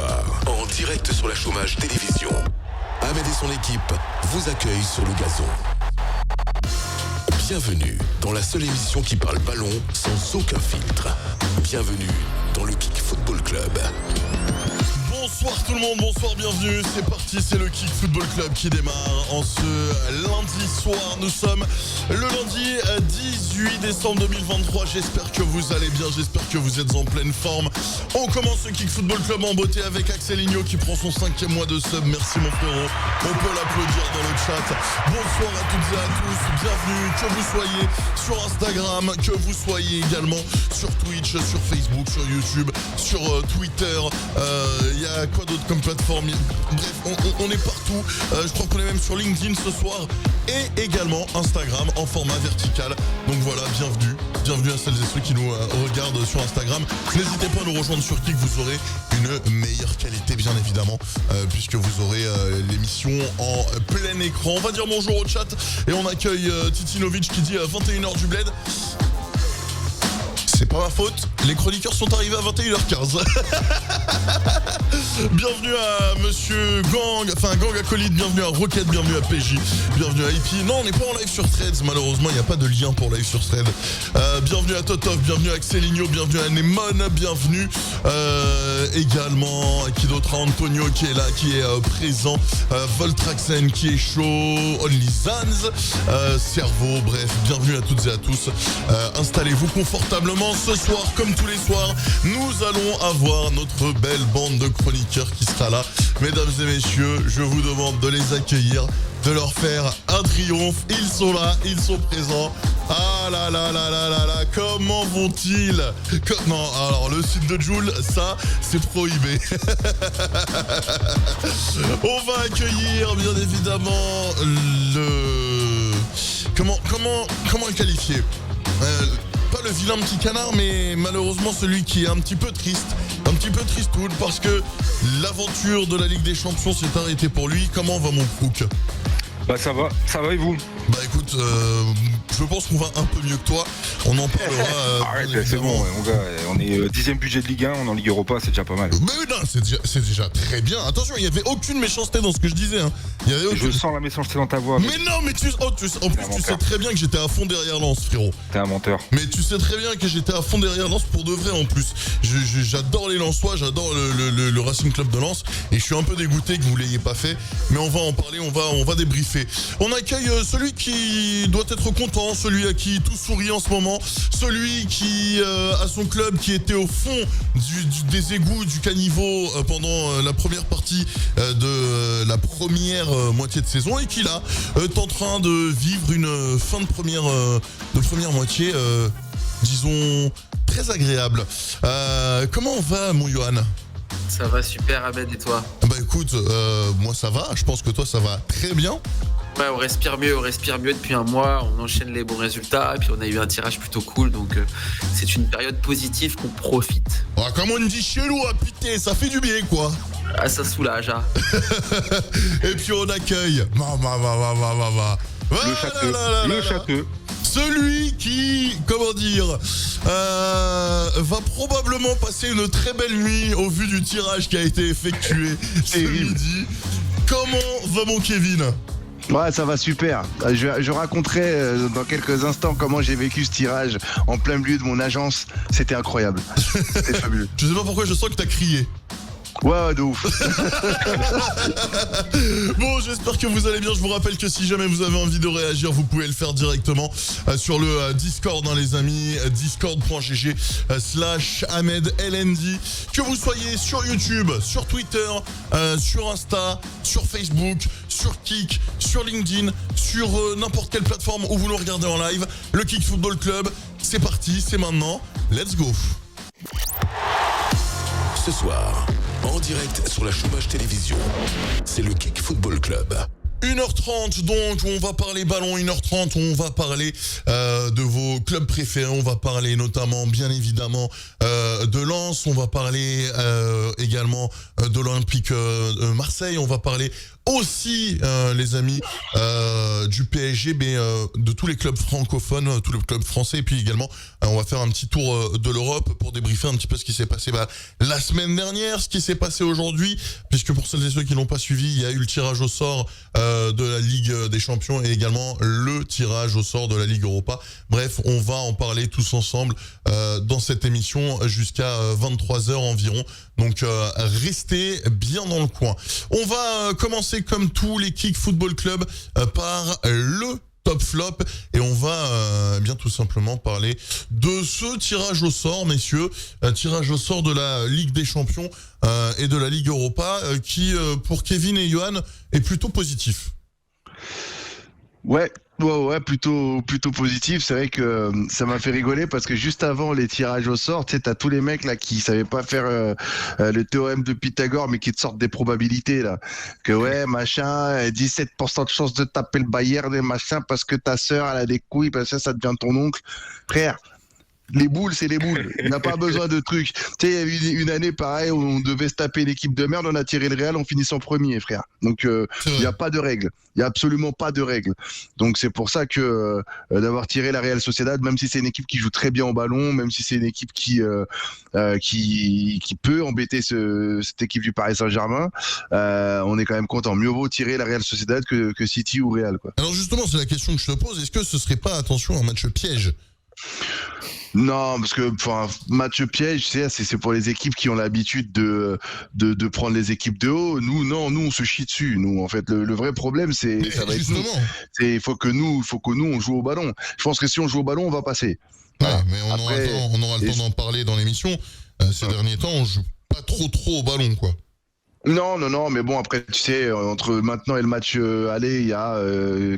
soir, en direct sur la Chômage Télévision, Ahmed et son équipe vous accueillent sur le gazon. Bienvenue dans la seule émission qui parle ballon sans aucun filtre. Bienvenue dans le Kick Football Club. Bonsoir tout le monde, bonsoir, bienvenue, c'est parti, c'est le Kick Football Club qui démarre en ce lundi soir. Nous sommes le lundi 18 décembre 2023, j'espère que vous allez bien, j'espère que vous êtes en pleine forme. On commence le Kick Football Club en beauté avec Axel Igno qui prend son 5e mois de sub, merci mon frérot, on peut l'applaudir dans le chat. Bonsoir à toutes et à tous, bienvenue, que vous soyez sur Instagram, que vous soyez également sur Twitch, sur Facebook, sur YouTube, sur Twitter, il y a quoi d'autre comme plateforme? Bref, on est partout. Je crois qu'on est même sur LinkedIn ce soir et également Instagram en format vertical. Donc voilà, bienvenue à celles et ceux qui nous regardent sur Instagram. N'hésitez pas à nous rejoindre sur Kick, vous aurez une meilleure qualité bien évidemment puisque vous aurez l'émission en plein écran. On va dire bonjour au chat et on accueille Titinovic qui dit 21h du bled. C'est pas ma faute, les chroniqueurs sont arrivés à 21h15. Bienvenue à Monsieur Gang, enfin Gang Acolyte, bienvenue à Rocket, bienvenue à PJ, bienvenue à IP. Non, on n'est pas en live sur Threads, malheureusement, il n'y a pas de lien pour live sur Threads. Bienvenue à Totov, bienvenue à Axeligno, bienvenue à Nemon, bienvenue également, qui d'autre, Antonio qui est là, qui est présent, Voltraxen qui est chaud, Only Zanz, Cerveau, bref, bienvenue à toutes et à tous. Installez-vous confortablement. Ce soir, comme tous les soirs, nous allons avoir notre belle bande de chroniqueurs qui sera là. Mesdames et messieurs, je vous demande de les accueillir, de leur faire un triomphe. Ils sont là, ils sont présents. Ah là là là là là là, comment vont-ils? Non, alors le site de Joule, ça, c'est prohibé. On va accueillir, bien évidemment, le... Comment le qualifier? Pas le vilain petit canard, mais malheureusement celui qui est un petit peu tristoun parce que l'aventure de la Ligue des Champions s'est arrêtée pour lui. Comment va mon crook? Bah ça va et vous? Bah écoute, je pense qu'on va un peu mieux que toi. On en parlera. Arrête, c'est bon, mon gars. On est 10e budget de Ligue 1, on est en Ligue Europa, c'est déjà pas mal. Mais non, c'est déjà très bien. Attention, il n'y avait aucune méchanceté dans ce que je disais. Hein. Je sens la méchanceté dans ta voix. Mais non, mais en plus, tu sais très bien que j'étais à fond derrière Lens, frérot. T'es un menteur. Mais tu sais très bien que j'étais à fond derrière Lens pour de vrai en plus. J'adore les Lensois, j'adore le Racing Club de Lens. Et je suis un peu dégoûté que vous l'ayez pas fait. Mais on va en parler, on va débriefer. On accueille celui qui doit être content, celui à qui tout sourit en ce moment, celui qui a son club qui était au fond des égouts du caniveau pendant la première partie de la première moitié de saison et qui là est en train de vivre une fin de première moitié, disons, très agréable. Comment on va, mon Johan? Ça va super, Ahmed, et toi? Bah écoute, moi ça va, je pense que toi ça va très bien. Ouais, on respire mieux depuis un mois, on enchaîne les bons résultats, et puis on a eu un tirage plutôt cool, donc c'est une période positive qu'on profite. Oh, comme on dit chez nous, putain, ça fait du bien, quoi. Ah, ça soulage, hein. Et puis on accueille... Le château. Celui qui, comment dire, va probablement passer une très belle nuit au vu du tirage qui a été effectué ce midi. Comment va mon Kevin? Ouais, ça va super. Je raconterai dans quelques instants comment j'ai vécu ce tirage en plein milieu de mon agence. C'était incroyable. C'était fabuleux. Je sais pas pourquoi je sens que t'as crié. Ouais, de ouf. Bon, j'espère que vous allez bien. Je vous rappelle que si jamais vous avez envie de réagir, vous pouvez le faire directement sur le Discord, hein, les amis. discord.gg/AhmedLND. Que vous soyez sur YouTube, sur Twitter, sur Insta, sur Facebook, sur Kick, sur LinkedIn, sur n'importe quelle plateforme où vous nous regardez en live. Le Kick Football Club, c'est parti, c'est maintenant. Let's go. Ce soir, en direct sur la Chômage Télévision, c'est le Kick Football Club. 1h30 donc, on va parler ballon, 1h30, on va parler de vos clubs préférés, on va parler notamment, bien évidemment, de Lens, on va parler également de l'Olympique Marseille, on va parler aussi, les amis, du PSG, mais de tous les clubs francophones, tous les clubs français, et puis également, on va faire un petit tour de l'Europe pour débriefer un petit peu ce qui s'est passé la semaine dernière, ce qui s'est passé aujourd'hui, puisque pour celles et ceux qui n'ont pas suivi, il y a eu le tirage au sort de la Ligue des Champions et également le tirage au sort de la Ligue Europa. Bref, on va en parler tous ensemble dans cette émission jusqu'à 23h environ. Donc restez bien dans le coin. On va commencer comme tous les Kick Football Club par le top flop et on va bien tout simplement parler de ce tirage au sort, messieurs, tirage au sort de la Ligue des Champions et de la Ligue Europa qui pour Kevin et Johan est plutôt positif. Ouais, plutôt positif. C'est vrai que ça m'a fait rigoler parce que juste avant les tirages au sort, tu sais, t'as tous les mecs là qui savaient pas faire le théorème de Pythagore, mais qui te sortent des probabilités là. Que ouais, machin, 17% de chance de taper le Bayern et machin parce que ta sœur elle a des couilles, parce que ça devient ton oncle. Frère, les boules, c'est les boules. On n'a pas besoin de trucs. Tu sais, il y a eu une année pareil où on devait se taper l'équipe de merde, on a tiré le Real, on finit en premier, frère. Donc, il n'y a pas de règles. Il n'y a absolument pas de règles. Donc, c'est pour ça que d'avoir tiré la Real Sociedad, même si c'est une équipe qui joue très bien au ballon, même si c'est une équipe qui peut embêter cette équipe du Paris Saint-Germain, on est quand même content. Mieux vaut tirer la Real Sociedad que City ou Real, quoi. Alors justement, c'est la question que je te pose. Est-ce que ce serait pas, attention, un match piège ? Non, parce que match piège, c'est pour les équipes qui ont l'habitude de prendre les équipes de haut. Nous, on se chie dessus. Nous, en fait, le vrai problème, ça va être nous. Il faut que nous, on joue au ballon. Je pense que si on joue au ballon, on va passer. Voilà. Ouais, mais on aura le temps d'en parler dans l'émission. Ces derniers temps, on joue pas trop au ballon, quoi. Non, mais bon, après, tu sais, entre maintenant et le match aller, il y a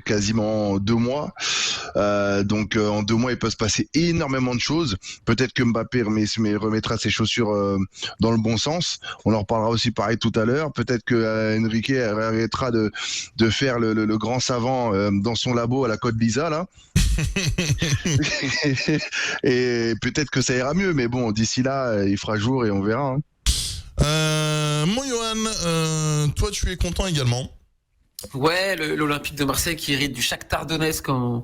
quasiment 2 mois. Donc, en 2 mois, il peut se passer énormément de choses. Peut-être que Mbappé remettra ses chaussures dans le bon sens. On en reparlera aussi pareil tout à l'heure. Peut-être que Enrique arrêtera de faire le grand savant dans son labo à la Côte Lisa, là. Et peut-être que ça ira mieux. Mais bon, d'ici là, il fera jour et on verra. Mon Johan, toi tu es content également? Ouais, l'Olympique de Marseille qui hérite du Shakhtar Donetsk en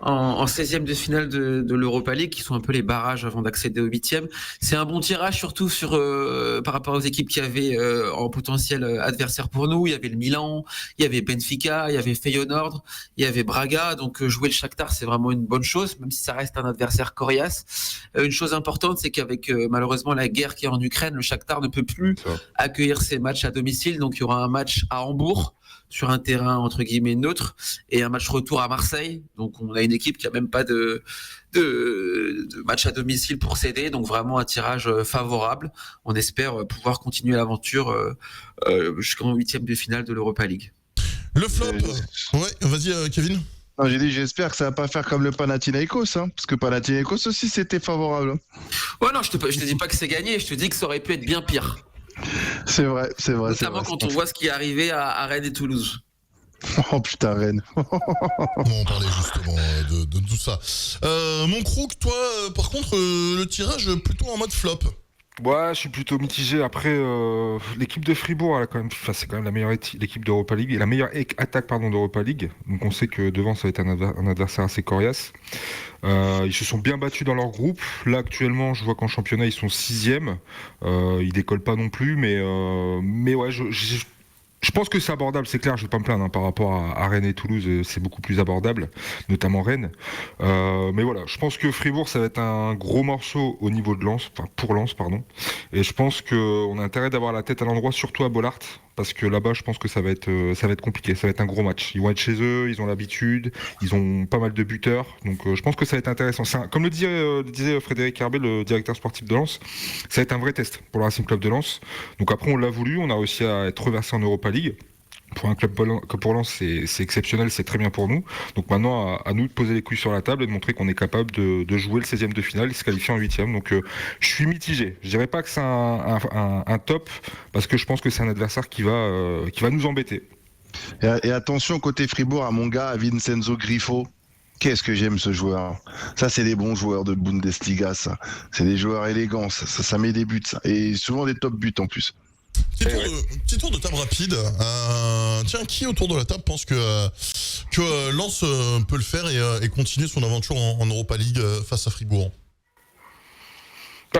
16e de finale de l'Europa League, qui sont un peu les barrages avant d'accéder au 8e. C'est un bon tirage, surtout par rapport aux équipes qui avaient en potentiel adversaire pour nous. Il y avait le Milan, il y avait Benfica, il y avait Feyenoord, il y avait Braga. Donc jouer le Shakhtar, c'est vraiment une bonne chose, même si ça reste un adversaire coriace. Une chose importante, c'est qu'avec malheureusement la guerre qui est en Ukraine, le Shakhtar ne peut plus accueillir ses matchs à domicile. Donc il y aura un match à Hambourg, sur un terrain entre guillemets neutre, et un match retour à Marseille. Donc on a une équipe qui a même pas de match à domicile pour céder, donc vraiment un tirage favorable. On espère pouvoir continuer l'aventure jusqu'en 8e de finale de l'Europa League. Le flop, ouais, vas-y Kevin. Non, j'ai dit, j'espère que ça va pas faire comme le Panathinaikos, parce que Panathinaikos aussi c'était favorable. Ouais, non, je te dis pas que c'est gagné, je te dis que ça aurait pu être bien pire. C'est vrai. Notamment quand on voit ce qui est arrivé à Rennes et Toulouse. Oh putain, Rennes. On parlait justement de tout ça. Mon Crook, toi, par contre, le tirage plutôt en mode flop. Ouais, je suis plutôt mitigé. Après, l'équipe de Fribourg, c'est quand même la meilleure équipe d'Europa League et la meilleure attaque d'Europa League. Donc on sait que devant, ça va être un adversaire assez coriace. Ils se sont bien battus dans leur groupe. Là, actuellement, je vois qu'en championnat, ils sont 6e. Ils décollent pas non plus, mais ouais, je pense que c'est abordable, c'est clair, je vais pas me plaindre par rapport à Rennes et Toulouse, c'est beaucoup plus abordable, notamment Rennes. Mais voilà, je pense que Fribourg, ça va être un gros morceau au niveau de Lens, pour Lens, pardon. Et je pense qu'on a intérêt d'avoir la tête à l'endroit, surtout à Bollaert, parce que là-bas, je pense que ça va être compliqué, ça va être un gros match. Ils vont être chez eux, ils ont l'habitude, ils ont pas mal de buteurs, donc je pense que ça va être intéressant. Comme le disait Frédéric Herbet, le directeur sportif de Lens, ça va être un vrai test pour le Racing Club de Lens. Donc après, on l'a voulu, on a réussi à être reversé en Europa League. Pour un club comme pour Lens, c'est exceptionnel, c'est très bien pour nous. Donc maintenant, à nous de poser les couilles sur la table et de montrer qu'on est capable de jouer le 16e de finale et se qualifier en 8e. Donc je suis mitigé. Je dirais pas que c'est un top, parce que je pense que c'est un adversaire qui va nous embêter. Et attention côté Fribourg à mon gars, à Vincenzo Grifo. Qu'est-ce que j'aime ce joueur. Ça, c'est des bons joueurs de Bundesliga, ça. C'est des joueurs élégants, ça met des buts, ça. Et souvent des top buts en plus. Petit tour de table rapide. Tiens, qui autour de la table pense que Lens peut le faire et continuer son aventure en Europa League face à Fribourg?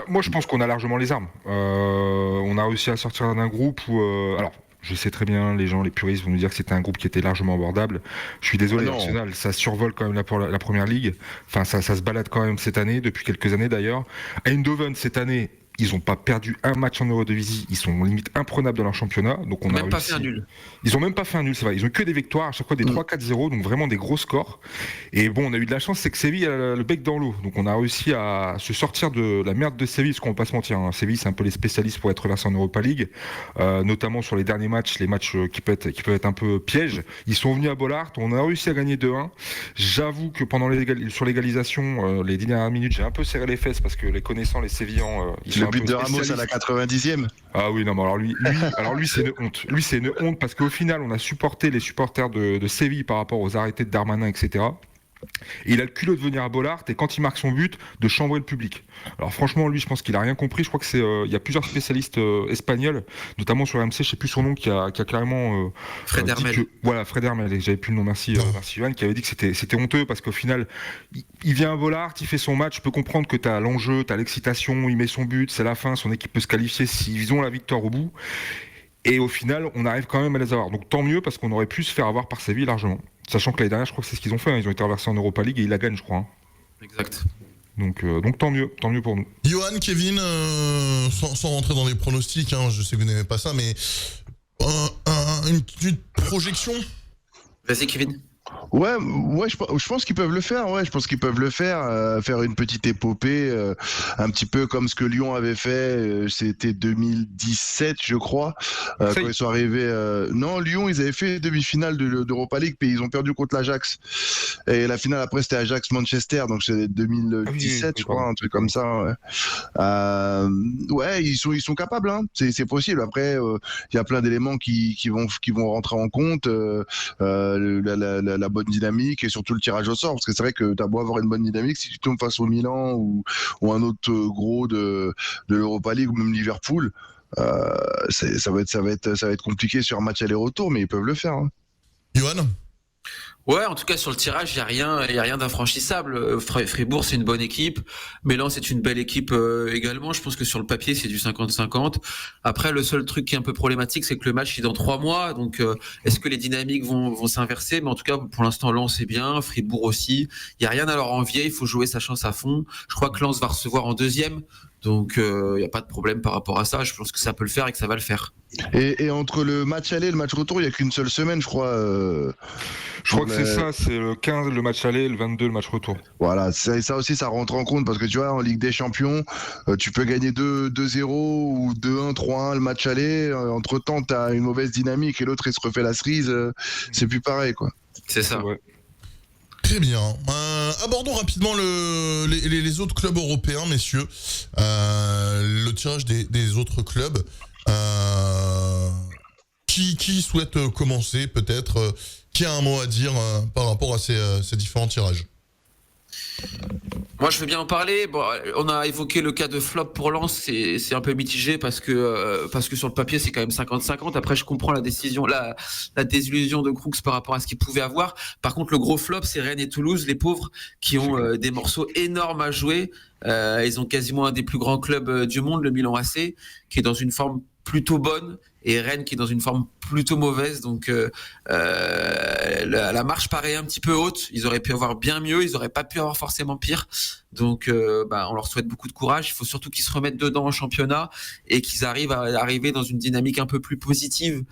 Moi, je pense qu'on a largement les armes. On a réussi à sortir d'un groupe où... alors, je sais très bien, les puristes vont nous dire que c'était un groupe qui était largement abordable. Je suis désolé, Arsenal, ça survole quand même la première ligue. Enfin, ça se balade quand même cette année, depuis quelques années d'ailleurs. Eindhoven, cette année, ils n'ont pas perdu un match en Eredivisie. Ils sont limite imprenables dans leur championnat. Donc on a même pas fait un nul. Ils ont même pas fait un nul, c'est vrai. Ils ont que des victoires, à chaque fois des 3-4-0, donc vraiment des gros scores. Et bon, on a eu de la chance, c'est que Séville a le bec dans l'eau. Donc on a réussi à se sortir de la merde de Séville, parce qu'on va pas se mentir. Hein. Séville, c'est un peu les spécialistes pour être reversés en Europa League, notamment sur les derniers matchs, les matchs qui peuvent être un peu pièges. Ils sont venus à Bollaert, on a réussi à gagner 2-1. J'avoue que sur l'égalisation, les dernières minutes, j'ai un peu serré les fesses parce que les connaissants, les Sévillans, ils sont le but de Ramos à la 90e. Ah oui, non, mais alors lui, c'est une honte. Lui, c'est une honte parce qu'au final, on a supporté les supporters de Séville par rapport aux arrêtés de Darmanin, etc. Et il a le culot de venir à Bollaert et quand il marque son but, de chambrer le public. Alors franchement, lui, je pense qu'il a rien compris. Je crois que il y a plusieurs spécialistes espagnols, notamment sur RMC, je sais plus son nom, qui a clairement Fred Hermel. Voilà, Fred Hermel. J'avais plus le nom. Merci Yoann, qui avait dit que c'était honteux parce qu'au final, il vient à Bollaert, il fait son match. Je peux comprendre que t'as l'enjeu, t'as l'excitation, il met son but, c'est la fin, son équipe peut se qualifier s'ils ont la victoire au bout. Et au final, on arrive quand même à les avoir. Donc tant mieux parce qu'on aurait pu se faire avoir par Séville largement. Sachant que l'année dernière, je crois que c'est ce qu'ils ont fait. Hein. Ils ont été reversés en Europa League et ils la gagnent, je crois. Hein. Exact. Donc tant mieux pour nous. Johan, Kevin, sans rentrer dans les pronostics, hein, je sais que vous n'aimez pas ça, mais une petite projection. Vas-y, Kevin. Ouais, je pense qu'ils peuvent le faire. Ouais, je pense qu'ils peuvent le faire, faire une petite épopée, un petit peu comme ce que Lyon avait fait. C'était 2017, je crois, quand ils sont arrivés. Non, Lyon, ils avaient fait demi-finale d'Europa League, puis ils ont perdu contre l'Ajax. Et la finale après, c'était Ajax-Manchester, donc c'est 2017, je crois, un truc comme ça. Ouais, ouais, ils sont capables. Hein. C'est possible. Après, il y a plein d'éléments qui vont rentrer en compte. La bonne dynamique et surtout le tirage au sort, parce que c'est vrai que t'as beau avoir une bonne dynamique, si tu tombes face au Milan ou un autre gros de l'Europa League ou même Liverpool, ça va être compliqué sur un match aller-retour, mais ils peuvent le faire. Hein. Johan ? Ouais, en tout cas sur le tirage, il y a rien d'infranchissable. Fribourg, c'est une bonne équipe. Milan, c'est une belle équipe également. Je pense que sur le papier, c'est du 50-50. Après, le seul truc qui est un peu problématique, c'est que le match est dans 3 mois. Donc, est-ce que les dynamiques vont s'inverser? Mais en tout cas, pour l'instant, Lens c'est bien, Fribourg aussi. Il y a rien à leur envier. Il faut jouer sa chance à fond. Je crois que Lens va recevoir en deuxième. Donc, il n'y a pas de problème par rapport à ça. Je pense que ça peut le faire et que ça va le faire. Et entre le match aller et le match retour, il n'y a qu'une seule semaine, je crois. Je crois que c'est ça, c'est le 15 le match aller, le 22 le match retour. Voilà, ça aussi, ça rentre en compte parce que tu vois, en Ligue des Champions, tu peux gagner 2-0 ou 2-1, 3-1 le match aller. Entre-temps, tu as une mauvaise dynamique et l'autre, il se refait la cerise. C'est plus pareil, quoi. C'est ça. Ouais. Très bien. Abordons rapidement les autres clubs européens, messieurs. Le tirage des autres clubs. Qui souhaite commencer, peut-être qui a un mot à dire par rapport à ces différents tirages? Moi, je veux bien en parler. Bon, on a évoqué le cas de flop pour Lens, c'est un peu mitigé parce que sur le papier, c'est quand même 50-50. Après, je comprends la désillusion de Crooks par rapport à ce qu'il pouvait avoir. Par contre, le gros flop, c'est Rennes et Toulouse, les pauvres, qui ont des morceaux énormes à jouer. Ils ont quasiment un des plus grands clubs du monde, le Milan AC, qui est dans une forme plutôt bonne, et Rennes qui est dans une forme plutôt mauvaise. Donc la marche paraît un petit peu haute. Ils auraient pu avoir bien mieux, ils auraient pas pu avoir forcément pire. Donc on leur souhaite beaucoup de courage. Il faut surtout qu'ils se remettent dedans en championnat et qu'ils arrivent à arriver dans une dynamique un peu plus positive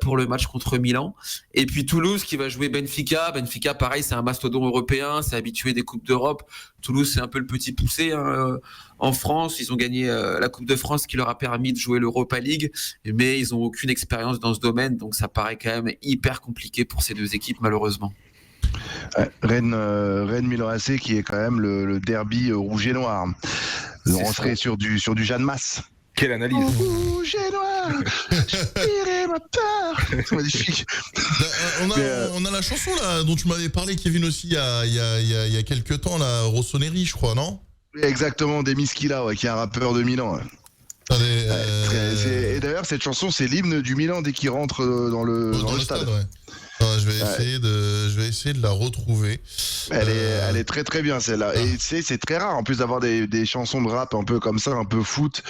pour le match contre Milan. Et puis Toulouse qui va jouer Benfica. Benfica, pareil, c'est un mastodonte européen, c'est habitué des Coupes d'Europe. Toulouse, c'est un peu le petit poussé en France. Ils ont gagné la Coupe de France qui leur a permis de jouer l'Europa League, mais ils n'ont aucune expérience dans ce domaine, donc ça paraît quand même hyper compliqué pour ces deux équipes, malheureusement. Rennes Milan AC qui est quand même le derby rouge et noir. On serait sur du Jeanne Masse. Quelle analyse. Rouge et noir, j'inspirais ma peur. C'est magnifique. On a la chanson là dont tu m'avais parlé, Kevin, aussi il y a quelques temps, la Rossoneri, je crois, non? Exactement, Demis Skilla, ouais, qui est un rappeur de Milan. Ouais. Et d'ailleurs, cette chanson, c'est l'hymne du Milan dès qu'il rentre dans le stade. Ouais. Je vais essayer de la retrouver. Elle est très très bien celle-là. Et c'est très rare en plus d'avoir des chansons de rap un peu comme ça, un peu foot,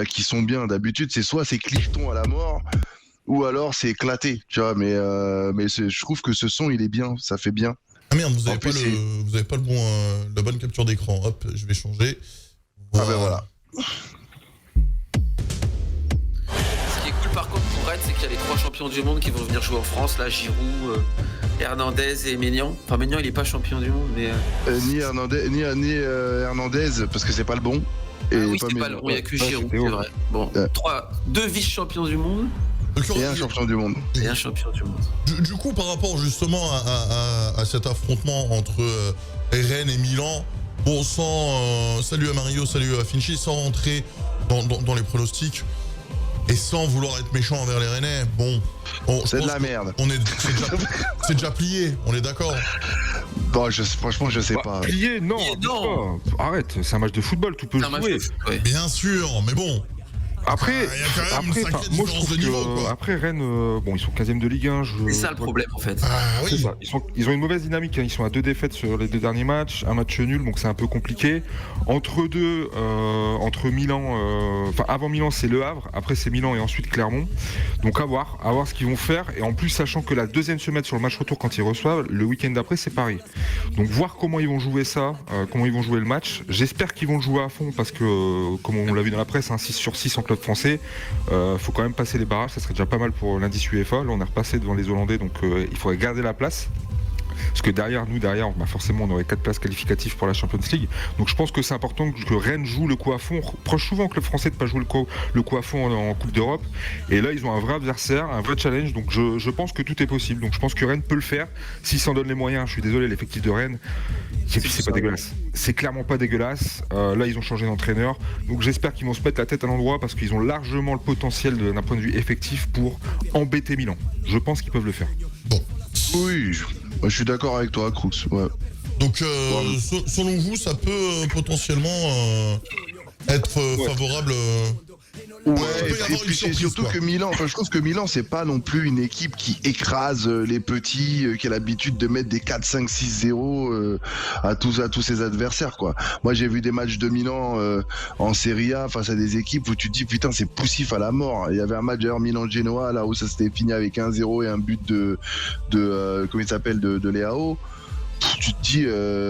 qui sont bien. D'habitude, c'est clicheton à la mort, ou alors c'est éclaté, tu vois. Mais je trouve que ce son, il est bien, ça fait bien. Ah merde, vous avez pas la bonne capture d'écran. Hop, je vais changer. Ah ben voilà. Ce qui est cool par contre pour Rennes, c'est qu'il y a les 3 champions du monde qui vont venir jouer en France, là, Giroud, Hernandez et Maignan. Enfin, Maignan, il est pas champion du monde, mais... Ni Hernandez, parce que c'est pas le bon. Et oui, c'est pas le bon, il n'y a que Giroud, c'est vrai. Bon, 2 vice-champions du monde. Et un champion du monde. Du coup, par rapport justement à cet affrontement entre Rennes et Milan, bon, salut à Mario, salut à Finchy, sans rentrer dans les pronostics et sans vouloir être méchant envers les Rennais, bon c'est de la merde. C'est déjà plié, on est d'accord. Bon, franchement, je sais pas. Plié, non. Pas. Arrête, c'est un match de football, tout peut jouer. Ouais. Bien sûr, mais bon. Après, il y a quand même une sacrée différence de niveau, quoi. Après Rennes, bon, ils sont 15e de Ligue 1. C'est ça le problème en fait. Oui. C'est ça. Ils ont une mauvaise dynamique. Hein. Ils sont à 2 défaites sur les 2 derniers matchs, un match nul, donc c'est un peu compliqué. Entre Milan, avant Milan c'est Le Havre, après c'est Milan et ensuite Clermont. Donc à voir ce qu'ils vont faire. Et en plus, sachant que la deuxième semaine sur le match retour quand ils reçoivent, le week-end d'après c'est Paris. Donc voir comment ils vont jouer ça, comment ils vont jouer le match. J'espère qu'ils vont le jouer à fond parce que, comme on l'a vu dans la presse, 6 sur 6 en club français. Faut quand même passer les barrages, ça serait déjà pas mal pour l'indice UEFA. Là on est repassé devant les Hollandais, donc il faudrait garder la place. Parce que derrière, forcément, on aurait 4 places qualificatives pour la Champions League. Donc je pense que c'est important que Rennes joue le coup à fond. On reproche souvent au club français de ne pas jouer le coup à fond en Coupe d'Europe. Et là, ils ont un vrai adversaire, un vrai challenge. Donc je pense que tout est possible. Donc je pense que Rennes peut le faire. S'ils s'en donnent les moyens, je suis désolé, l'effectif de Rennes, c'est pas dégueulasse. C'est clairement pas dégueulasse. Là, ils ont changé d'entraîneur. Donc j'espère qu'ils vont se mettre la tête à l'endroit parce qu'ils ont largement le potentiel d'un point de vue effectif pour embêter Milan. Je pense qu'ils peuvent le faire. Bon. Oui, je suis d'accord avec toi, Crooks. Ouais. Donc, selon vous, ça peut potentiellement être favorable. Ouais, et puis c'est surtout que Milan, je trouve que Milan, c'est pas non plus une équipe qui écrase les petits, qui a l'habitude de mettre des 4-5-6-0 à tous ses adversaires, quoi. Moi, j'ai vu des matchs de Milan en Serie A face à des équipes où tu te dis, putain, c'est poussif à la mort. Il y avait un match d'ailleurs Milan-Genoa, là où ça s'était fini avec 1-0 et un but de comment il s'appelle, de Leao. Tu te dis,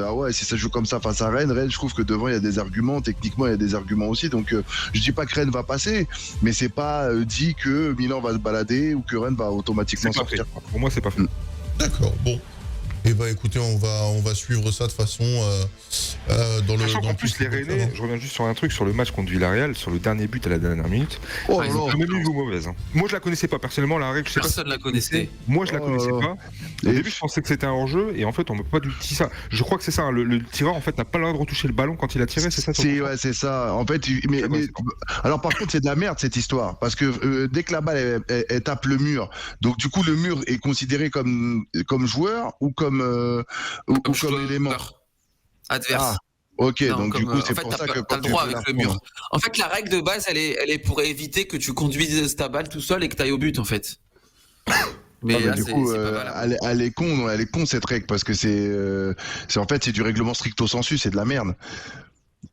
ah ouais, si ça joue comme ça face à Rennes, je trouve que devant il y a des arguments, techniquement il y a des arguments aussi, donc je dis pas que Rennes va passer, mais c'est pas dit que Milan va se balader ou que Rennes va automatiquement sortir. Pour moi, c'est pas fait. D'accord, bon. Et bah écoutez, on va suivre ça de façon dans le. Sachant qu'en plus les Rennais, je reviens juste sur un truc sur le match contre Villarreal, sur le dernier but à la dernière minute. Oh ils ont même eu une mauvaise. Hein. Moi je la connaissais pas personnellement, la règle, je sais Personne pas. la connaissait. Moi je la connaissais pas. Au début je pensais que c'était un hors-jeu et en fait on ne peut pas du tout ça. Je crois que c'est ça, hein. Le tireur en fait n'a pas le droit de retoucher le ballon quand il a tiré, c'est ça. C'est ça. En fait, mais alors par contre c'est de la merde cette histoire parce que dès que la balle elle tape le mur, donc du coup le mur est considéré comme joueur ou comme élément adverse. Ok, non, donc du coup c'est pour ça que t'as le droit avec le mur. En fait, la règle de base, elle est pour éviter que tu conduises ta balle tout seul et que tu ailles au but en fait. Mais là, du coup, elle est con cette règle parce que c'est en fait c'est du règlement stricto sensu, c'est de la merde.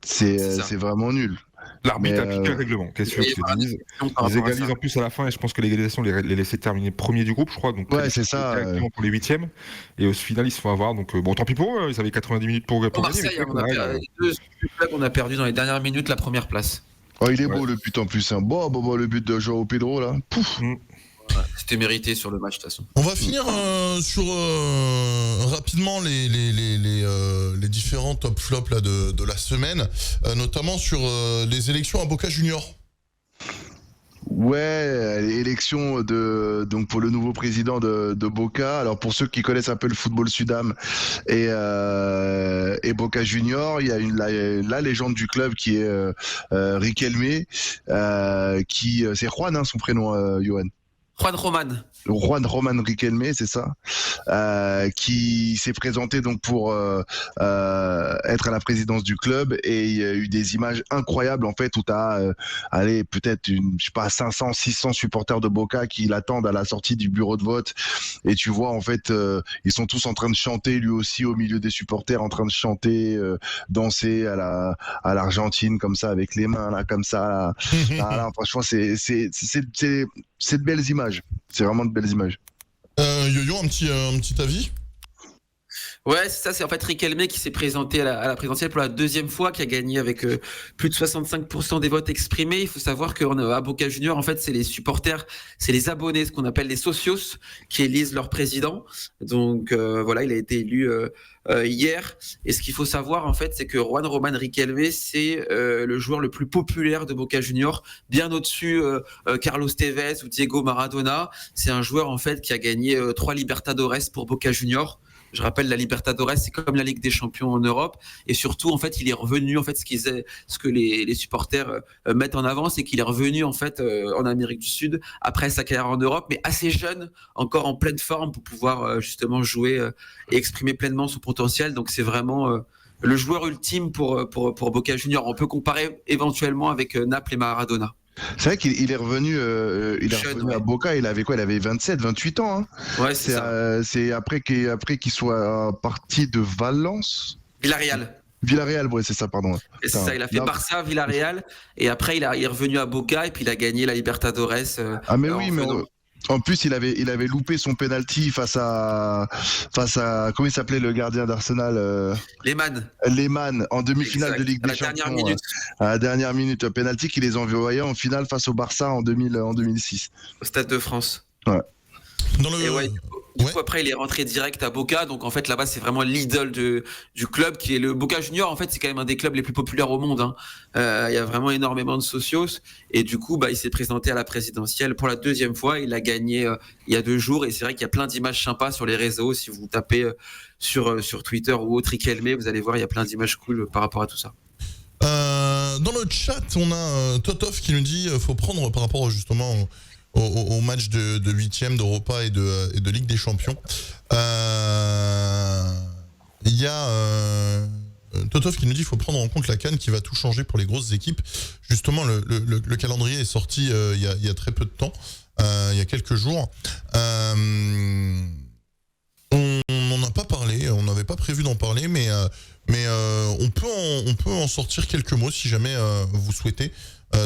C'est vraiment nul. L'arbitre a appliqué le règlement. Qu'est-ce que je te dis ? Ils égalisent en plus à la fin et je pense que l'égalisation les laissait terminer premier du groupe, je crois. Donc ouais, c'est ça. Directement pour les 8e. Et au final, ils se font avoir. Donc bon, tant pis pour eux. Ils avaient 90 minutes pour gagner. Marseille, on a perdu dans les dernières minutes la première place. Oh, il est beau le but en plus. Hein. Bon, le but de João Pedro là. Pouf. C'était mérité sur le match de toute façon. On va finir sur rapidement les différents top flops là, de la semaine, notamment sur les élections à Boca Junior. Ouais, élection donc pour le nouveau président de Boca. Alors pour ceux qui connaissent un peu le football Sudam et Boca Junior, il y a la légende du club qui est Riquelme, c'est Juan, hein, son prénom, Johan. Juan Roman. Juan Roman Riquelme, c'est ça, qui s'est présenté donc pour être à la présidence du club, et il y a eu des images incroyables en fait où tu as peut-être je sais pas 500 600 supporters de Boca qui l'attendent à la sortie du bureau de vote, et tu vois en fait ils sont tous en train de chanter, lui aussi au milieu des supporters en train de chanter, danser à l'Argentine comme ça avec les mains là comme ça là. Là, franchement c'est de belles images, c'est vraiment de belles images. Yo-Yo, un petit avis? Ouais, c'est ça, c'est en fait Riquelme qui s'est présenté à la présidentielle pour la deuxième fois, qui a gagné avec plus de 65% des votes exprimés. Il faut savoir qu'à Boca Junior, en fait, c'est les supporters, c'est les abonnés, ce qu'on appelle les socios, qui élisent leur président. Donc voilà, il a été élu hier. Et ce qu'il faut savoir, en fait, c'est que Juan Roman Riquelme, c'est le joueur le plus populaire de Boca Junior, bien au-dessus Carlos Tevez ou Diego Maradona. C'est un joueur, en fait, qui a gagné 3 Libertadores pour Boca Junior. Je rappelle, la Libertadores, c'est comme la Ligue des Champions en Europe. Et surtout, en fait, il est revenu, en fait, ce que les supporters mettent en avant, c'est qu'il est revenu, en fait, en Amérique du Sud après sa carrière en Europe, mais assez jeune, encore en pleine forme pour pouvoir justement jouer et exprimer pleinement son potentiel. Donc, c'est vraiment le joueur ultime pour Boca Junior. On peut comparer éventuellement avec Naples et Maradona. C'est vrai qu'il est revenu, revenu à Boca, il avait quoi? Il avait 27, 28 ans. Hein. Ouais, c'est ça. C'est après qu'il soit parti de Valence. Villarreal, ouais, c'est ça, pardon. Et c'est ça, il a fait Barça, Villarreal, et après il est revenu à Boca, et puis il a gagné la Libertadores. Mais oui, mais en plus il avait loupé son penalty face à comment il s'appelait le gardien d'Arsenal, Lehmann en demi-finale de Ligue des Champions. À la dernière minute, un penalty qui les envoyait en finale face au Barça en 2006. Au Stade de France. Ouais. Du coup, après, il est rentré direct à Boca. Donc, en fait, là-bas, c'est vraiment l'idole du club, qui est le Boca Junior. En fait, c'est quand même un des clubs les plus populaires au monde. Hein. Il y a vraiment énormément de socios. Et du coup, il s'est présenté à la présidentielle pour la deuxième fois. Il a gagné il y a 2 jours. Et c'est vrai qu'il y a plein d'images sympas sur les réseaux. Si vous tapez sur Twitter ou autre Riquelme, vous allez voir, il y a plein d'images cool par rapport à tout ça. Dans le chat, on a Totov qui nous dit faut prendre par rapport justement au match de 8e d'Europa et de Ligue des Champions. Il y a Totov qui nous dit qu'il faut prendre en compte la CAN qui va tout changer pour les grosses équipes. Justement, le calendrier est sorti il y a très peu de temps, il y a quelques jours. On n'en a pas parlé, on n'avait pas prévu d'en parler, mais on peut en sortir quelques mots si jamais vous souhaitez.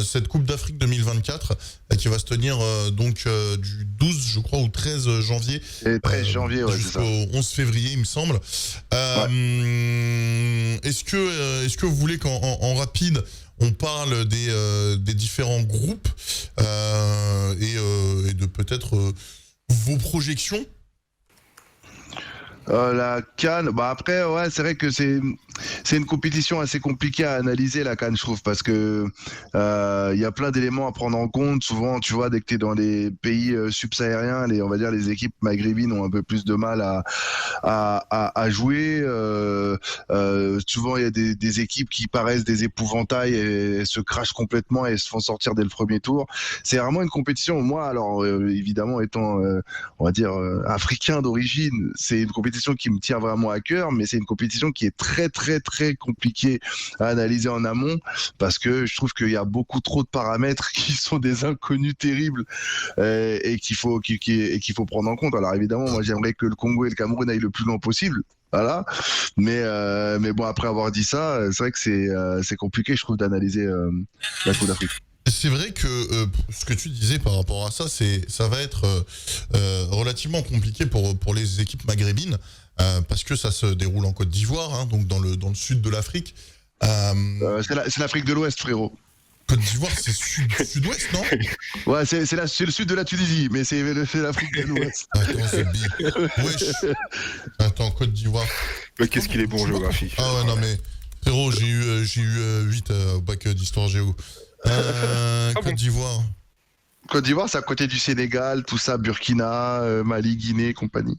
Cette Coupe d'Afrique 2024 qui va se tenir donc du 12 je crois au 13 janvier. Et 13 janvier, ouais, jusqu'au 11 février il me semble. Est-ce que vous voulez qu'en rapide on parle des différents groupes et de peut-être vos projections? La CAN, après ouais, c'est vrai que c'est une compétition assez compliquée à analyser, la CAN, je trouve, parce que il y a plein d'éléments à prendre en compte. Souvent, tu vois, dès que tu es dans les pays subsahariens, on va dire les équipes maghrébines ont un peu plus de mal à jouer. Souvent, il y a des équipes qui paraissent des épouvantails et se crachent complètement et se font sortir dès le premier tour. C'est vraiment une compétition. Moi, alors évidemment, étant on va dire africain d'origine, c'est une compétition qui me tient vraiment à cœur, mais c'est une compétition qui est très très très compliquée à analyser en amont, parce que je trouve qu'il y a beaucoup trop de paramètres qui sont des inconnus terribles et qu'il faut prendre en compte. Alors évidemment, moi j'aimerais que le Congo et le Cameroun aillent le plus loin possible. Voilà, mais bon, après avoir dit ça, c'est vrai que c'est compliqué, je trouve, d'analyser la Coupe d'Afrique. C'est vrai que ce que tu disais par rapport à ça, ça va être relativement compliqué pour les équipes maghrébines, parce que ça se déroule en Côte d'Ivoire, hein, donc dans le sud de l'Afrique. C'est l'Afrique de l'Ouest, frérot. Côte d'Ivoire, c'est sud-ouest, non? Ouais, c'est le sud de la Tunisie, mais c'est l'Afrique de l'Ouest. Attends, Zébi. Wesh. Attends, Côte d'Ivoire. Mais qu'est-ce qu'il est bon en géographie. Ah ouais, non mais, frérot, j'ai eu 8 au bac d'histoire géo. Côte d'Ivoire. Côte d'Ivoire, c'est à côté du Sénégal, tout ça, Burkina, Mali, Guinée, compagnie.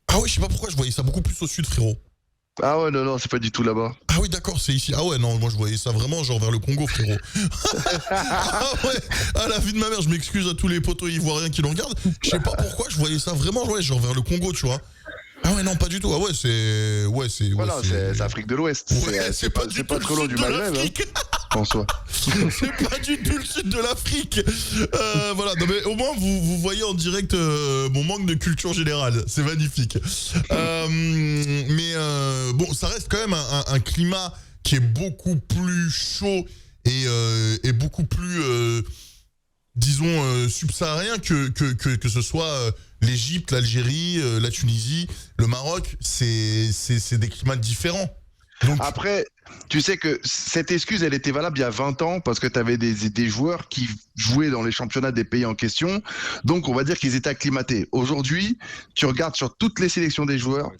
Ah ouais, je sais pas pourquoi je voyais ça beaucoup plus au sud, frérot. Ah ouais, non, c'est pas du tout là-bas. Ah oui, d'accord, c'est ici. Ah ouais, non, moi je voyais ça vraiment genre vers le Congo, frérot. Ah ouais, à la vie de ma mère, je m'excuse à tous les potos ivoiriens qui nous regardent. Je sais pas pourquoi, je voyais ça vraiment, ouais, genre vers le Congo, tu vois. Ah ouais, non, pas du tout. Ah ouais, c'est... Ouais, c'est... Voilà, c'est Afrique de l'Ouest. Ouais, c'est pas du tout trop loin du Maghreb, en soi. C'est pas du tout le sud de l'Afrique. Voilà, non mais au moins vous voyez en direct mon manque de culture générale. C'est magnifique. Bon, ça reste quand même un climat qui est beaucoup plus chaud et beaucoup plus, disons, subsaharien que ce soit l'Égypte, l'Algérie, la Tunisie, le Maroc. C'est des climats différents. Donc, Après, tu sais que cette excuse, elle était valable il y a 20 ans parce que tu avais des joueurs qui jouaient dans les championnats des pays en question. Donc, on va dire qu'ils étaient acclimatés. Aujourd'hui, tu regardes sur toutes les sélections des joueurs,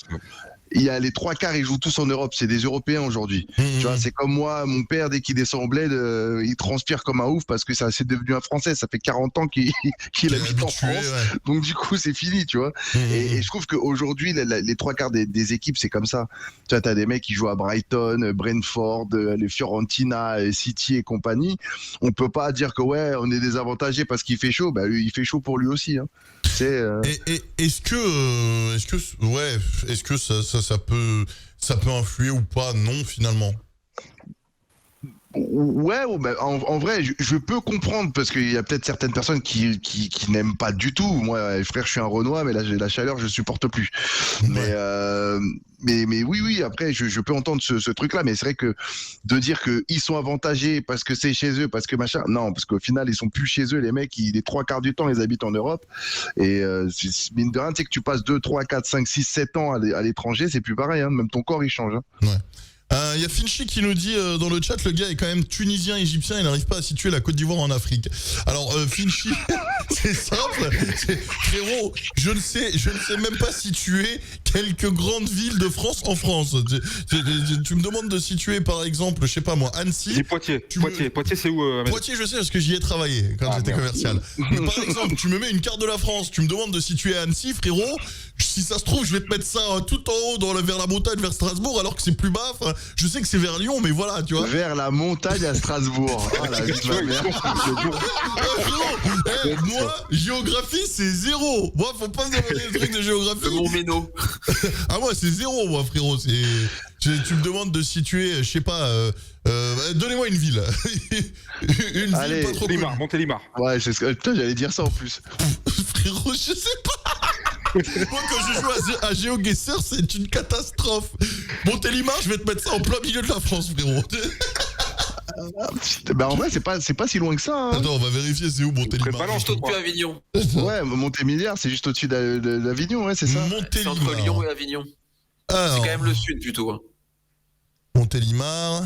il y a les 3/4, ils jouent tous en Europe. C'est des Européens aujourd'hui. Tu vois, c'est comme moi, mon père, dès qu'il descend au bled, il transpire comme un ouf parce que c'est devenu un Français. Ça fait 40 ans qu'il habite en France. ouais. Donc, du coup, c'est fini, tu vois. Et je trouve qu'aujourd'hui, les 3/4 des équipes, c'est comme ça. Tu vois, t'as des mecs qui jouent à Brighton, Brentford, les Fiorentina, City et compagnie. On peut pas dire que, ouais, on est désavantagé parce qu'il fait chaud. Bah, il fait chaud pour lui aussi, hein. Est-ce que ça peut influer ou pas? Non, finalement. Ouais, bah, en vrai, je peux comprendre parce qu'il y a peut-être certaines personnes qui n'aiment pas du tout. Moi, frère, je suis un Renois, mais là, j'ai la chaleur, je supporte plus. Mais oui, après, je peux entendre ce truc-là, mais c'est vrai que de dire qu'ils sont avantagés parce que c'est chez eux, parce que machin, non, parce qu'au final, ils sont plus chez eux, les mecs, les 3/4 du temps, ils habitent en Europe. Et mine de rien, tu sais que tu passes 2, 3, 4, 5, 6, 7 ans à l'étranger, c'est plus pareil, hein, même ton corps, il change. Hein. Ouais. Il y a Finchy qui nous dit dans le chat, le gars est quand même tunisien, égyptien, il n'arrive pas à situer la Côte d'Ivoire en Afrique. Alors Finchy, c'est simple, frérot, je ne sais même pas situer quelques grandes villes de France en France. Tu me demandes de situer par exemple, je sais pas moi, Annecy. Dis Poitiers. Poitiers, c'est où Poitiers, je sais parce que j'y ai travaillé quand j'étais commercial. Mais par exemple, tu me mets une carte de la France, tu me demandes de situer Annecy, frérot. Si ça se trouve, je vais te mettre ça tout en haut vers la montagne, vers Strasbourg, alors que c'est plus bas. Enfin, je sais que c'est vers Lyon, mais voilà, tu vois. Vers la montagne à Strasbourg. Oh la vie de ma mère. Moi, géographie, c'est 0. Moi, faut pas me demander des trucs de géographie. Mon méno. Ah, moi, c'est 0, moi, frérot. Tu me demandes de situer, je sais pas. Donnez-moi une ville. Une Allez, ville pas trop connue. Montélimar. Ouais, putain, j'allais dire ça en plus. Frérot, je sais pas. Moi, quand je joue à GeoGuessr, c'est une catastrophe. Montélimar, je vais te mettre ça en plein milieu de la France, frérot. Bah en vrai, c'est pas si loin que ça. Hein. Attends, on va vérifier c'est où Montélimar. Juste au-dessus Avignon. Ouais, Montémilliard, c'est juste au-dessus d'Avignon, ouais, c'est ça. C'est entre Lyon et Avignon. Alors, c'est quand même le sud plutôt. Hein. Montélimar.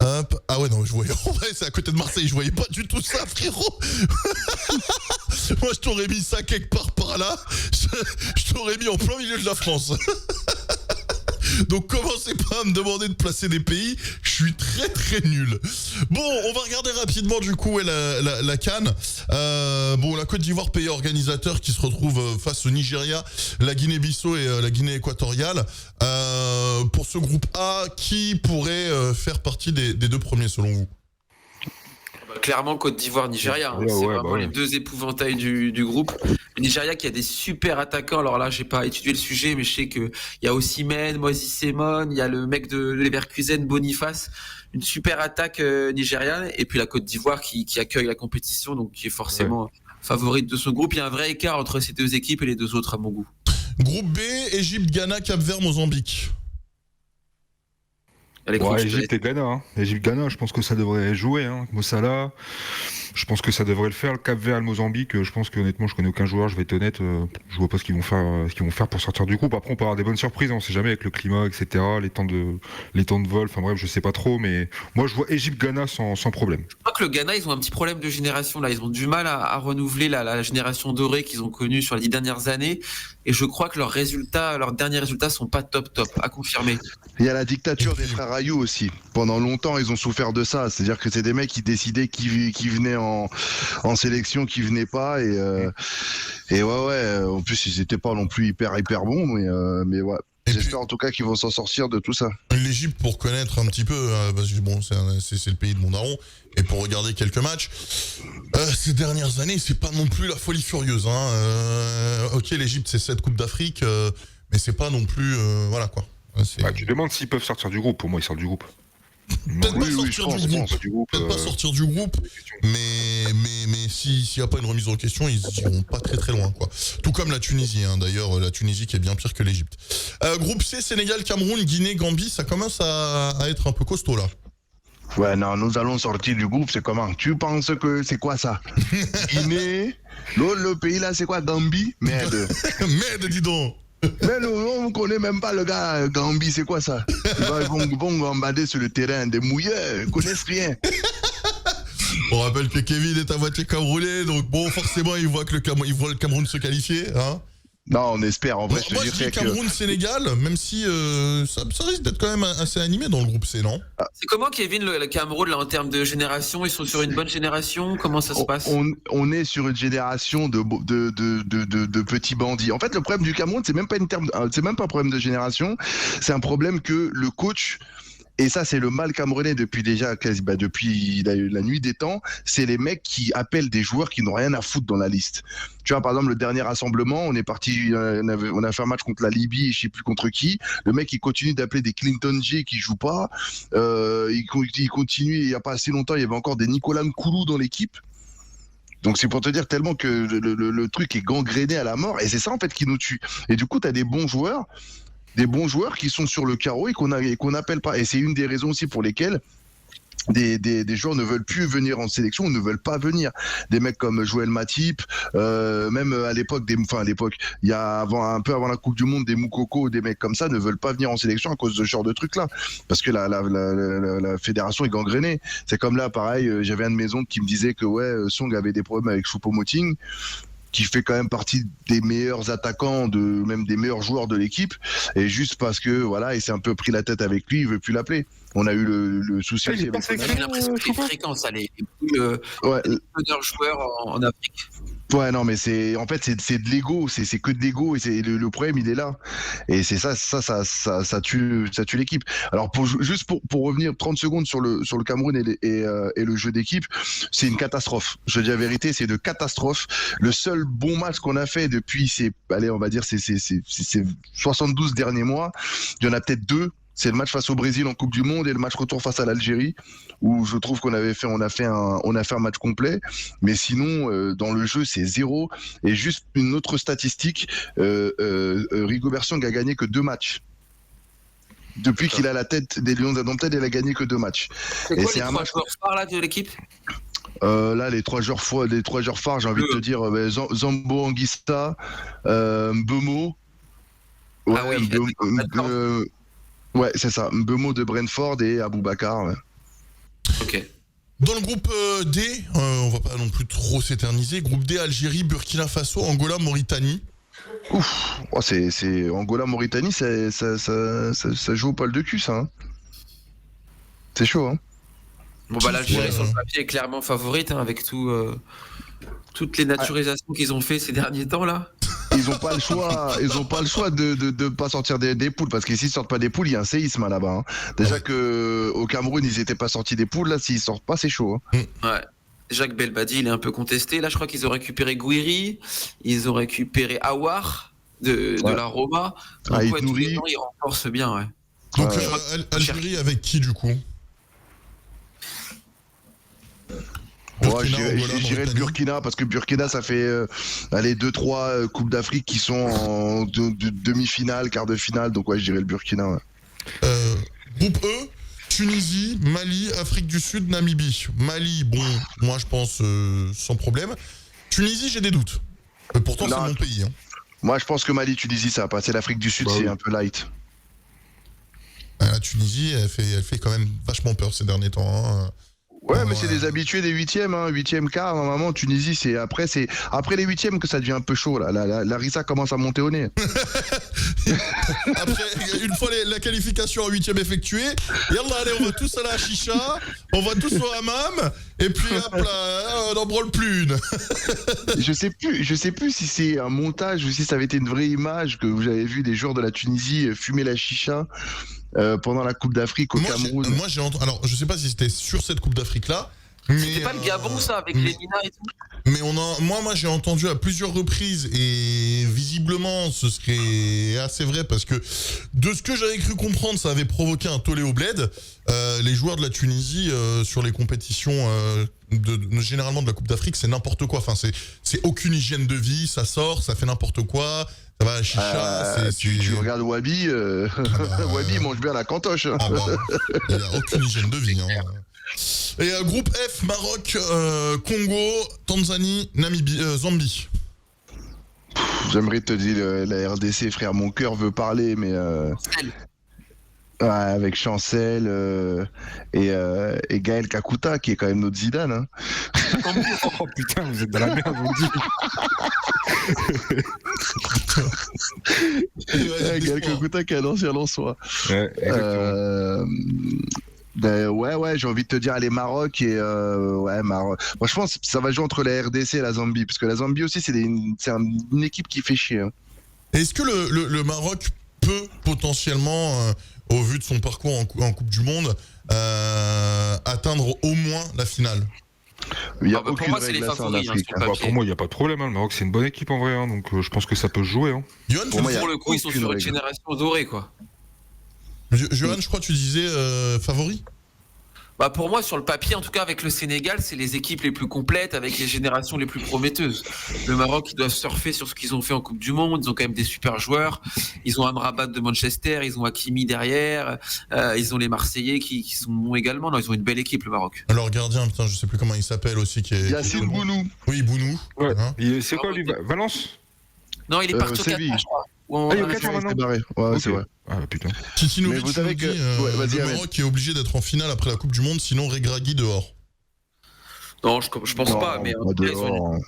Hop. Ah ouais, non, je voyais. En vrai, c'est à côté de Marseille, je voyais pas du tout ça, frérot. Moi, je t'aurais mis ça quelque part par là. Je t'aurais mis en plein milieu de la France. Donc commencez pas à me demander de placer des pays, je suis très très nul. Bon, on va regarder rapidement du coup la CAN. Bon, la Côte d'Ivoire, pays organisateur qui se retrouve face au Nigeria, la Guinée-Bissau et la Guinée équatoriale. Pour ce groupe A, qui pourrait faire partie des deux premiers selon vous? Clairement Côte d'Ivoire, Nigeria, hein. C'est vraiment les deux épouvantails du groupe. Le Nigeria qui a des super attaquants. Alors là, j'ai pas étudié le sujet, mais je sais que il y a Osimhen, Moses Simon, il y a le mec de Leverkusen, Boniface, une super attaque nigériane. Et puis la Côte d'Ivoire qui accueille la compétition, donc qui est forcément favorite de son groupe. Il y a un vrai écart entre ces deux équipes et les deux autres à mon goût. Groupe B, Égypte, Ghana, Cap-Vert, Mozambique. Égypte et Ghana. Hein. Égypte, Ghana, je pense que ça devrait jouer. Hein. Mossala, je pense que ça devrait le faire. Le Cap-Vert et le Mozambique, je pense que honnêtement, je connais aucun joueur, je vais être honnête. Je vois pas ce qu'ils vont faire pour sortir du groupe. Après, on peut avoir des bonnes surprises, on sait jamais avec le climat, etc. Les temps de vol, enfin bref, je sais pas trop. Mais moi, je vois Égypte-Ghana sans problème. Je crois que le Ghana, ils ont un petit problème de génération là. Ils ont du mal à renouveler la génération dorée qu'ils ont connue sur les 10 dernières années. Et je crois que leurs derniers résultats sont pas top, à confirmer. Il y a la dictature des frères Ayou aussi. Pendant longtemps, ils ont souffert de ça. C'est-à-dire que c'est des mecs qui décidaient qui venait en sélection qui venaient pas et ouais, en plus ils étaient pas non plus hyper bons, mais ouais. J'espère en tout cas qu'ils vont s'en sortir de tout ça. L'Égypte, pour connaître un petit peu, parce que bon, c'est le pays de mon daron, et pour regarder quelques matchs, ces dernières années, c'est pas non plus la folie furieuse. Ok, l'Égypte, c'est 7 Coupes d'Afrique, mais c'est pas non plus... voilà quoi. Tu demandes s'ils peuvent sortir du groupe. Pour moi, ils sortent du groupe. Peut-être pas sortir du groupe, peut-être pas sortir du groupe, mais s'il n'y a pas une remise en question, ils iront pas très loin, quoi. Tout comme la Tunisie, d'ailleurs, la Tunisie qui est bien pire que l'Égypte. Groupe C, Sénégal, Cameroun, Guinée, Gambie, ça commence à être un peu costaud là. Ouais, non, nous allons sortir du groupe, c'est comment? Tu penses que c'est quoi ça? Guinée, le pays là, c'est quoi? Gambie? Merde. Merde, dis donc. Mais nous, on ne connaît même pas le gars Gambie, c'est quoi ça? Ils vont gambader sur le terrain, des mouilleurs, ils ne connaissent rien. On rappelle que Kevin est à moitié camerounais, donc bon, forcément, il voit le Cameroun se qualifier, hein. Non, on espère, en vrai. Moi, je dis Cameroun-Sénégal, même si ça risque d'être quand même assez animé dans le groupe C, non? C'est comment, Kevin, le Cameroun, là, en termes de génération? Ils sont sur une bonne génération? Comment ça se passe? On est sur une génération de petits bandits. En fait, le problème du Cameroun, c'est même pas un problème de génération, c'est un problème que le coach... Et ça, c'est le mal camerounais depuis la nuit des temps. C'est les mecs qui appellent des joueurs qui n'ont rien à foutre dans la liste. Tu vois, par exemple, le dernier rassemblement, on est parti, on a fait un match contre la Libye, et je sais plus contre qui. Le mec, il continue d'appeler des Clinton J qui jouent pas. Il continue. Il y a pas assez longtemps, il y avait encore des Nicolas Nkoulou dans l'équipe. Donc c'est pour te dire tellement que le truc est gangréné à la mort. Et c'est ça en fait qui nous tue. Et du coup, tu as des bons joueurs qui sont sur le carreau et qu'on n'appelle pas. Et c'est une des raisons aussi pour lesquelles des joueurs ne veulent plus venir en sélection ou ne veulent pas venir. Des mecs comme Joël Matip, même à l'époque, il y a un peu avant la Coupe du Monde, des Moukoko, des mecs comme ça ne veulent pas venir en sélection à cause de ce genre de trucs-là. Parce que la fédération est gangrénée. C'est comme là, pareil, j'avais un de mes oncles qui me disait que Song avait des problèmes avec Choupo-Moting, qui fait quand même partie des meilleurs attaquants, même des meilleurs joueurs de l'équipe, et juste parce que voilà, il s'est un peu pris la tête avec lui, il veut plus l'appeler. On a eu le souci. J'ai l'impression que c'est fréquent, ça, les meilleurs joueurs en Afrique. Ouais, non, mais c'est de l'ego, c'est que de l'ego, et le problème, il est là. Et c'est ça tue l'équipe. Alors juste pour revenir 30 secondes sur le Cameroun et le jeu d'équipe, c'est une catastrophe. Je dis la vérité, c'est une catastrophe. Le seul bon match qu'on a fait depuis ces 72 derniers mois, il y en a peut-être 2. C'est le match face au Brésil en Coupe du Monde et le match retour face à l'Algérie, où je trouve qu'on a fait un match complet. Mais sinon, dans le jeu, c'est 0. Et juste une autre statistique, Rigobert Song a gagné que 2 matchs. Depuis qu'il a la tête des Lions d'Indomptable, il a gagné que 2 matchs. C'est quoi les 3 joueurs phares là de l'équipe? Là, les 3 joueurs phares, j'ai envie de te dire, Zambo Anguissa, Mbeumo. Ouais, c'est ça. Mbeumo de Brentford et Aboubacar. Ouais. Ok. Dans le groupe D, on va pas non plus trop s'éterniser. Groupe D, Algérie, Burkina Faso, Angola, Mauritanie. Ouf, c'est Angola, Mauritanie, ça joue au poil de cul, ça. Hein. C'est chaud, hein. Bon bah l'Algérie sur le papier est clairement favorite, avec toutes les naturalisations qu'ils ont fait ces derniers temps là. Ils ont pas le choix de pas sortir des poules, parce que s'ils sortent pas des poules, il y a un séisme là-bas. Hein. Déjà que au Cameroun, ils étaient pas sortis des poules, là s'ils sortent pas, c'est chaud. Hein. Ouais. Jacques Belbadi, il est un peu contesté. Là, je crois qu'ils ont récupéré Gouiri, ils ont récupéré Awar de la Roma. Donc tous les gens, ils renforcent bien, ouais. Donc Algérie avec qui du coup? J'irais le Burkina, parce que Burkina, ça fait 2-3 Coupes d'Afrique qui sont en demi-finale, quart de finale, donc je dirais le Burkina. Ouais. Groupe E, Tunisie, Mali, Afrique du Sud, Namibie. Mali, bon, moi je pense sans problème. Tunisie, j'ai des doutes. Pourtant, c'est mon pays. Hein. Moi, je pense que Mali, Tunisie, ça va passer. L'Afrique du Sud, c'est un peu light. La Tunisie, elle fait quand même vachement peur ces derniers temps. Hein. Ouais, Ah mais c'est ouais. des habitués des huitièmes, hein. Huitième quart, normalement, Tunisie, c'est après les huitièmes que ça devient un peu chaud, là. La rissa commence à monter au nez. Après, une fois la qualification en 8e effectuée, yallah, allez, on va tous à la chicha, on va tous au hammam, et puis hop là, on n'en branle plus une. Je sais plus si c'est un montage ou si ça avait été une vraie image que vous avez vu des joueurs de la Tunisie fumer la chicha pendant la Coupe d'Afrique au Cameroun. Moi, j'ai entendu. Alors, je sais pas si c'était sur cette Coupe d'Afrique là. C'était pas le Gabon, ça, avec les Nina et tout? Mais moi j'ai entendu à plusieurs reprises et visiblement ce serait assez vrai parce que de ce que j'avais cru comprendre, ça avait provoqué un tollé au bled. Les joueurs de la Tunisie sur les compétitions généralement de la Coupe d'Afrique, c'est n'importe quoi. Enfin, c'est aucune hygiène de vie, ça sort, ça fait n'importe quoi. Ça va à la chicha, Tu regardes Wabi, Wabi mange bien la cantoche. Hein. Ah bah, il n'y a aucune hygiène de vie. Hein. Et groupe F, Maroc, Congo, Tanzanie, Namibie, Zambie. J'aimerais te dire la RDC, frère, mon cœur veut parler, mais ouais, avec Chancel et Gaël Kakuta, qui est quand même notre Zidane. Hein. Oh putain, vous êtes dans la merde, vous me dites. Gaël Kakuta qui est un ancien Lensois. Ouais, exactement. Ouais, j'ai envie de te dire, allez, Maroc et Maroc. Moi, je pense que ça va jouer entre la RDC et la Zambie, parce que la Zambie aussi, c'est une équipe qui fait chier. Hein. Est-ce que le Maroc peut potentiellement, au vu de son parcours en Coupe du Monde, atteindre au moins la finale? Il y a Pour aucune moi, c'est règle les à ça en favoris. Afrique. Sur le Bah, papier. pour moi, il n'y a pas de problème. Hein. Le Maroc, c'est une bonne équipe en vrai. Hein, donc, je pense que ça peut se jouer. Hein. Johan, Pour moi, il y a Pour le coup, ils sont aucune sur une règle. génération dorée, quoi. Johan, je crois que tu disais favori. Bah pour moi, sur le papier, en tout cas avec le Sénégal, c'est les équipes les plus complètes, avec les générations les plus prometteuses. Le Maroc, ils doivent surfer sur ce qu'ils ont fait en Coupe du Monde. Ils ont quand même des super joueurs. Ils ont Amrabat de Manchester, ils ont Hakimi derrière, ils ont les Marseillais qui sont bons également. Non, ils ont une belle équipe, le Maroc. Alors gardien, putain, je sais plus comment il s'appelle aussi, qui est. Yacine Bounou. Oui, Bounou. Ouais. Hein. C'est quoi lui Valence? Non, il est parti au Séville. Qatar, je crois. Ah, il est au Ouais, Qatar, Ouais, maintenant. c'est barré. Ouais, Ok. c'est vrai. Ah putain. Titinovic, Mais vous nous savez dit, que- ouais, vas-y, le Ahmed. Maroc est obligé d'être en finale après la Coupe du Monde, sinon Regragui dehors. Non, je pense Non, pas. Mais en tout cas, ils ont une- dehors.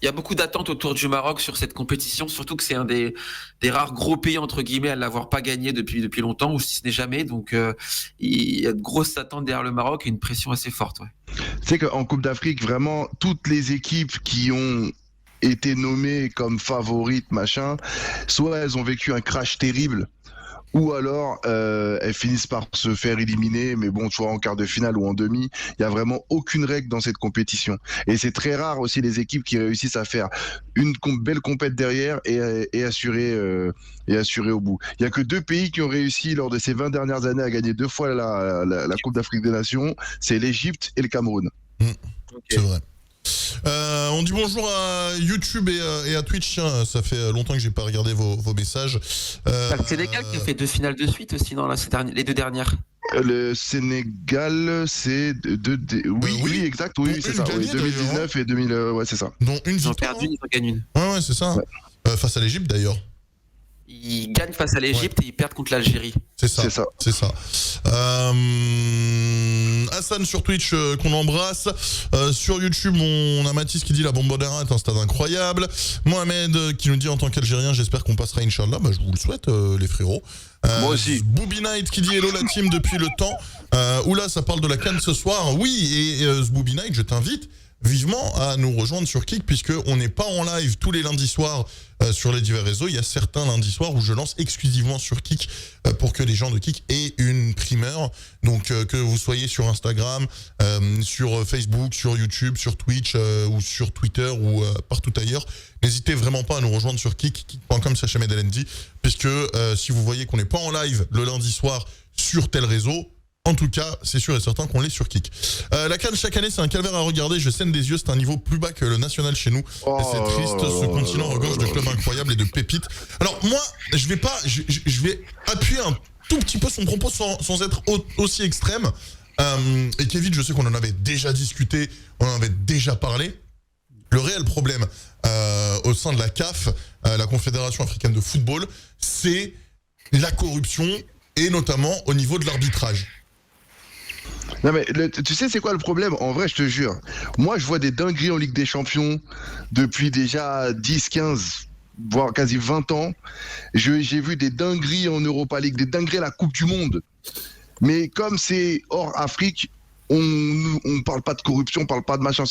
il y a beaucoup d'attentes autour du Maroc sur cette compétition, surtout que c'est un des rares gros pays entre guillemets à l'avoir pas gagné depuis longtemps, ou si ce n'est jamais. Donc il y a de grosses attentes derrière le Maroc et une pression assez forte. Ouais. Tu sais qu'en Coupe d'Afrique, vraiment, toutes les équipes qui ont été nommées comme favorites, machin, soit elles ont vécu un crash terrible, ou alors elles finissent par se faire éliminer, mais bon, soit en quart de finale ou en demi, il y a vraiment aucune règle dans cette compétition. Et c'est très rare aussi les équipes qui réussissent à faire une belle compète derrière et assurer au bout. Il y a que 2 pays qui ont réussi lors de ces 20 dernières années à gagner 2 fois la Coupe d'Afrique des Nations, c'est l'Égypte et le Cameroun. C'est vrai. On dit bonjour à YouTube et à Twitch. Tiens, ça fait longtemps que j'ai pas regardé vos messages. T'as le Sénégal qui a fait 2 finales de suite aussi, non, là, les 2 dernières. Le Sénégal, c'est oui, exact, oui, Dont c'est une ça, gagnée, oui, 2019 et 2000, ouais, c'est ça. Dont une Ils ont victoire. perdu, ils en gagnent une. Ouais, c'est ça. Ouais. Face à l'Égypte d'ailleurs. Ils gagnent face à l'Égypte et ils perdent contre l'Algérie. C'est ça. C'est ça. C'est ça. Hassan sur Twitch qu'on embrasse. Sur YouTube, on a Mathis qui dit la Bombonera est un stade incroyable. Mohamed qui nous dit en tant qu'Algérien, j'espère qu'on passera Inch'Allah. Bah, je vous le souhaite, les frérots. Moi aussi. Booby Knight qui dit hello la team depuis le temps. Oula, ça parle de la CAN ce soir. Oui, et Booby Knight, je t'invite vivement à nous rejoindre sur Kik, puisque on n'est pas en live tous les lundis soirs sur les divers réseaux. Il y a certains lundis soirs où je lance exclusivement sur Kik pour que les gens de Kik aient une primeur. Donc que vous soyez sur Instagram, sur Facebook, sur YouTube, sur Twitch ou sur Twitter ou partout ailleurs, n'hésitez vraiment pas à nous rejoindre sur Kik, kik.com /LND, puisque si vous voyez qu'on n'est pas en live le lundi soir sur tel réseau, en tout cas, c'est sûr et certain qu'on l'est sur Kik. La CAN chaque année, c'est un calvaire à regarder. Je saigne des yeux, c'est un niveau plus bas que le national chez nous. Oh Et c'est triste, ce continent regorge de clubs incroyables et de pépites. Alors moi, je vais appuyer un tout petit peu son propos sans être aussi extrême. Et Kevin, je sais qu'on en avait déjà discuté, on en avait déjà parlé. Le réel problème au sein de la CAF, la Confédération africaine de football, c'est la corruption et notamment au niveau de l'arbitrage. Non mais tu sais c'est quoi le problème? En vrai je te jure, moi je vois des dingueries en Ligue des Champions depuis déjà 10, 15, voire quasi 20 ans. J'ai vu des dingueries en Europa League, des dingueries à la Coupe du Monde. Mais comme c'est hors Afrique, on parle pas de corruption, on parle pas de machin.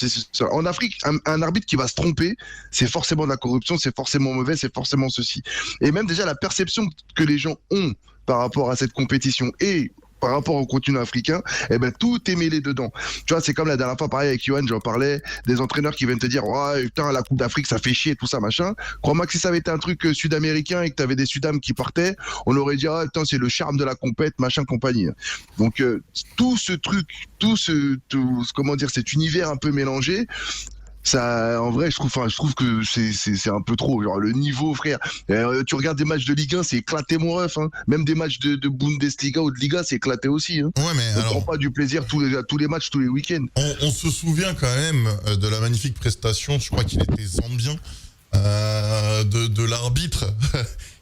En Afrique, un arbitre qui va se tromper, c'est forcément de la corruption, c'est forcément mauvais, c'est forcément ceci. Et même déjà la perception que les gens ont par rapport à cette compétition et par rapport au continent africain, eh ben tout est mêlé dedans. Tu vois, c'est comme la dernière fois, pareil avec Johan, j'en parlais, des entraîneurs qui viennent te dire, ouais, putain, la Coupe d'Afrique, ça fait chier, tout ça, machin. Crois-moi que si ça avait été un truc sud-américain et que t'avais des Sudam qui partaient, on aurait dit, ah, putain, c'est le charme de la compète, machin, compagnie. Donc, tout ce truc, comment dire, cet univers un peu mélangé, ça, en vrai, je trouve que c'est un peu trop. Genre, le niveau, frère. Tu regardes des matchs de Ligue 1, c'est éclaté, mon ref. Hein. Même des matchs de Bundesliga ou de Liga, c'est éclaté aussi. Hein. Ouais, mais on alors, prend pas du plaisir tous les matchs, tous les week-ends. on se souvient quand même de la magnifique prestation, je crois qu'il était zambien, de l'arbitre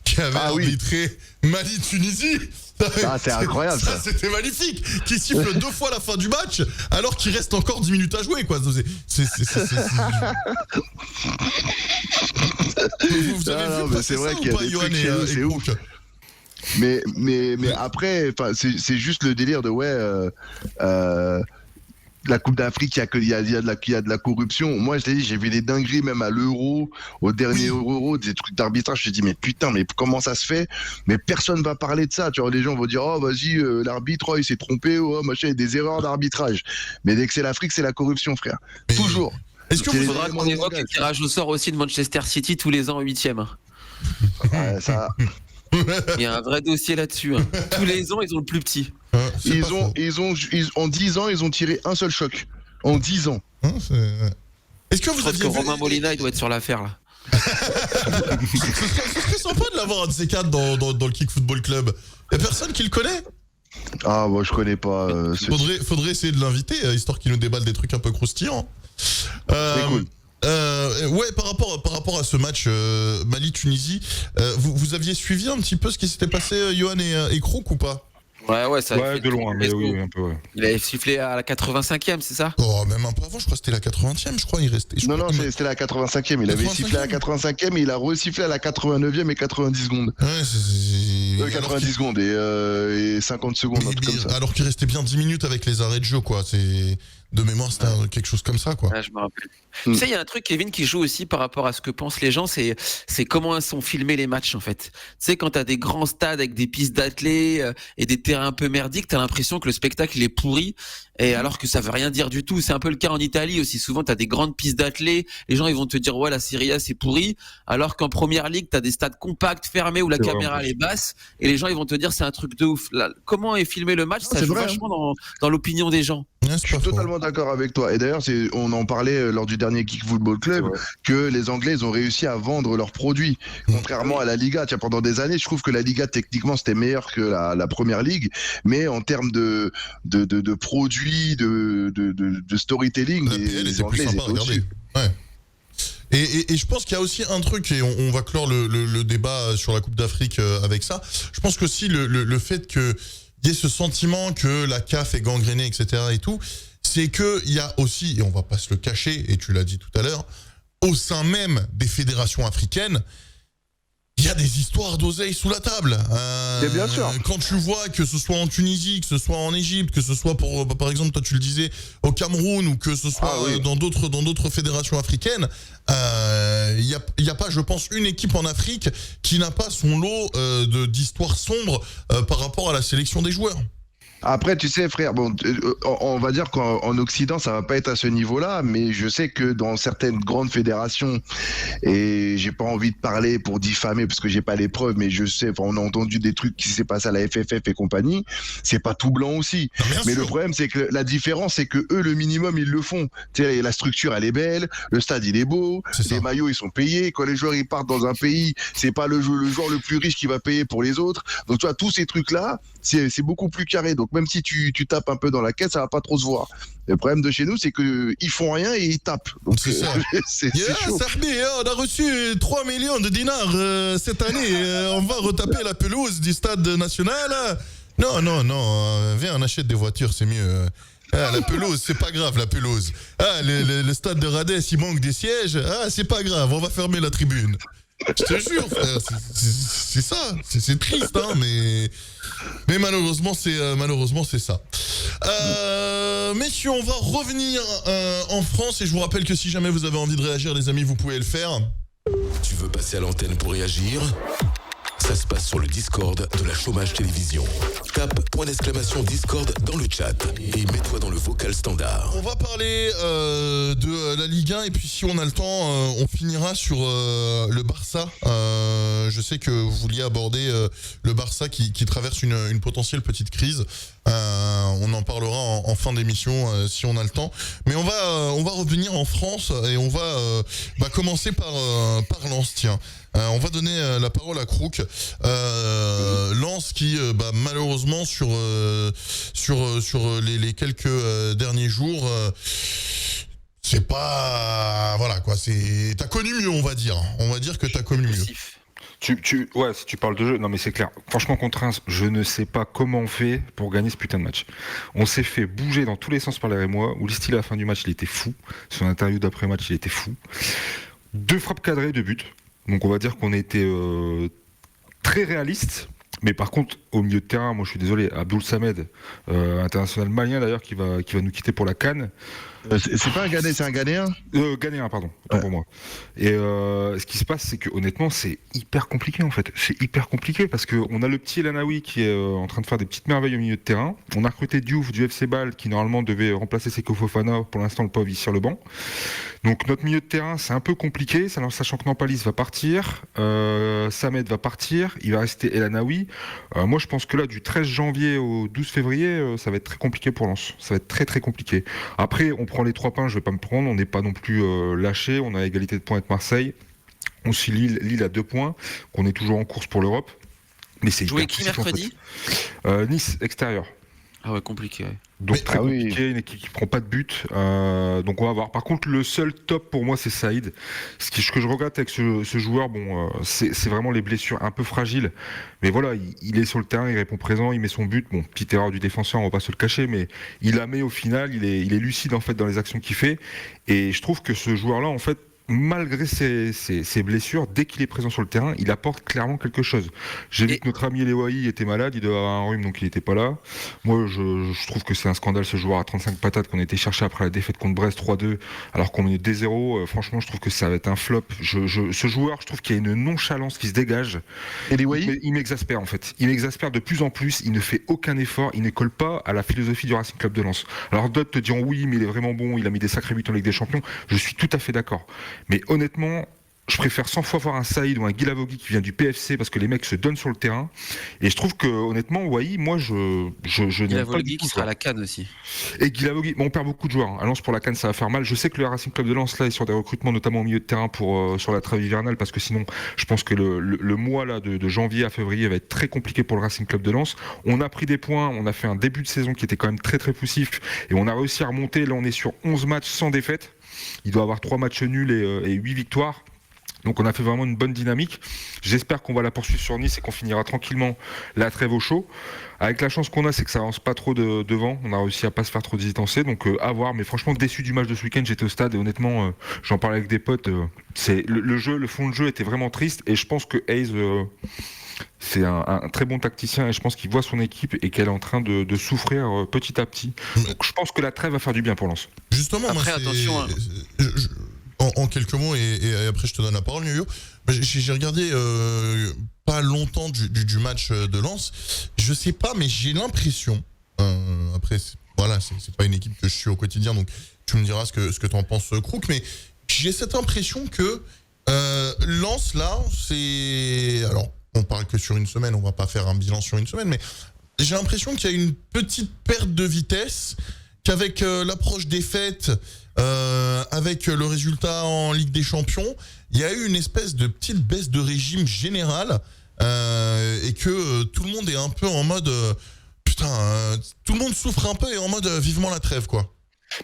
qui avait arbitré Mali-Tunisie. Ah, c'est incroyable ça. C'était magnifique. Qui siffle 2 fois la fin du match alors qu'il reste encore 10 minutes à jouer quoi. Vous avez vu c'est vrai ça qu'il y ou a pas, des Johan trucs et chez nous, c'est Brooke? Mais après, c'est juste le délire de la Coupe d'Afrique, il y a de la corruption. Moi, je t'ai dit, j'ai vu des dingueries même à l'Euro, au dernier Euro, des trucs d'arbitrage. Je me suis dit, mais putain, mais comment ça se fait? Mais personne va parler de ça. Tu vois, les gens vont dire, oh, vas-y, l'arbitre, il s'est trompé, oh, machin, il y a des erreurs d'arbitrage. Mais dès que c'est l'Afrique, c'est la corruption, frère. Mais toujours. Est-ce que Il vous faudra qu'on évoque le tirage au sort aussi de Manchester City tous les ans en 8e. Ça... Hein, Il y a un vrai dossier là-dessus. Hein. Tous les ans, ils ont le plus petit. En 10 ans, ils ont tiré un seul choc. En 10 ans. Est-ce que vous aviez vu Romain Molina, il doit être sur l'affaire là. Ce serait sympa de l'avoir un de ces quatre dans le Kick Football Club. Y'a personne qui le connaît? Ah, moi je connais pas. Faudrait essayer de l'inviter, histoire qu'il nous déballe des trucs un peu croustillants. C'est cool. Ouais, par rapport à ce match Mali-Tunisie, vous aviez suivi un petit peu ce qui s'était passé, Johan et Krook, ou pas? Ouais, ça. Ouais, de loin, mais oui, un peu, ouais. Il avait sifflé à la 85e, c'est ça? Oh, même un peu avant, je crois que c'était la 80e, je crois, il restait. Non, c'était la 85e. Il avait sifflé à la 85e et il a resifflé à la 89e et 90 secondes. Ouais, 90 secondes et 50 secondes, un truc comme ça. Alors qu'il restait bien 10 minutes avec les arrêts de jeu, quoi. De mémoire, c'était quelque chose comme ça, quoi. Ouais, je me rappelle. Tu sais, il y a un truc, Kevin, qui joue aussi par rapport à ce que pensent les gens, c'est comment sont filmés les matchs, en fait. Tu sais, quand t'as des grands stades avec des pistes d'athlètes et des terrains un peu merdiques, t'as l'impression que le spectacle, il est pourri, et alors que ça veut rien dire du tout. C'est un peu le cas en Italie aussi. Souvent, t'as des grandes pistes d'athlètes, les gens, ils vont te dire, ouais, la Serie A, c'est pourri, alors qu'en première ligue, t'as des stades compacts, fermés, où la caméra, elle est basse, et les gens, ils vont te dire, c'est un truc de ouf. Là, comment est filmé le match, ça joue vachement dans l'opinion des gens. Je suis totalement d'accord avec toi. Et d'ailleurs, on en parlait lors du dernier Kick Football Club, que les Anglais, ils ont réussi à vendre leurs produits. Contrairement à la Liga. Tiens, pendant des années, je trouve que la Liga, techniquement, c'était meilleur que la première ligue. Mais en termes de produits, de storytelling, les Anglais, ils étaient au-dessus. Ouais. Et je pense qu'il y a aussi un truc, et on va clore le débat sur la Coupe d'Afrique avec ça. Je pense qu'aussi le fait que il y ait ce sentiment que la CAF est gangrénée, etc. et tout, c'est qu'il y a aussi, et on va pas se le cacher, et tu l'as dit tout à l'heure, au sein même des fédérations africaines, il y a des histoires d'oseille sous la table. Bien sûr. Quand tu vois que ce soit en Tunisie, que ce soit en Égypte, que ce soit par exemple, toi tu le disais, au Cameroun, ou que ce soit dans d'autres fédérations africaines, il y a pas, je pense, une équipe en Afrique qui n'a pas son lot d'histoires sombres par rapport à la sélection des joueurs. Après, tu sais, frère, bon, on va dire qu'en Occident, ça va pas être à ce niveau-là, mais je sais que dans certaines grandes fédérations, et j'ai pas envie de parler pour diffamer parce que j'ai pas les preuves, mais je sais, on a entendu des trucs qui s'est passé à la FFF et compagnie, c'est pas tout blanc aussi. Mais le problème, c'est que la différence, c'est que eux, le minimum, ils le font. Tu sais, la structure, elle est belle, le stade, il est beau, les maillots, ils sont payés. Quand les joueurs, ils partent dans un pays, c'est pas le joueur le plus riche qui va payer pour les autres. Donc, tu vois, tous ces trucs-là, c'est beaucoup plus carré. Donc, même si tu tapes un peu dans la caisse, ça va pas trop se voir. Le problème de chez nous, c'est qu'ils font rien et ils tapent. Donc c'est ça. c'est chaud. Sarbi, on a reçu 3 millions de dinars cette année. On va retaper la pelouse du stade national. Non, viens, on achète des voitures, c'est mieux. Ah, la pelouse, c'est pas grave, la pelouse. Ah, le stade de Radès, il manque des sièges. Ah, c'est pas grave, on va fermer la tribune. Je te jure, frère, c'est ça. C'est triste, hein, mais malheureusement, c'est ça. Messieurs, on va revenir en France et je vous rappelle que si jamais vous avez envie de réagir, les amis, vous pouvez le faire. Tu veux passer à l'antenne pour réagir ? Ça se passe sur le Discord de la Chômage Télévision. Tape !Discord dans le chat et mets-toi dans le vocal standard. On va parler de la Ligue 1 et puis si on a le temps, on finira sur le Barça. Je sais que vous vouliez aborder le Barça qui traverse une potentielle petite crise. On en parlera en fin d'émission si on a le temps. Mais on va revenir en France et on va commencer par Lens, tiens. On va donner la parole à Crook. Lens qui malheureusement sur les quelques derniers jours c'est pas voilà quoi, t'as connu mieux, on va dire que t'as connu mieux. Ouais, si tu parles de jeu, non mais c'est clair. Franchement, contre Reims, je ne sais pas comment on fait pour gagner ce putain de match. On s'est fait bouger dans tous les sens par les Rémois. Oulisti à la fin du match, il était fou. Son interview d'après-match, il était fou. 2 frappes cadrées, 2 buts. Donc on va dire qu'on était très réaliste. Mais par contre, au milieu de terrain, moi je suis désolé, Abdoul Samed, international malien d'ailleurs, qui va nous quitter pour la CAN. C'est pas un Ghanéen, c'est un Ghanéen Ghanéen, pardon, autant pour moi. Et ce qui se passe, c'est que honnêtement, c'est hyper compliqué en fait. C'est hyper compliqué parce qu'on a le petit Elanaoui qui est en train de faire des petites merveilles au milieu de terrain. On a recruté Diouf du FC Bâle qui normalement devait remplacer Seko Fofana. Pour l'instant, le pauvre il sur le banc. Donc notre milieu de terrain, c'est un peu compliqué. Sachant que Nampalis va partir, Samed va partir, il va rester Elanaoui. Moi, je pense que là, du 13 janvier au 12 février, ça va être très compliqué pour Lens. Ça va être très très compliqué. Après, on prend les 3 points, je vais pas me prendre. On n'est pas non plus lâché. On a égalité de points avec Marseille. On suit Lille à 2 points. On est toujours en course pour l'Europe. Mais c'est jouer qui mercredi en fait. Nice extérieur. Ah ouais, compliqué. Ouais. Donc très compliqué, une équipe qui prend pas de but. Donc on va voir. Par contre, le seul top pour moi, c'est Saïd. Ce que je regrette avec ce joueur, c'est vraiment les blessures un peu fragiles. Mais voilà, il est sur le terrain, il répond présent, il met son but. Bon, petite erreur du défenseur, on va pas se le cacher, mais il la met au final. Il est lucide en fait dans les actions qu'il fait. Et je trouve que ce joueur-là, en fait, malgré ses blessures, dès qu'il est présent sur le terrain, il apporte clairement quelque chose. J'ai vu que notre ami Lewaï était malade, il doit avoir un rhume, donc il n'était pas là. Moi, je trouve que c'est un scandale ce joueur à 35 patates qu'on a été chercher après la défaite contre Brest 3-2, alors qu'on menait 2-0. Franchement, je trouve que ça va être un flop. Ce joueur, je trouve qu'il y a une nonchalance qui se dégage. Et Lewaï, il m'exaspère en fait. Il m'exaspère de plus en plus. Il ne fait aucun effort. Il ne colle pas à la philosophie du Racing Club de Lens. Alors d'autres te diront oui, mais il est vraiment bon. Il a mis des sacrés buts en Ligue des Champions. Je suis tout à fait d'accord. Mais honnêtement, je préfère 100 fois voir un Saïd ou un Guilavogui qui vient du PFC parce que les mecs se donnent sur le terrain. Et je trouve que honnêtement, Wai, moi, je n'aime pas du tout. Qui sera à la CAN aussi. Et Guilavogui, on perd beaucoup de joueurs. À Lens pour la CAN, ça va faire mal. Je sais que le Racing Club de Lens là est sur des recrutements, notamment au milieu de terrain sur la trêve hivernale, parce que sinon, je pense que le mois là de janvier à février va être très compliqué pour le Racing Club de Lens. On a pris des points, on a fait un début de saison qui était quand même très très poussif, et on a réussi à remonter. Là, on est sur 11 matchs sans défaite. Il doit avoir 3 matchs nuls et 8 victoires. Donc on a fait vraiment une bonne dynamique. J'espère qu'on va la poursuivre sur Nice et qu'on finira tranquillement la trêve au chaud. Avec la chance qu'on a, c'est que ça avance pas trop devant. On a réussi à pas se faire trop distancer. Donc à voir. Mais franchement, déçu du match de ce week-end. J'étais au stade et honnêtement, j'en parlais avec des potes. C'est le fond de jeu était vraiment triste. Et je pense que Hayes, c'est un très bon tacticien. Et je pense qu'il voit son équipe et qu'elle est en train de souffrir petit à petit. Donc je pense que la trêve va faire du bien pour Lens. Justement, après, attention. En quelques mots, et après je te donne la parole, Yo-Yo. J'ai regardé pas longtemps du match de Lens. Je sais pas, mais j'ai l'impression, après voilà, c'est pas une équipe que je suis au quotidien, donc tu me diras ce que t'en penses, Crook, mais j'ai cette impression que Lens là, c'est... Alors, on parle que sur une semaine, on va pas faire un bilan sur une semaine, mais j'ai l'impression qu'il y a une petite perte de vitesse, qu'avec l'approche des fêtes, avec le résultat en Ligue des Champions, il y a eu une espèce de petite baisse de régime générale et que tout le monde est un peu en mode putain, tout le monde souffre un peu et en mode vivement la trêve quoi.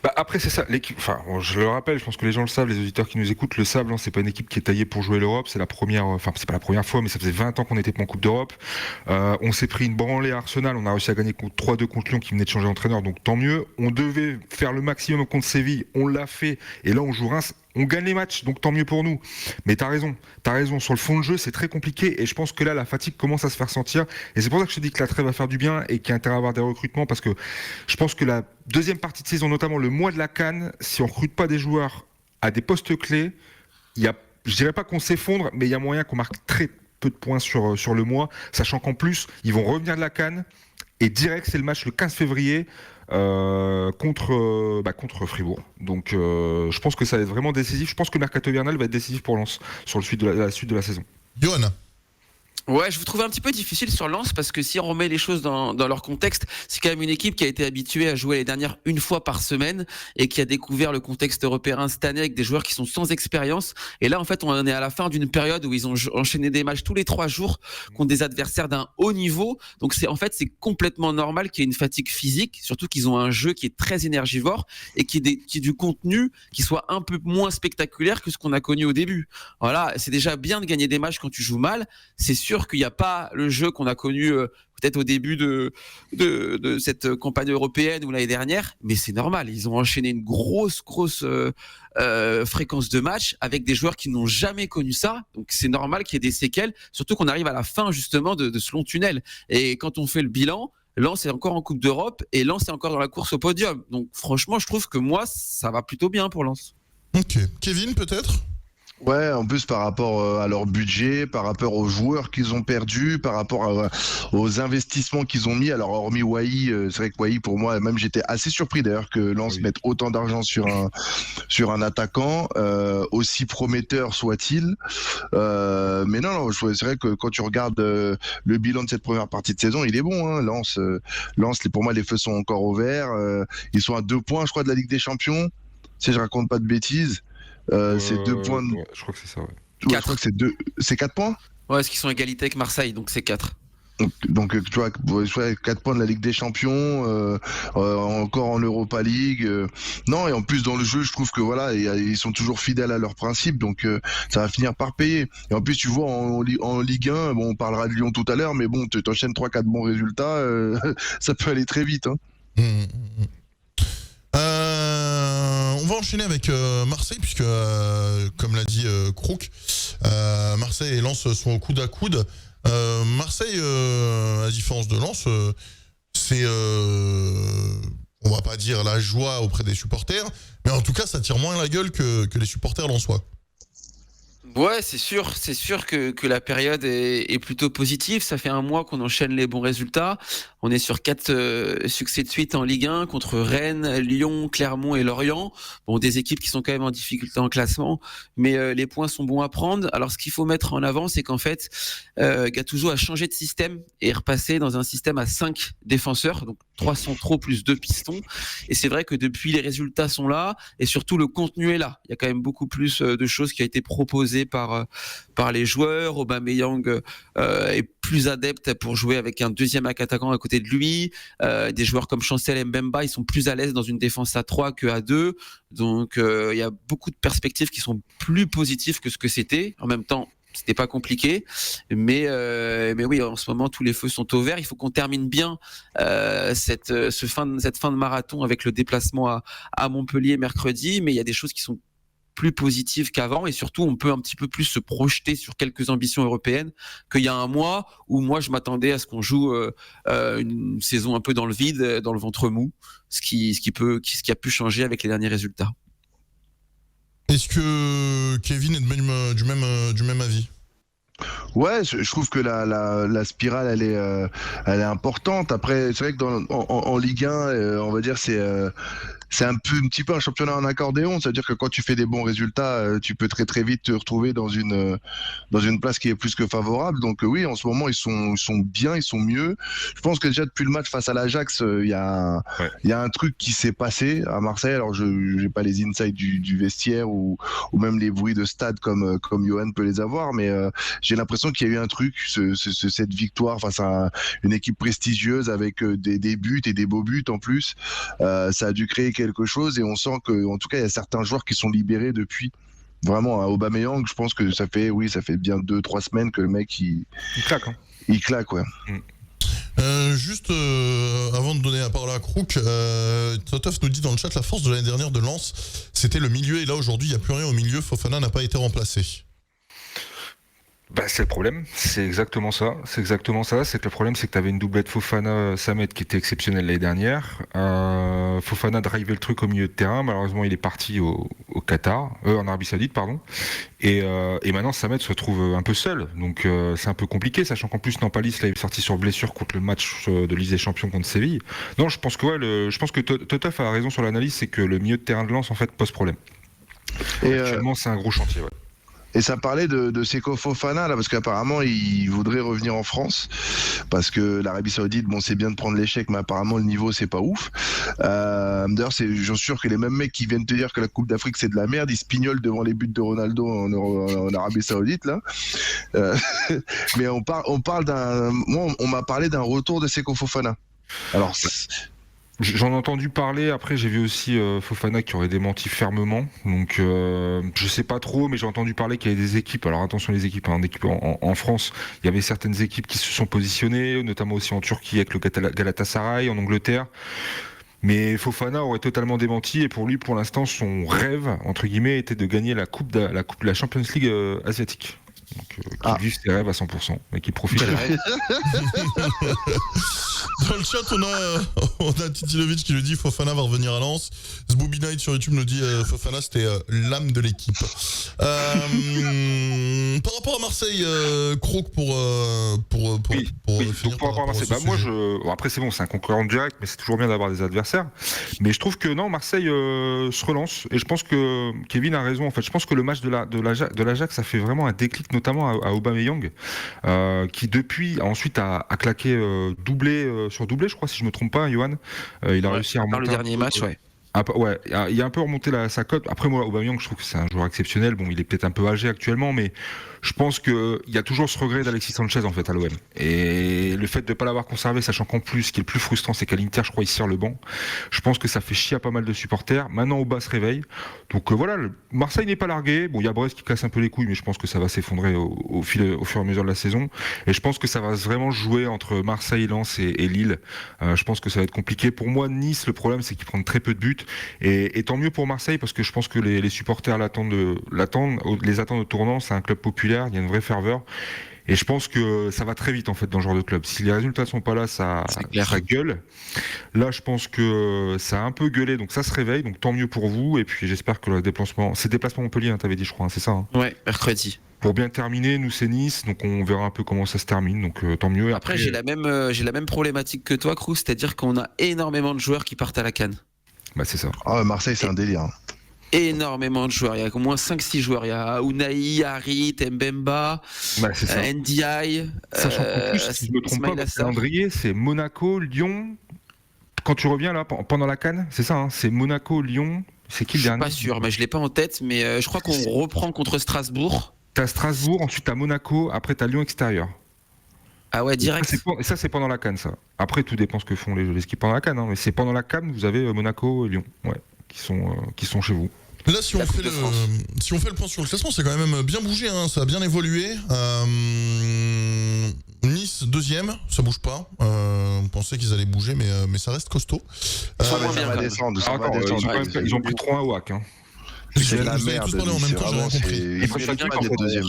Bah après c'est ça, l'équipe. Enfin, je le rappelle, je pense que les gens le savent, les auditeurs qui nous écoutent le savent. Lens, c'est pas une équipe qui est taillée pour jouer l'Europe. C'est la première. Enfin, c'est pas la première fois, mais ça faisait 20 ans qu'on n'était pas en Coupe d'Europe. On s'est pris une branlée à Arsenal. On a réussi à gagner 3-2 contre Lyon, qui venait de changer d'entraîneur. Donc tant mieux. On devait faire le maximum contre Séville. On l'a fait. Et là, on joue Reims. On gagne les matchs, donc tant mieux pour nous. Mais t'as raison. Sur le fond de jeu, c'est très compliqué. Et je pense que là, la fatigue commence à se faire sentir. Et c'est pour ça que je te dis que la trêve va faire du bien et qu'il y a intérêt à avoir des recrutements, parce que je pense que la deuxième partie de saison, notamment le mois de la CAN, si on recrute pas des joueurs à des postes clés, je dirais pas qu'on s'effondre, mais il y a moyen qu'on marque très peu de points sur le mois, sachant qu'en plus, ils vont revenir de la CAN et direct, c'est le match le 15 février contre Fribourg. Donc je pense que ça va être vraiment décisif. Je pense que le mercato hivernal va être décisif pour Lens sur la suite de la saison. Johan. Ouais, je vous trouve un petit peu difficile sur Lens parce que si on remet les choses dans leur contexte, c'est quand même une équipe qui a été habituée à jouer les dernières une fois par semaine et qui a découvert le contexte européen cette année avec des joueurs qui sont sans expérience. Et là, en fait, on est à la fin d'une période où ils ont enchaîné des matchs tous les 3 jours contre des adversaires d'un haut niveau. Donc c'est complètement normal qu'il y ait une fatigue physique, surtout qu'ils ont un jeu qui est très énergivore et qui est du contenu qui soit un peu moins spectaculaire que ce qu'on a connu au début. Voilà, c'est déjà bien de gagner des matchs quand tu joues mal. C'est sûr qu'il n'y a pas le jeu qu'on a connu peut-être au début de cette campagne européenne ou l'année dernière, mais c'est normal. Ils ont enchaîné une grosse fréquence de matchs avec des joueurs qui n'ont jamais connu ça. Donc c'est normal qu'il y ait des séquelles, surtout qu'on arrive à la fin justement de ce long tunnel. Et quand on fait le bilan, Lens est encore en Coupe d'Europe et Lens est encore dans la course au podium. Donc franchement, je trouve que moi, ça va plutôt bien pour Lens. Ok. Kevin, peut-être ? Ouais, en plus par rapport à leur budget, par rapport aux joueurs qu'ils ont perdus, par rapport aux investissements qu'ils ont mis. Alors hormis Wai, c'est vrai que Wai pour moi, même j'étais assez surpris d'ailleurs que Lens mette autant d'argent sur un attaquant, aussi prometteur soit-il. Mais non, c'est vrai que quand tu regardes le bilan de cette première partie de saison, il est bon. Hein. Lens, pour moi les feux sont encore au vert. Ils sont à 2 points, je crois, de la Ligue des Champions. Si je raconte pas de bêtises. C'est 2 points. Ouais, je crois que c'est ça. Ouais. Je crois que c'est 4 points. Ouais, parce qu'ils sont à égalité avec Marseille, donc c'est 4. Donc tu vois, 4 points de la Ligue des Champions, encore en Europa League. Non, et en plus dans le jeu, je trouve que voilà, ils sont toujours fidèles à leurs principes, donc ça va finir par payer. Et en plus, tu vois, en Ligue 1, bon, on parlera de Lyon tout à l'heure, mais bon, tu t'enchaînes 3-4 bons résultats, ça peut aller très vite. Hein. On va enchaîner avec Marseille, puisque, comme l'a dit Crook, Marseille et Lens sont au coude à coude. Marseille, à différence de Lens, c'est, on va pas dire la joie auprès des supporters, mais en tout cas, ça tire moins la gueule que les supporters lensois. Ouais, c'est sûr que la période est plutôt positive. Ça fait un mois qu'on enchaîne les bons résultats. On est sur 4 succès de suite en Ligue 1 contre Rennes, Lyon, Clermont et Lorient. Bon, des équipes qui sont quand même en difficulté en classement, mais les points sont bons à prendre. Alors, ce qu'il faut mettre en avant, c'est qu'en fait, Gattuso a changé de système et est repassé dans un système à 5 défenseurs, donc 3 centraux plus 2 pistons. Et c'est vrai que depuis, les résultats sont là et surtout le contenu est là. Il y a quand même beaucoup plus de choses qui a été proposées par les joueurs. Aubameyang est plus adepte pour jouer avec un deuxième attaquant à côté de lui. Des joueurs comme Chancel et Mbemba, ils sont plus à l'aise dans une défense à 3 que à 2. Donc il y a beaucoup de perspectives qui sont plus positives que ce que c'était. En même temps, c'était pas compliqué, mais oui, en ce moment tous les feux sont au vert. Il faut qu'on termine bien cette fin de marathon avec le déplacement à Montpellier mercredi, mais il y a des choses qui sont plus positive qu'avant et surtout on peut un petit peu plus se projeter sur quelques ambitions européennes qu'il y a un mois où moi je m'attendais à ce qu'on joue une saison un peu dans le vide, dans le ventre mou, ce qui a pu changer avec les derniers résultats. Est-ce que Kevin est du même avis ? Ouais, je trouve que la spirale elle est importante. Après, c'est vrai que en Ligue 1, on va dire c'est un petit peu un championnat en accordéon, c'est-à-dire que quand tu fais des bons résultats, tu peux très très vite te retrouver dans une place qui est plus que favorable. Donc oui, en ce moment ils sont bien, ils sont mieux. Je pense que déjà depuis le match face à l'Ajax, il y a un truc qui s'est passé à Marseille. Alors je n'ai pas les insights du vestiaire ou même les bruits de stade comme Johan peut les avoir, mais j'ai l'impression qu'il y a eu un truc, cette victoire face à une équipe prestigieuse avec des buts et des beaux buts en plus. Ça a dû créer quelque chose, et on sent que, en tout cas, il y a certains joueurs qui sont libérés depuis. Vraiment, à Aubameyang, je pense que ça fait bien 2-3 semaines que le mec, Il claque, hein. il claque, ouais. Juste avant de donner la parole à Crook, Totof nous dit dans le chat, la force de l'année dernière de Lens, c'était le milieu, et là aujourd'hui il n'y a plus rien au milieu, Fofana n'a pas été remplacé. Bah, c'est le problème, c'est exactement ça. C'est que le problème, c'est que tu avais une doublette Fofana-Samet qui était exceptionnelle l'année dernière. Fofana drivait le truc au milieu de terrain. Malheureusement, il est parti au Qatar, en Arabie Saoudite, pardon. Et maintenant, Samet se retrouve un peu seul. Donc, c'est un peu compliqué, sachant qu'en plus, Nampalis, là, il est sorti sur blessure contre le match de Ligue des Champions contre Séville. Non, je pense que Totof a raison sur l'analyse, c'est que le milieu de terrain de Lens, en fait, pose problème. Et Actuellement, c'est un gros chantier, ouais. Et ça parlait de Seko Fofana, là, parce qu'apparemment, il voudrait revenir en France, parce que l'Arabie Saoudite, bon, c'est bien de prendre l'échec, mais apparemment, le niveau, c'est pas ouf. D'ailleurs, j'en suis sûr que les mêmes mecs qui viennent te dire que la Coupe d'Afrique, c'est de la merde, ils se pignolent devant les buts de Ronaldo en Arabie Saoudite, là. Mais on parle moi, on m'a parlé d'un retour de Seko Fofana. Alors, J'en ai entendu parler, après j'ai vu aussi Fofana qui aurait démenti fermement, donc je sais pas trop, mais j'ai entendu parler qu'il y avait des équipes, alors attention les équipes, en France, il y avait certaines équipes qui se sont positionnées, notamment aussi en Turquie avec le Galatasaray, en Angleterre, mais Fofana aurait totalement démenti, et pour lui, pour l'instant, son rêve, entre guillemets, était de gagner la coupe de la Champions League asiatique. Donc, qui vivent ses rêves à 100% et qui profitent. Dans le chat, on a Titilovic qui nous dit Fofana va revenir à Lens. Zbooby Night sur YouTube nous dit Fofana c'était l'âme de l'équipe. Par rapport à Marseille, Croc pour rapport à Marseille. Après c'est bon, c'est un concurrent direct, mais c'est toujours bien d'avoir des adversaires. Mais je trouve que non, Marseille se relance, et je pense que Kevin a raison. En fait, je pense que le match de l'Ajax, ça fait vraiment un déclic, notamment à Aubameyang, qui depuis ensuite a claqué doublé sur doublé, je crois, si je me trompe pas, Johan. Il a réussi à remonter le dernier match, ouais. Ouais, il a un peu remonté sa cote. Après, moi, Aubameyang, je trouve que c'est un joueur exceptionnel. Bon, il est peut-être un peu âgé actuellement, mais je pense qu'il y a toujours ce regret d'Alexis Sanchez, en fait, à l'OM. Et le fait de ne pas l'avoir conservé, sachant qu'en plus, ce qui est le plus frustrant, c'est qu'à l'Inter, je crois, il sert le banc. Je pense que ça fait chier à pas mal de supporters. Maintenant, Auba se réveille. Donc voilà, Marseille n'est pas largué. Bon, il y a Brest qui casse un peu les couilles, mais je pense que ça va s'effondrer au fur et à mesure de la saison. Et je pense que ça va vraiment jouer entre Marseille, Lens et Lille. Je pense que ça va être compliqué. Pour moi, Nice, le problème, c'est qu'ils prennent très peu de buts. Et tant mieux pour Marseille, parce que je pense que les supporters les attendent au tournant. C'est un club populaire, il y a une vraie ferveur. Et je pense que ça va très vite, en fait, dans ce genre de club. Si les résultats ne sont pas là, ça gueule. Là, je pense que ça a un peu gueulé, donc ça se réveille. Donc tant mieux pour vous. Et puis j'espère que c'est déplacement Montpellier, hein, t'avais dit, je crois, hein, c'est ça, hein. Ouais, mercredi. Pour bien terminer, nous c'est Nice, donc on verra un peu comment ça se termine. Donc tant mieux. Après j'ai la même problématique que toi, Cruz, c'est-à-dire qu'on a énormément de joueurs qui partent à la CAN. Bah c'est ça. Marseille, c'est un délire. Énormément de joueurs, il y a au moins 5-6 joueurs, il y a Unai, Harit, Mbemba, NDI, sachant qu'en plus, si je ne me trompe pas, le calendrier, c'est Monaco, Lyon. Quand tu reviens là pendant la CAN, c'est ça, hein, c'est Monaco, Lyon. C'est qui le dernier ? Je suis pas sûr, mais je l'ai pas en tête, mais je crois qu'on reprend contre Strasbourg. T'as Strasbourg, ensuite t'as Monaco, après t'as Lyon extérieur. Ah ouais, direct. Ça c'est pendant la CAN, ça. Après tout dépend ce que font les équipes pendant la CAN, hein, mais c'est pendant la CAN, vous avez Monaco et Lyon, ouais, qui sont chez vous. Là, si on fait le point sur le classement, c'est quand même bien bougé, hein, ça a bien évolué. Nice, deuxième, ça bouge pas. On pensait qu'ils allaient bouger, mais ça reste costaud. Ça va descendre. Ils ont pris 3-1 au hack. Hein. C'est la merde.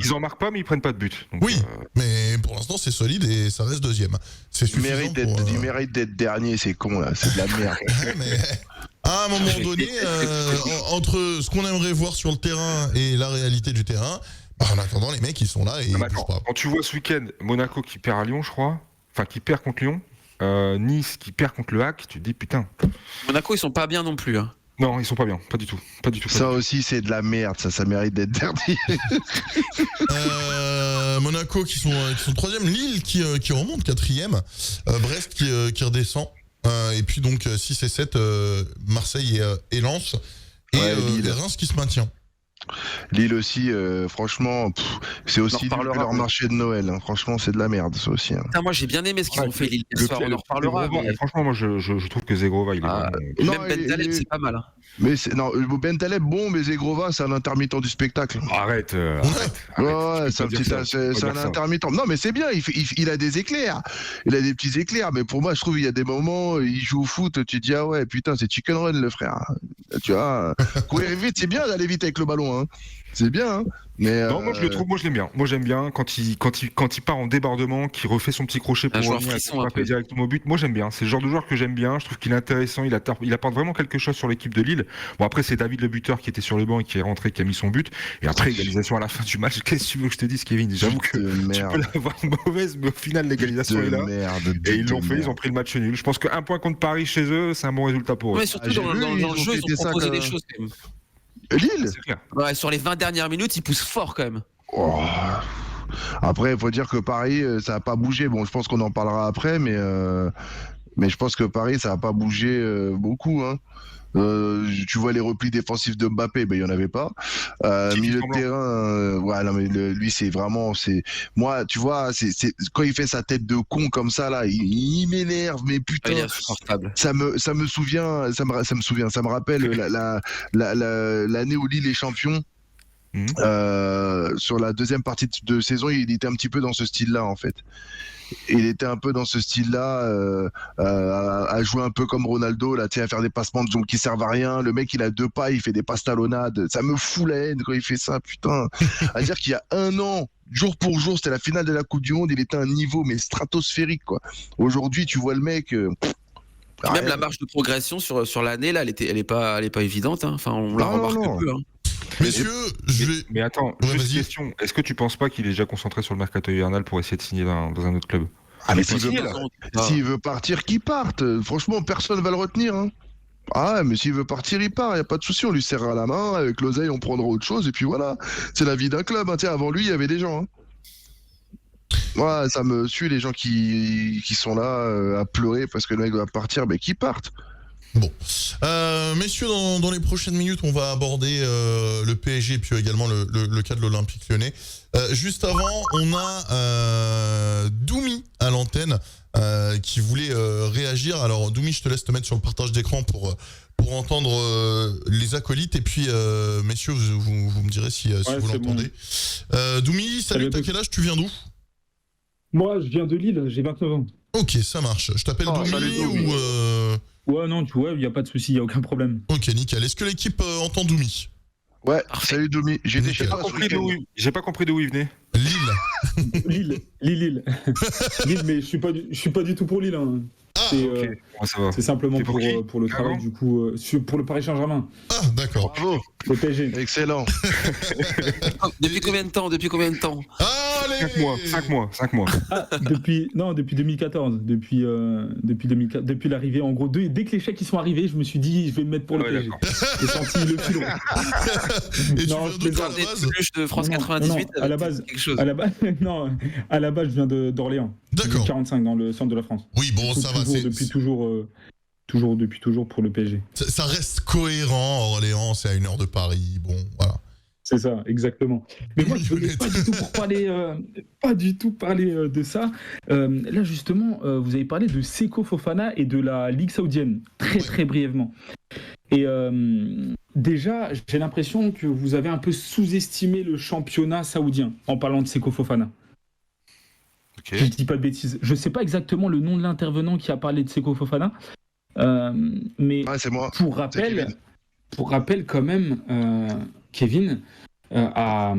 Ils en marquent pas, mais ils prennent pas de but. Donc, oui, mais pour l'instant, c'est solide et ça reste deuxième. Il mérite d'être dernier, c'est con, là. C'est de la merde. Mais à un moment donné, entre ce qu'on aimerait voir sur le terrain et la réalité du terrain, en attendant, les mecs, ils sont là et ils bougent pas. Quand tu vois ce week-end Monaco qui perd à Lyon, je crois, enfin qui perd contre Lyon, Nice qui perd contre le Hack, tu te dis putain. Monaco, ils sont pas bien non plus, hein. Non, ils sont pas bien, pas du tout. Ça aussi, c'est de la merde, ça mérite d'être dernier. Monaco qui sont troisième, Lille qui remonte quatrième, Brest qui redescend, et puis donc 6 et 7, Marseille et Lens, et Reims qui se maintient. Lille aussi, franchement, c'est aussi nul que reparlera, leur ouais. marché de Noël. Hein. Franchement, c'est de la merde, ça aussi. Hein. Putain, moi j'ai bien aimé ce qu'ils Ouais, ont fait Lille hier soir, on en reparlera. Zegrova, Mais... et franchement, moi, je trouve que Zegrova, il est Ah, vraiment. et Non, même Ben Taleb, c'est pas mal. Hein. Mais non, Bentaleb, bon, mais Zegrova, c'est un intermittent du spectacle. Arrête. Ouais, c'est un petit, c'est un intermittent. Non, mais c'est bien, il a des éclairs. Il a des petits éclairs, mais pour moi, je trouve qu'il y a des moments, il joue au foot, tu te dis, ah ouais, putain, c'est chicken run, le frère. Tu vois, courir vite, c'est bien d'aller vite avec le ballon, hein. C'est bien, hein. Mais Non, moi je le trouve, moi je l'aime bien. Moi j'aime bien quand il part en débordement, qu'il refait son petit crochet pour Un joueur revenir frisson, un peu. directement au but. Moi j'aime bien. C'est le genre de joueur que j'aime bien. Je trouve qu'il est intéressant. Il apporte vraiment quelque chose sur l'équipe de Lille. Bon après c'est David le buteur qui était sur le banc et qui est rentré, qui a mis son but. Et après égalisation à la fin du match. Qu'est-ce que tu veux que je te dise, Kevin? J'avoue que tu peux l'avoir mauvaise, mais au final l'égalisation est là. Et ils l'ont fait. Ils ont pris le match nul. Je pense qu'un point contre Paris chez eux, c'est un bon résultat pour eux. Mais surtout j'ai dans vu, le ils ont jeu, ils fêté ont ça proposé quand des même. choses quand même. Lille. C'est clair. Ouais, sur les 20 dernières minutes, ils poussent fort quand même. Oh. Après, il faut dire que Paris, ça n'a pas bougé. Bon, je pense qu'on en parlera après, mais je pense que Paris, ça n'a pas bougé beaucoup. Hein. Tu vois les replis défensifs de Mbappé, ben il y en avait pas. Milieu de terrain, ouais, non, mais lui c'est vraiment, moi, tu vois, c'est quand il fait sa tête de con comme ça là, il m'énerve, mais putain, Il est insupportable. ça me rappelle l'année où Lille est champion. Sur la deuxième partie de saison, il était un petit peu dans ce style-là en fait. Il était un peu dans ce style-là, à jouer un peu comme Ronaldo, là, à faire des passements de qui servent à rien. Le mec, il a 2 pas, il fait des passes talonnades. Ça me fout la haine quand il fait ça, putain. À dire qu'il y a 1 an, jour pour jour, c'était la finale de la Coupe du Monde, il était à un niveau mais stratosphérique, quoi. Aujourd'hui, tu vois le mec. Même la marge de progression sur l'année, là, elle est pas évidente. Hein. Enfin, on la remarque un peu. Hein. Messieurs, mais attends, Ouais, juste vas-y. question. Est-ce que tu penses pas qu'il est déjà concentré sur le mercato hivernal pour essayer de signer dans un autre club? Ah, mais Ah. s'il veut partir, qu'il parte. Franchement, personne va le retenir. Hein. Ah, mais s'il veut partir, il part. Il n'y a pas de souci. On lui serrera la main. Avec l'oseille, on prendra autre chose. Et puis voilà. C'est la vie d'un club. Hein. Tiens, avant lui, il y avait des gens. Hein. Ouais, ça me suit les gens qui sont là à pleurer parce que le mec va partir. Mais qu'ils partent. Bon. Messieurs, dans les prochaines minutes, on va aborder le PSG puis également le cas de l'Olympique Lyonnais. Juste avant, on a Doumi à l'antenne qui voulait réagir. Alors Doumi, je te laisse te mettre sur le partage d'écran pour entendre les acolytes. Et puis, messieurs, vous me direz si vous l'entendez. Bon. Doumi, salut, t'as quel âge? Tu viens d'où? Moi, je viens de Lille, j'ai 29 ans. Ok, ça marche. Je t'appelle Doumi ou... Ouais, non, tu vois, il n'y a pas de souci, il n'y a aucun problème. Ok, nickel. Est-ce que l'équipe entend Doumi? Ouais, salut Domi. J'étais chez toi. J'ai pas compris d'où il venait. Lille. Lille. Lille, mais je suis pas du tout pour Lille. Hein. Ah, C'est simplement pour le travail, Pardon du coup, pour le Paris Saint-Germain. Ah, d'accord. Bravo. Le PSG. Excellent. Depuis combien de temps? Allez 5 mois. Ah, depuis 2014. Depuis l'arrivée, en gros, dès que les chèques ils sont arrivés, je me suis dit, je vais me mettre pour le PSG. J'ai senti le filon. Et Non, tu viens d'où à la Des base? peluches de France Non, 98 à la base, quelque chose. à la base, je viens d'Orléans. D'accord. 45 dans le centre de la France. Oui, bon, ça va. Depuis toujours pour le PSG. Ça reste cohérent. Orléans, c'est à 1 heure de Paris. Bon, voilà. C'est ça, exactement. Mais moi, je ne venais pas du tout parler de ça. Là, justement, vous avez parlé de Seko Fofana et de la Ligue saoudienne, très brièvement. Et déjà, j'ai l'impression que vous avez un peu sous-estimé le championnat saoudien en parlant de Seko Fofana. Okay. Je dis pas de bêtises. Je sais pas exactement le nom de l'intervenant qui a parlé de Seko Fofana, mais Ouais, c'est moi. pour rappel quand même, Kevin, en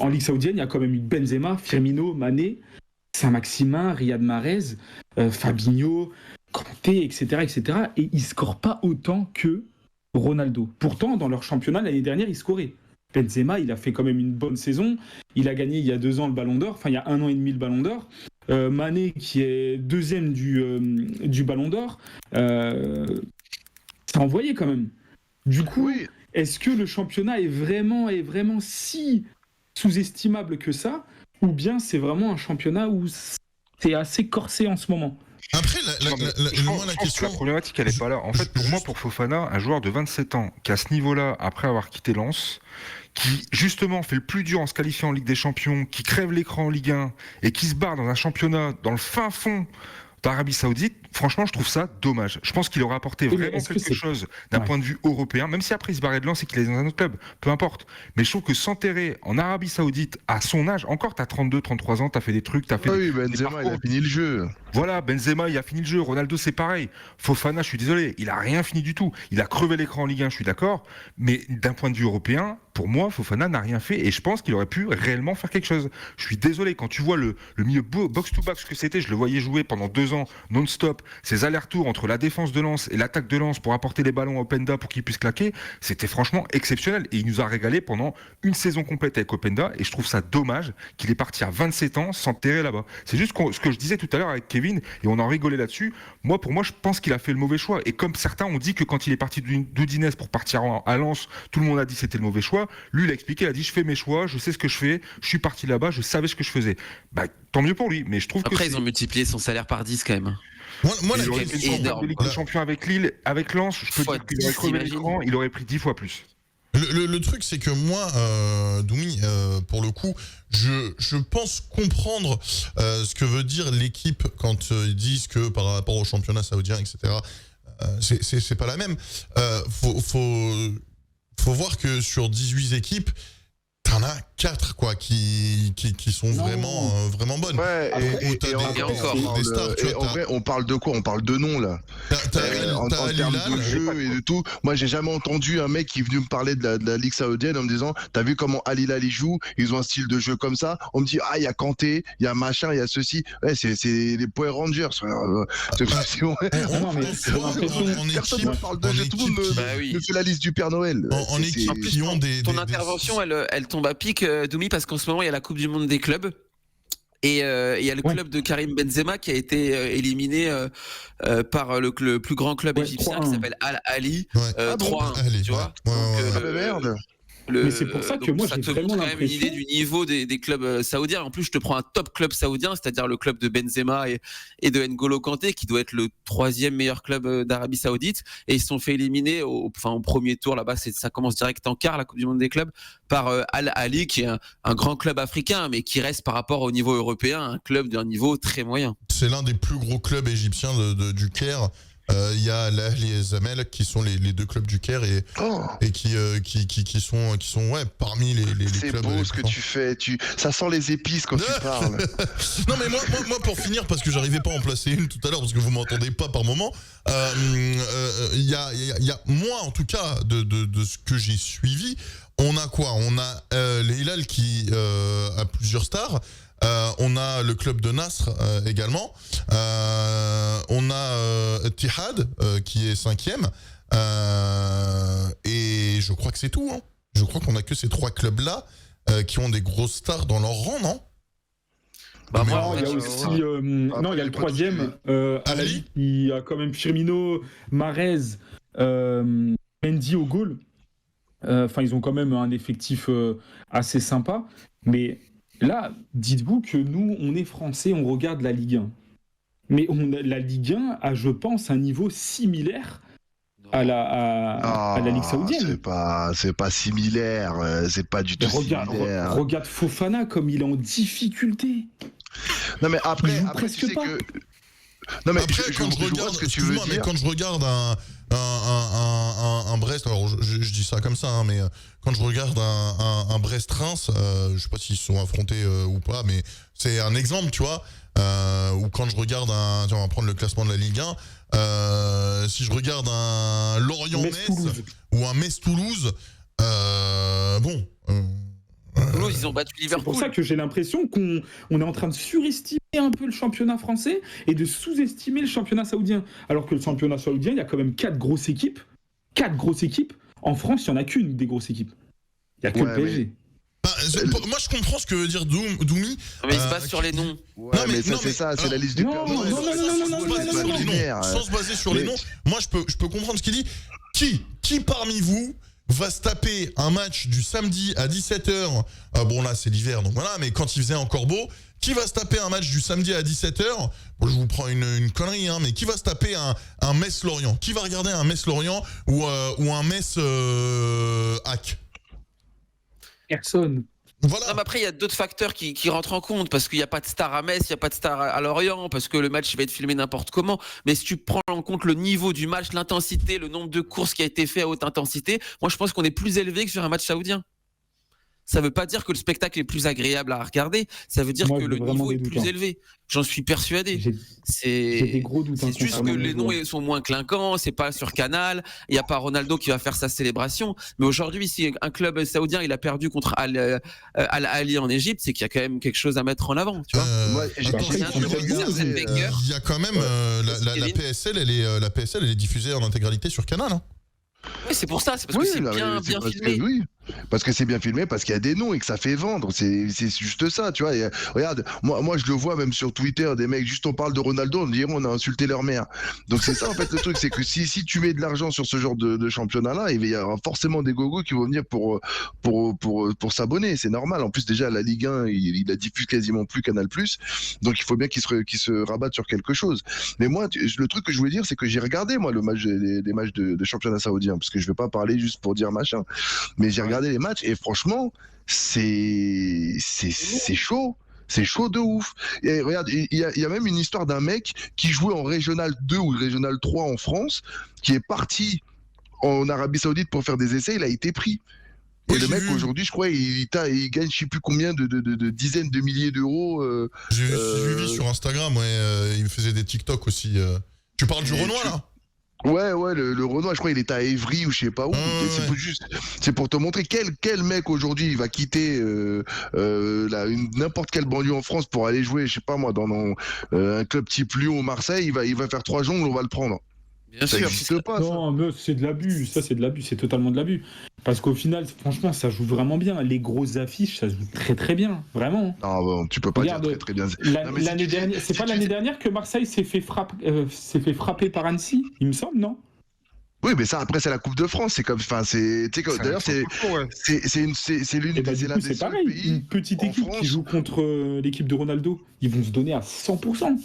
Ligue saoudienne, il y a quand même eu Benzema, Firmino, Mané, Saint-Maximin, Riyad Mahrez, Fabinho, Kanté, etc. Et ils scorent pas autant que Ronaldo. Pourtant, dans leur championnat, l'année dernière, ils scoraient. Benzema, il a fait quand même une bonne saison. Il a gagné il y a 2 ans le Ballon d'Or. Enfin, il y a 1 an et demi le Ballon d'Or. Mané, qui est 2e du Ballon d'Or. Ça envoyait quand même. Du coup, Oui. est-ce que le championnat est vraiment si sous-estimable que ça? Ou bien c'est vraiment un championnat où c'est assez corsé en ce moment? Après, moi, la Je pense que question. la problématique, elle est pas là. En fait, pour moi, pour Fofana, un joueur de 27 ans qui, à ce niveau-là, après avoir quitté Lens, qui justement fait le plus dur en se qualifiant en Ligue des Champions, qui crève l'écran en Ligue 1 et qui se barre dans un championnat dans le fin fond d'Arabie Saoudite, franchement, je trouve ça dommage. Je pense qu'il aurait apporté Oui, mais vraiment est-ce que quelque c'est- chose d'un Ouais. point de vue européen, même si après il se barrait de Lens et qu'il est dans un autre club, peu importe. Mais je trouve que s'enterrer en Arabie Saoudite à son âge, encore t'as 32, 33 ans, t'as fait des trucs, t'as fait Ah des oui, Benzema, il a parcours. fini le jeu. Voilà, Benzema, il a fini le jeu. Ronaldo, c'est pareil. Fofana, je suis désolé, il a rien fini du tout. Il a crevé l'écran en Ligue 1, je suis d'accord. Mais d'un point de vue européen, pour moi, Fofana n'a rien fait et je pense qu'il aurait pu réellement faire quelque chose. Je suis désolé, quand tu vois le milieu box-to-box que c'était, je le voyais jouer pendant 2 ans non-stop, ces allers-retours entre la défense de Lens et l'attaque de Lens pour apporter les ballons à Openda pour qu'il puisse claquer, c'était franchement exceptionnel. Et il nous a régalé pendant une saison complète avec Openda et je trouve ça dommage qu'il est parti à 27 ans s'enterrer là-bas. C'est juste ce que je disais tout à l'heure avec Kevin et on en rigolait là-dessus. Pour moi, je pense qu'il a fait le mauvais choix. Et comme certains ont dit que quand il est parti d'Udinese pour partir à Lens, tout le monde a dit que c'était le mauvais choix. Lui, il a expliqué, il a dit je fais mes choix, je sais ce que je fais, je suis parti là-bas, je savais ce que je faisais. Tant mieux pour lui, mais je trouve que Après, ils ont multiplié son salaire par 10 quand même. Moi, il la aurait fait question. une énorme, de Ligue quoi. des Champions avec Lille, avec Lens, je peux Fois dire qu'il aurait 10, crevé t'imagines l'écran, il aurait pris 10 fois plus. Le truc, c'est que moi, Doumi, pour le coup, je pense comprendre ce que veut dire l'équipe quand ils disent que par rapport au championnat saoudien, etc., c'est pas la même. Faut voir que sur 18 équipes, t'en as 4 quoi, qui sont Non. vraiment bonnes. Ouais, Où t'as et encore. des stars, tu et vois, en vrai, on parle de quoi? On parle de noms, là. En t'as termes de Al-Hilal, jeu et de tout. Moi, j'ai jamais entendu un mec qui est venu me parler de la Ligue saoudienne en me disant, t'as vu comment Al-Hilal ils jouent? Ils ont un style de jeu comme ça. On me dit, ah, il y a Kanté, il y a machin, il y a ceci. Ouais, c'est les Power Rangers. non, mais j'ai l'impression- Personne ne parle de jeu. Tout le monde Bah oui. me fait la liste du Père Noël. en C'est- équipe c'est- qui ont des... Ton des- intervention, elle tombe à pic, Doumi, parce qu'en ce moment, il y a la Coupe du Monde des clubs. Et il y a le Ouais. club de Karim Benzema qui a été éliminé par le plus grand club Ouais, égyptien 3-1. qui s'appelle Al Ahly, Ouais. Ah bon 3-1, Allez, tu vois. ouais, Donc, ouais, ouais. Ah bah merde. Mais c'est pour ça que donc moi, ça j'ai te vraiment montre quand même une l'impression- idée du niveau des clubs saoudiens. En plus, je te prends un top club saoudien, c'est-à-dire le club de Benzema et de N'Golo Kanté, qui doit être le 3e meilleur club d'Arabie Saoudite. Et ils se sont fait éliminer au premier tour. Là-bas, ça commence direct en quart, la Coupe du Monde des clubs, par Al Ahly, qui est un grand club africain, mais qui reste par rapport au niveau européen un club d'un niveau très moyen. C'est l'un des plus gros clubs égyptiens du Caire. Il y a l'Ahli et Zamalek qui sont les 2 clubs du Caire et Oh, qui sont ouais, parmi les c'est clubs. beau les ce plus que forts. tu fais. Ça sent les épices quand tu parles. Non mais moi pour finir, parce que j'arrivais pas à en placer une tout à l'heure parce que vous m'entendez pas par moment, il y a moi en tout cas de ce que j'ai suivi, on a quoi? On a les Hilal qui a plusieurs stars. On a le club de Nasr également. On a Tihad qui est 5e. Et je crois que c'est tout. Hein. Je crois qu'on a que ces 3 clubs-là qui ont des grosses stars dans leur rang, non? Bah, Mais moi, Non, en il y a fait, aussi, Après, non, il y a le j'ai pas 3e, Ali Ali, qui a quand même Firmino, Mahrez, Mendy au goal. Enfin, ils ont quand même un effectif assez sympa. Mais là, dites-vous que nous, on est français, on regarde la Ligue 1. Mais la Ligue 1 a, je pense, un niveau similaire à la Ligue saoudienne. C'est pas similaire. C'est pas du Mais tout similaire. regarde Fofana comme il est en difficulté. Non mais Il après joue tu presque sais pas. que. Non mais Après, quand je vois regarde, ce que tu veux excuse-moi, mais dire. quand je regarde un Brest, alors je dis ça comme ça, hein, mais quand je regarde un Brest-Reims, je sais pas s'ils se sont affrontés ou pas, mais c'est un exemple, tu vois, ou quand je regarde tiens, on va prendre le classement de la Ligue 1, si je regarde un Lorient-Metz Metz-Toulouse. ou un Metz-Toulouse, bon... Toulouse, ils ont battu C'est pour Liverpool. ça que j'ai l'impression qu'on est en train de surestimer un peu le championnat français et de sous-estimer le championnat saoudien. Alors que le championnat saoudien, il y a quand même 4 grosses équipes. 4 grosses équipes. En France, il n'y en a qu'une des grosses équipes. Il n'y a que Ouais, le PSG. moi, je comprends ce que veut dire Doumi. Mais il se base sur les noms. Ouais, Non, mais- mais ça non, c'est mais- ça, c'est la liste du Non, Père non, Noël. non, non, non, non, C'est non, pas les noms, linéaire. sans se baser sur les Mais- noms, moi je peux comprendre ce qu'il dit. Qui parmi vous va se taper un match du samedi à 17h, bon là c'est l'hiver donc voilà, mais quand il faisait encore beau, qui va se taper un match du samedi à 17h, bon, je vous prends une connerie, hein, mais qui va se taper un Metz-Lorient? Qui va regarder un Metz-Lorient ou un Metz-Hack? Personne. Voilà. Non, mais après, il y a d'autres facteurs qui rentrent en compte parce qu'il n'y a pas de star à Metz, il n'y a pas de star à Lorient, parce que le match va être filmé n'importe comment. Mais si tu prends en compte le niveau du match, l'intensité, le nombre de courses qui a été fait à haute intensité, moi je pense qu'on est plus élevé que sur un match saoudien. Ça veut pas dire que le spectacle est plus agréable à regarder, ça veut dire que le niveau est plus élevé. J'en suis persuadé. J'ai des gros doutes. C'est juste que les noms sont moins clinquants, c'est pas sur Canal, il n'y a pas Ronaldo qui va faire sa célébration. Mais aujourd'hui, si un club saoudien il a perdu contre Al Ahly en Égypte, c'est qu'il y a quand même quelque chose à mettre en avant. Tu vois il y a quand même la PSL, la PSL elle est diffusée en intégralité sur Canal. Hein. Oui, c'est pour ça, c'est parce que c'est bien filmé. Oui, parce que c'est bien filmé, parce qu'il y a des noms et que ça fait vendre. C'est juste ça, tu vois. Et, regarde, moi je le vois même sur Twitter, des mecs, juste on parle de Ronaldo, on dirait on a insulté leur mère. Donc c'est ça en fait le truc, c'est que si tu mets de l'argent sur ce genre de championnat-là, il va y avoir forcément des gogos qui vont venir pour s'abonner. C'est normal. En plus déjà la Ligue 1, il la diffuse quasiment plus Canal+. Donc il faut bien qu'il se rabatte sur quelque chose. Mais moi, le truc que je voulais dire, c'est que j'ai regardé moi les matchs de championnat saoudien, parce que je vais pas parler juste pour dire machin, mais j'ai regardé les matchs et franchement c'est chaud. C'est chaud de ouf. Et regarde, il y a même une histoire d'un mec qui jouait en Régional 2 ou Régional 3 en France, qui est parti en Arabie Saoudite pour faire des essais, il a été pris. Et oui, le mec aujourd'hui, je crois, il gagne je sais plus combien de dizaines de milliers d'euros. J'ai suivi sur Instagram, il me faisait des TikTok aussi. Tu parles du Renoir là? Ouais, le Renoir, je crois qu'il est à Évry ou je sais pas où. C'est pour te montrer quel mec aujourd'hui il va quitter n'importe quelle banlieue en France pour aller jouer, je sais pas moi, dans un club type Lyon ou Marseille, il va faire 3 jongles, on va le prendre. Bien ça sûr. n'existe pas. Non, mais c'est de l'abus. Ça, c'est de l'abus. C'est totalement de l'abus. Parce qu'au final, franchement, ça joue vraiment bien. Les grosses affiches, ça joue très très bien. Vraiment. Non, bon, tu peux pas dire très très bien. L'année dernière, c'est pas l'année dernière que Marseille s'est fait frapper par Annecy, il me semble, non? Oui, mais ça après c'est la Coupe de France, c'est comme, enfin d'ailleurs c'est l'une des c'est pareil. pays, une petite équipe France, qui joue contre l'équipe de Ronaldo, ils vont se donner à 100%.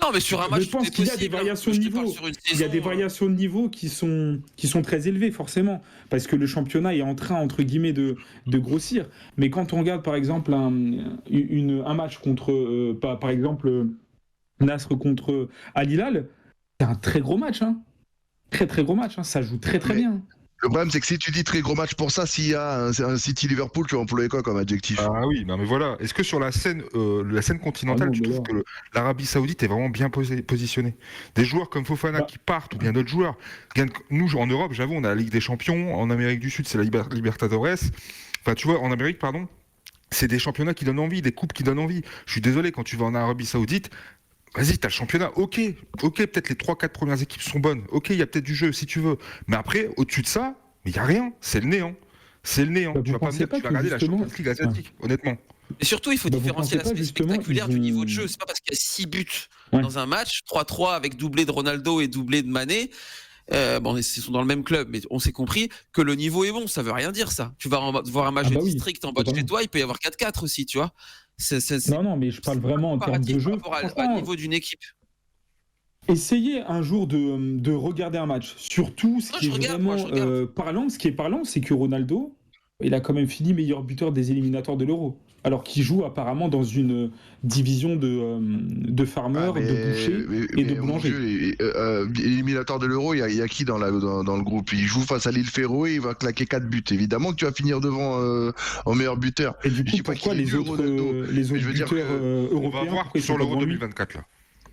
Non, mais sur un match, je pense qu'il y a des variations de niveau. Il y a des variations de niveau qui sont très élevées, forcément, parce que le championnat est en train, entre guillemets, de grossir. Mais quand on regarde, par exemple, un match contre, par exemple, Nasr contre Al Hilal, c'est un très gros match, hein. Très très gros match, hein. Ça joue très très bien. Le problème, c'est que si tu dis très gros match pour ça, s'il y a un City-Liverpool, tu vas employer quoi comme adjectif? Ah oui, non mais voilà. Est-ce que sur la scène continentale, tu trouves que l'Arabie Saoudite est vraiment bien positionnée? Des joueurs comme Fofana qui partent, ou bien d'autres joueurs. Nous, en Europe, j'avoue, on a la Ligue des Champions. En Amérique du Sud, c'est la Libertadores. Enfin, tu vois, en Amérique, pardon, c'est des championnats qui donnent envie, des coupes qui donnent envie. Je suis désolé, quand tu vas en Arabie Saoudite, vas-y, t'as le championnat, ok, peut-être les 3-4 premières équipes sont bonnes, ok, il y a peut-être du jeu si tu veux, mais après, au-dessus de ça, il n'y a rien, c'est le néant. C'est le néant. Tu vas pas me dire que tu vas regarder la Champions League asiatique, honnêtement. Et surtout, il faut différencier l'aspect spectaculaire du niveau de jeu. C'est pas parce qu'il y a 6 buts dans un match, 3-3 avec doublé de Ronaldo et doublé de Mané, ils sont dans le même club, mais on s'est compris que le niveau est bon, ça veut rien dire ça. Tu vas voir un match de district en bas de chez toi, il peut y avoir 4-4 aussi, tu vois. Non, mais je parle vraiment en termes de jeu. Par rapport au niveau d'une équipe. Essayez un jour de regarder un match. Surtout, ce qui est parlant, c'est que Ronaldo, il a quand même fini meilleur buteur des éliminatoires de l'Euro. Alors qu'il joue apparemment dans une division de farmers, de bouchers et de boulangers. Éliminateur de l'Euro, il y a qui dans le groupe? Il joue face à l'Île Féroé, il va claquer 4 buts. Évidemment que tu vas finir devant en meilleur buteur. Et du coup, pourquoi les autres buteurs européens? On va voir sur l'Euro 2024 là.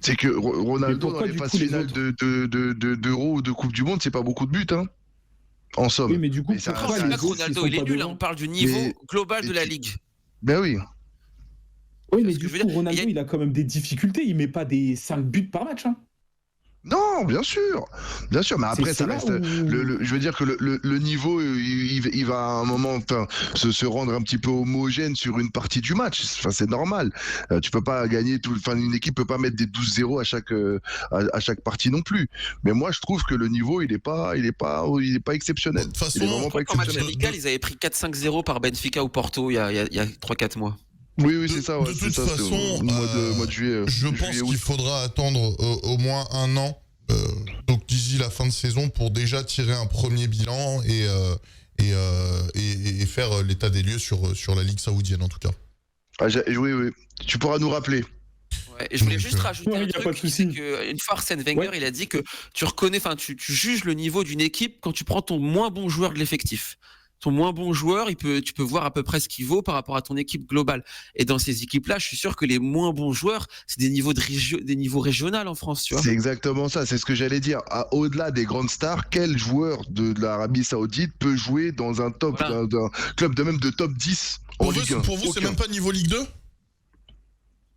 C'est que Ronaldo dans les phases finales d'Euro ou de Coupe du Monde, c'est pas beaucoup de buts, hein. En somme. Oui, mais du coup, pourquoi les autres Ronaldo, il est nul, on parle du niveau global de la Ligue. Ben oui. Oui, mais du coup, Ronaldo, il a quand même des difficultés. Il met pas des 5 buts par match. Hein. Non, bien sûr, mais après ça cela reste. ou- Je veux dire que le niveau, il va à un moment se rendre un petit peu homogène sur une partie du match. Enfin, c'est normal. Tu peux pas gagner tout. Enfin, une équipe peut pas mettre des 12-0 à chaque partie non plus. Mais moi, je trouve que le niveau, il est pas exceptionnel. De toute façon, Il est vraiment pas En match exceptionnel. amical, ils avaient pris 4-5-0 par Benfica ou Porto il y a 3-4 mois. Oui, c'est ça. Ouais, de c'est toute ça, c'est façon, au mois de juillet. je pense juillet, août. qu'il faudra attendre au moins un an, donc d'ici la fin de saison, pour déjà tirer un premier bilan et faire l'état des lieux sur la Ligue saoudienne en tout cas. Oui. Tu pourras nous rappeler. Ouais, et je voulais Donc, juste rajouter ouais, un y a truc, pas de souci. c'est qu'une fois Arsène Wenger, il a dit que tu reconnais, enfin tu juges le niveau d'une équipe quand tu prends ton moins bon joueur de l'effectif. Ton moins bon joueur, tu peux voir à peu près ce qu'il vaut par rapport à ton équipe globale. Et dans ces équipes-là, je suis sûr que les moins bons joueurs, c'est des niveaux régionaux en France, tu vois. C'est exactement ça, c'est ce que j'allais dire. Au-delà des grandes stars, quel joueur de l'Arabie Saoudite peut jouer dans un top, Voilà. d'un club de top 10 en Ligue 1? Pour vous, c'est Aucun. même pas niveau Ligue 2 ?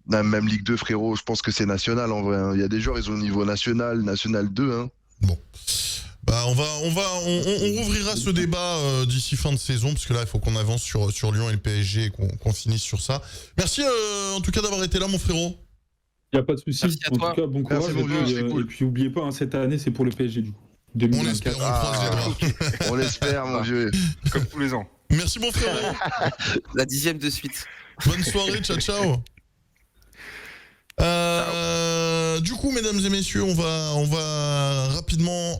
Non, même Ligue 2, frérot, je pense que c'est national en vrai. Hein. Il y a des joueurs, ils ont le niveau national 2. Hein. Bon. Bah on rouvrira ce débat d'ici fin de saison, parce que là il faut qu'on avance sur Lyon et le PSG et qu'on finisse sur ça. Merci en tout cas d'avoir été là, mon frérot. Il n'y a pas de souci. Merci à En toi. tout cas, bon courage. Merci, mon vieux, c'est cool. Et puis, n'oubliez pas, cette année, c'est pour le PSG, du coup. On 2024. espère, on croise les doigts. On l'espère, mon vieux. Comme tous les ans. Merci mon frérot. La 10e de suite. Bonne soirée, ciao. Du coup, mesdames et messieurs, on va rapidement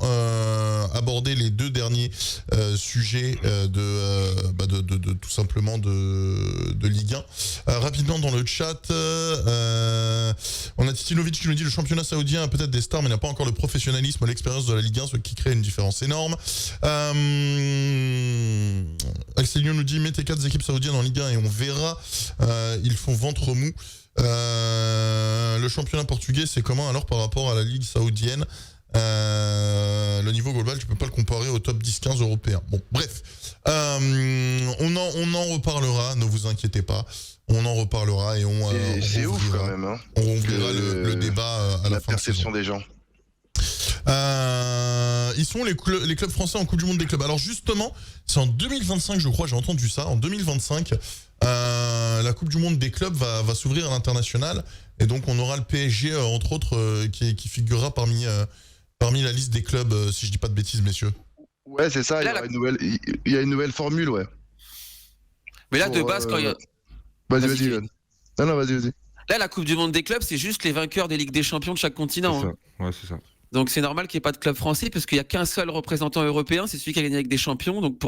aborder les deux derniers sujets de tout simplement de Ligue 1. Rapidement dans le chat, on a Titilovic qui nous dit le championnat saoudien a peut-être des stars mais n'a pas encore le professionnalisme, l'expérience de la Ligue 1, ce qui crée une différence énorme. Axelio nous dit mettez 4 équipes saoudiennes en Ligue 1 et on verra. Ils font ventre mou. Le championnat portugais, c'est comment alors par rapport à la Ligue saoudienne? Le niveau global, tu peux pas le comparer au top 10-15 européen. Bon, bref, on en reparlera, ne vous inquiétez pas. On en reparlera et C'est ouf quand même. Hein. On rouvrira le débat à la fin de perception des gens. Ils sont les clubs français en Coupe du Monde des clubs. Alors justement, c'est en 2025, je crois, j'ai entendu ça. En 2025, la Coupe du Monde des clubs va s'ouvrir à l'international. Et donc on aura le PSG, entre autres, qui figurera parmi la liste des clubs, si je dis pas de bêtises, messieurs. Ouais, c'est ça, il y a une nouvelle formule, ouais. Mais là, de base, quand il y a... Vas-y. Non, vas-y. Là, la Coupe du Monde des clubs, c'est juste les vainqueurs des Ligues des Champions de chaque continent. C'est Hein. ça. Ouais, c'est ça. Donc c'est normal qu'il n'y ait pas de club français parce qu'il n'y a qu'un seul représentant européen, c'est celui qui a gagné avec des champions. Donc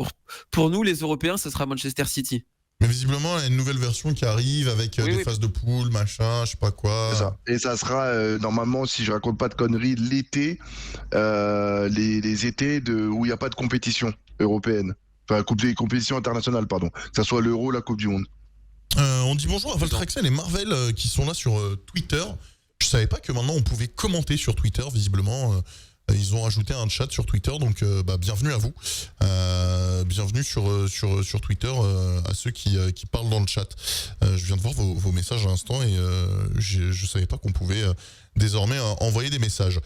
pour nous, les Européens, ce sera Manchester City. Mais visiblement, il y a une nouvelle version qui arrive avec des phases de poule, machin, je sais pas quoi. C'est ça. Et ça sera normalement, si je raconte pas de conneries, l'été, les étés où il n'y a pas de compétition européenne. Enfin, compétition internationale, pardon. Que ça soit l'Euro, la Coupe du Monde. On dit bonjour à Voltraxel et Marvel qui sont là sur Twitter. Je savais pas que maintenant on pouvait commenter sur Twitter, visiblement. Ils ont rajouté un chat sur Twitter, donc bienvenue à vous. Bienvenue sur Twitter à ceux qui parlent dans le chat. Je viens de voir vos messages à l'instant et je savais pas qu'on pouvait désormais envoyer des messages.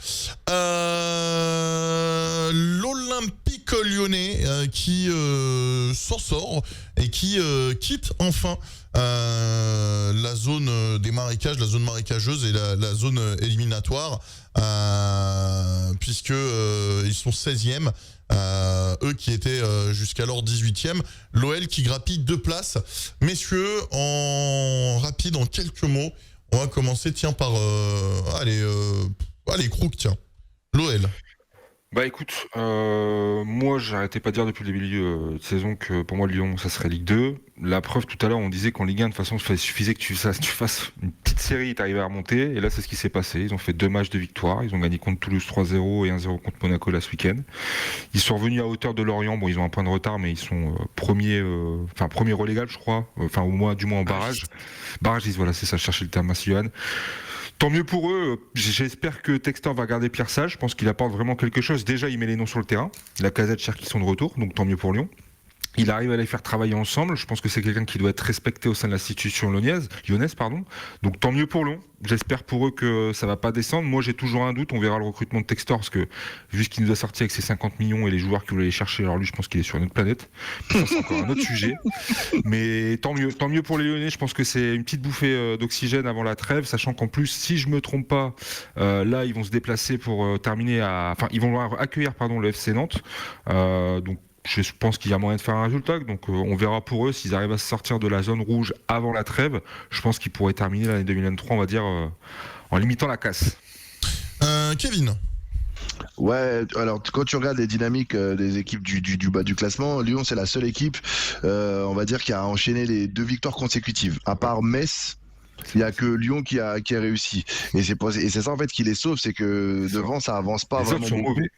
L'Olympique lyonnais qui s'en sort et qui quitte enfin la zone des marécages, la zone marécageuse et la zone éliminatoire, puisque ils sont 16e, eux qui étaient jusqu'alors 18e. L'OL qui grappille 2 places. Messieurs, en rapide, en quelques mots, on va commencer par allez Crook, tiens, l'OL. Bah écoute, moi j'arrêtais pas de dire depuis le début de saison que pour moi Lyon ça serait Ligue 2. La preuve tout à l'heure on disait qu'en Ligue 1 de toute façon il suffisait que tu fasses une petite série et t'arrives à remonter. Et là c'est ce qui s'est passé. Ils ont fait 2 matchs de victoire. Ils ont gagné contre Toulouse 3-0 et 1-0 contre Monaco là ce week-end. Ils sont revenus à hauteur de Lorient. Bon ils ont un point de retard mais ils sont premier relégable je crois. Enfin du moins en barrage. Barragiste voilà c'est ça, je cherchais le terme, merci Johan. Tant mieux pour eux, j'espère que Textor va garder Pierre Sage, je pense qu'il apporte vraiment quelque chose. Déjà il met les noms sur le terrain, la Casette, Cher qui sont de retour, donc tant mieux pour Lyon. Il arrive à les faire travailler ensemble. Je pense que c'est quelqu'un qui doit être respecté au sein de l'institution lyonnaise, pardon. Donc tant mieux pour Lyon. J'espère pour eux que ça va pas descendre. Moi, j'ai toujours un doute. On verra le recrutement de Textor parce que vu ce qu'il nous a sorti avec ses 50 millions et les joueurs qui voulaient les chercher, alors lui, je pense qu'il est sur une autre planète. Ça, c'est encore un autre sujet. Mais tant mieux pour les Lyonnais. Je pense que c'est une petite bouffée d'oxygène avant la trêve, sachant qu'en plus, si je me trompe pas, là, ils vont se déplacer pour terminer ils vont accueillir le FC Nantes. Donc je pense qu'il y a moyen de faire un résultat, donc on verra pour eux s'ils arrivent à se sortir de la zone rouge avant la trêve. Je pense qu'ils pourraient terminer l'année 2023, on va dire, en limitant la casse. Kevin. Ouais, alors quand tu regardes les dynamiques des équipes du bas du classement, Lyon c'est la seule équipe, on va dire, qui a enchaîné les 2 victoires consécutives. À part Metz, il y a que Lyon qui a réussi. Et c'est ça en fait qui les sauve, c'est que devant ça avance pas Les vraiment. autres sont mauvais.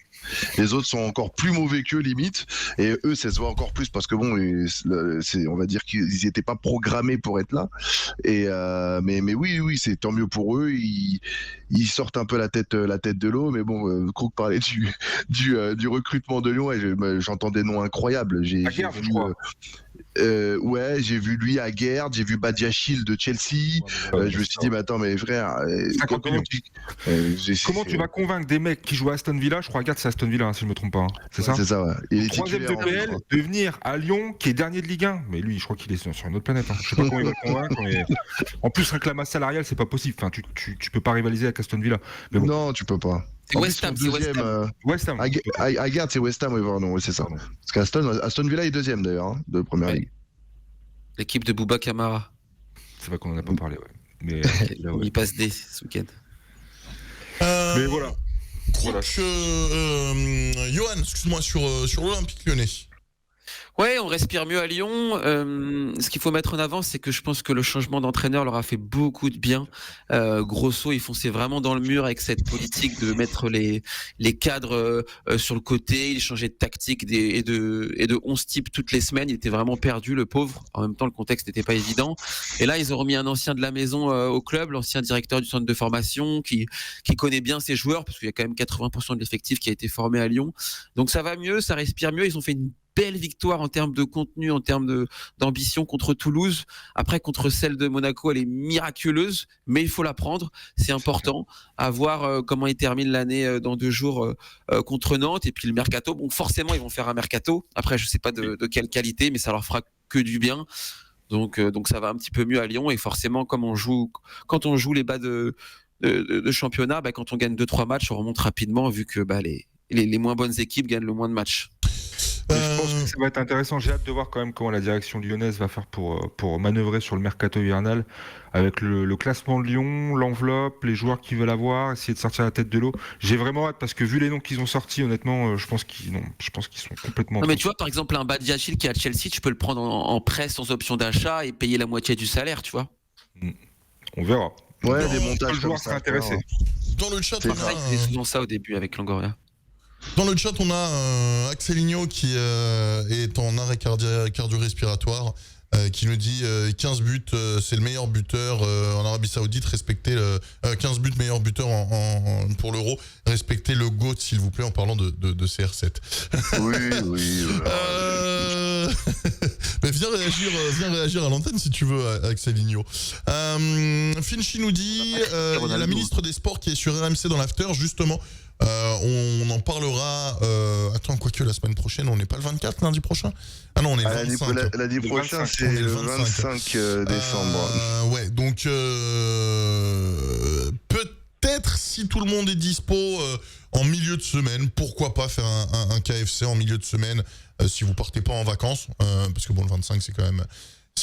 Les autres sont encore plus mauvais qu'eux limite, et eux ça se voit encore plus parce que bon, on va dire qu'ils n'étaient pas programmés pour être là. Et mais oui, c'est tant mieux pour eux. Ils sortent un peu la tête de l'eau, mais bon, Krug parlait du recrutement de Lyon, et j'entends des noms incroyables. Aguerd, je crois. Ouais, j'ai vu lui à Gerd, j'ai vu Badiachil de Chelsea. Je me suis dit, mais attends, mais frère, comment tu vas convaincre des mecs qui jouent à Aston Villa? Je crois Gerd c'est Aston Villa, si je me trompe pas. Hein. C'est ça. C'est ça, ouais. Il est 3e de titulaire PL, de venir à Lyon, qui est dernier de Ligue 1. Mais lui, je crois qu'il est sur une autre planète. Hein. Je sais pas comment il va le convaincre. Mais... En plus, rien que la masse salariale, c'est pas possible. Enfin, tu peux pas rivaliser avec Aston Villa. Mais bon. Non, tu peux pas. C'est West Ham, West Ham. Aguerd, c'est West Ham, oui, pardon, oui, c'est ça. Parce qu'Aston Villa est 2e d'ailleurs, hein, de première ligue. L'équipe de Bouba Kamara. C'est vrai qu'on en a pas parlé, ouais. Mais là, ouais. Il passe des ce week-end. Mais voilà. Johan, excuse-moi, sur l'Olympique Lyonnais. Ouais, on respire mieux à Lyon. Ce qu'il faut mettre en avant, c'est que je pense que le changement d'entraîneur leur a fait beaucoup de bien. Grosso, il fonçait vraiment dans le mur avec cette politique de mettre les cadres sur le côté. Il changeait de tactique et de 11 types toutes les semaines. Il était vraiment perdu, le pauvre. En même temps, le contexte n'était pas évident. Et là, ils ont remis un ancien de la maison au club, l'ancien directeur du centre de formation qui connaît bien ses joueurs, parce qu'il y a quand même 80% de l'effectif qui a été formé à Lyon. Donc ça va mieux, ça respire mieux. Ils ont fait une belle victoire en termes de contenu, en termes d'ambition contre Toulouse. Après, contre celle de Monaco, elle est miraculeuse, mais il faut la prendre. C'est important à voir comment ils terminent l'année dans 2 jours contre Nantes. Et puis le mercato, bon, forcément, ils vont faire un mercato. Après, je sais pas de quelle qualité, mais ça leur fera que du bien. Donc ça va un petit peu mieux à Lyon. Et forcément, quand on joue les bas de championnat, quand on gagne 2-3 matchs, on remonte rapidement, vu que les moins bonnes équipes gagnent le moins de matchs. Je pense que ça va être intéressant. J'ai hâte de voir quand même comment la direction lyonnaise va faire pour manœuvrer sur le mercato hivernal avec le classement de Lyon, l'enveloppe, les joueurs qu'ils veulent avoir, essayer de sortir la tête de l'eau. J'ai vraiment hâte parce que vu les noms qu'ils ont sortis, honnêtement, je pense qu'ils sont complètement. Non, mais tu vois, par exemple, un Badiachil qui est à Chelsea, tu peux le prendre en prêt sans option d'achat et payer la moitié du salaire, tu vois. On verra. Ouais, des montages le joueur sera intéressé. Dans le chat, C'est souvent ça au début avec Longoria. Dans le chat, on a Axeligno qui est en arrêt cardio-respiratoire, qui nous dit 15 buts, c'est le meilleur buteur en Arabie Saoudite, respectez 15 buts meilleur buteur pour l'Euro, respectez le GOAT s'il vous plaît, en parlant de CR7. Oui. Mais viens réagir à l'antenne si tu veux, Axeligno. Finchy nous dit il y a la ministre des Sports qui est sur RMC dans l'after, justement. On en parlera. Attends, quoique la semaine prochaine, on n'est pas le 24 lundi prochain. Ah non, on est le 25. Lundi prochain, c'est le 25 décembre. Ouais, donc peut-être si tout le monde est dispo en milieu de semaine, pourquoi pas faire un KFC en milieu de semaine si vous partez pas en vacances, parce que bon, le 25 c'est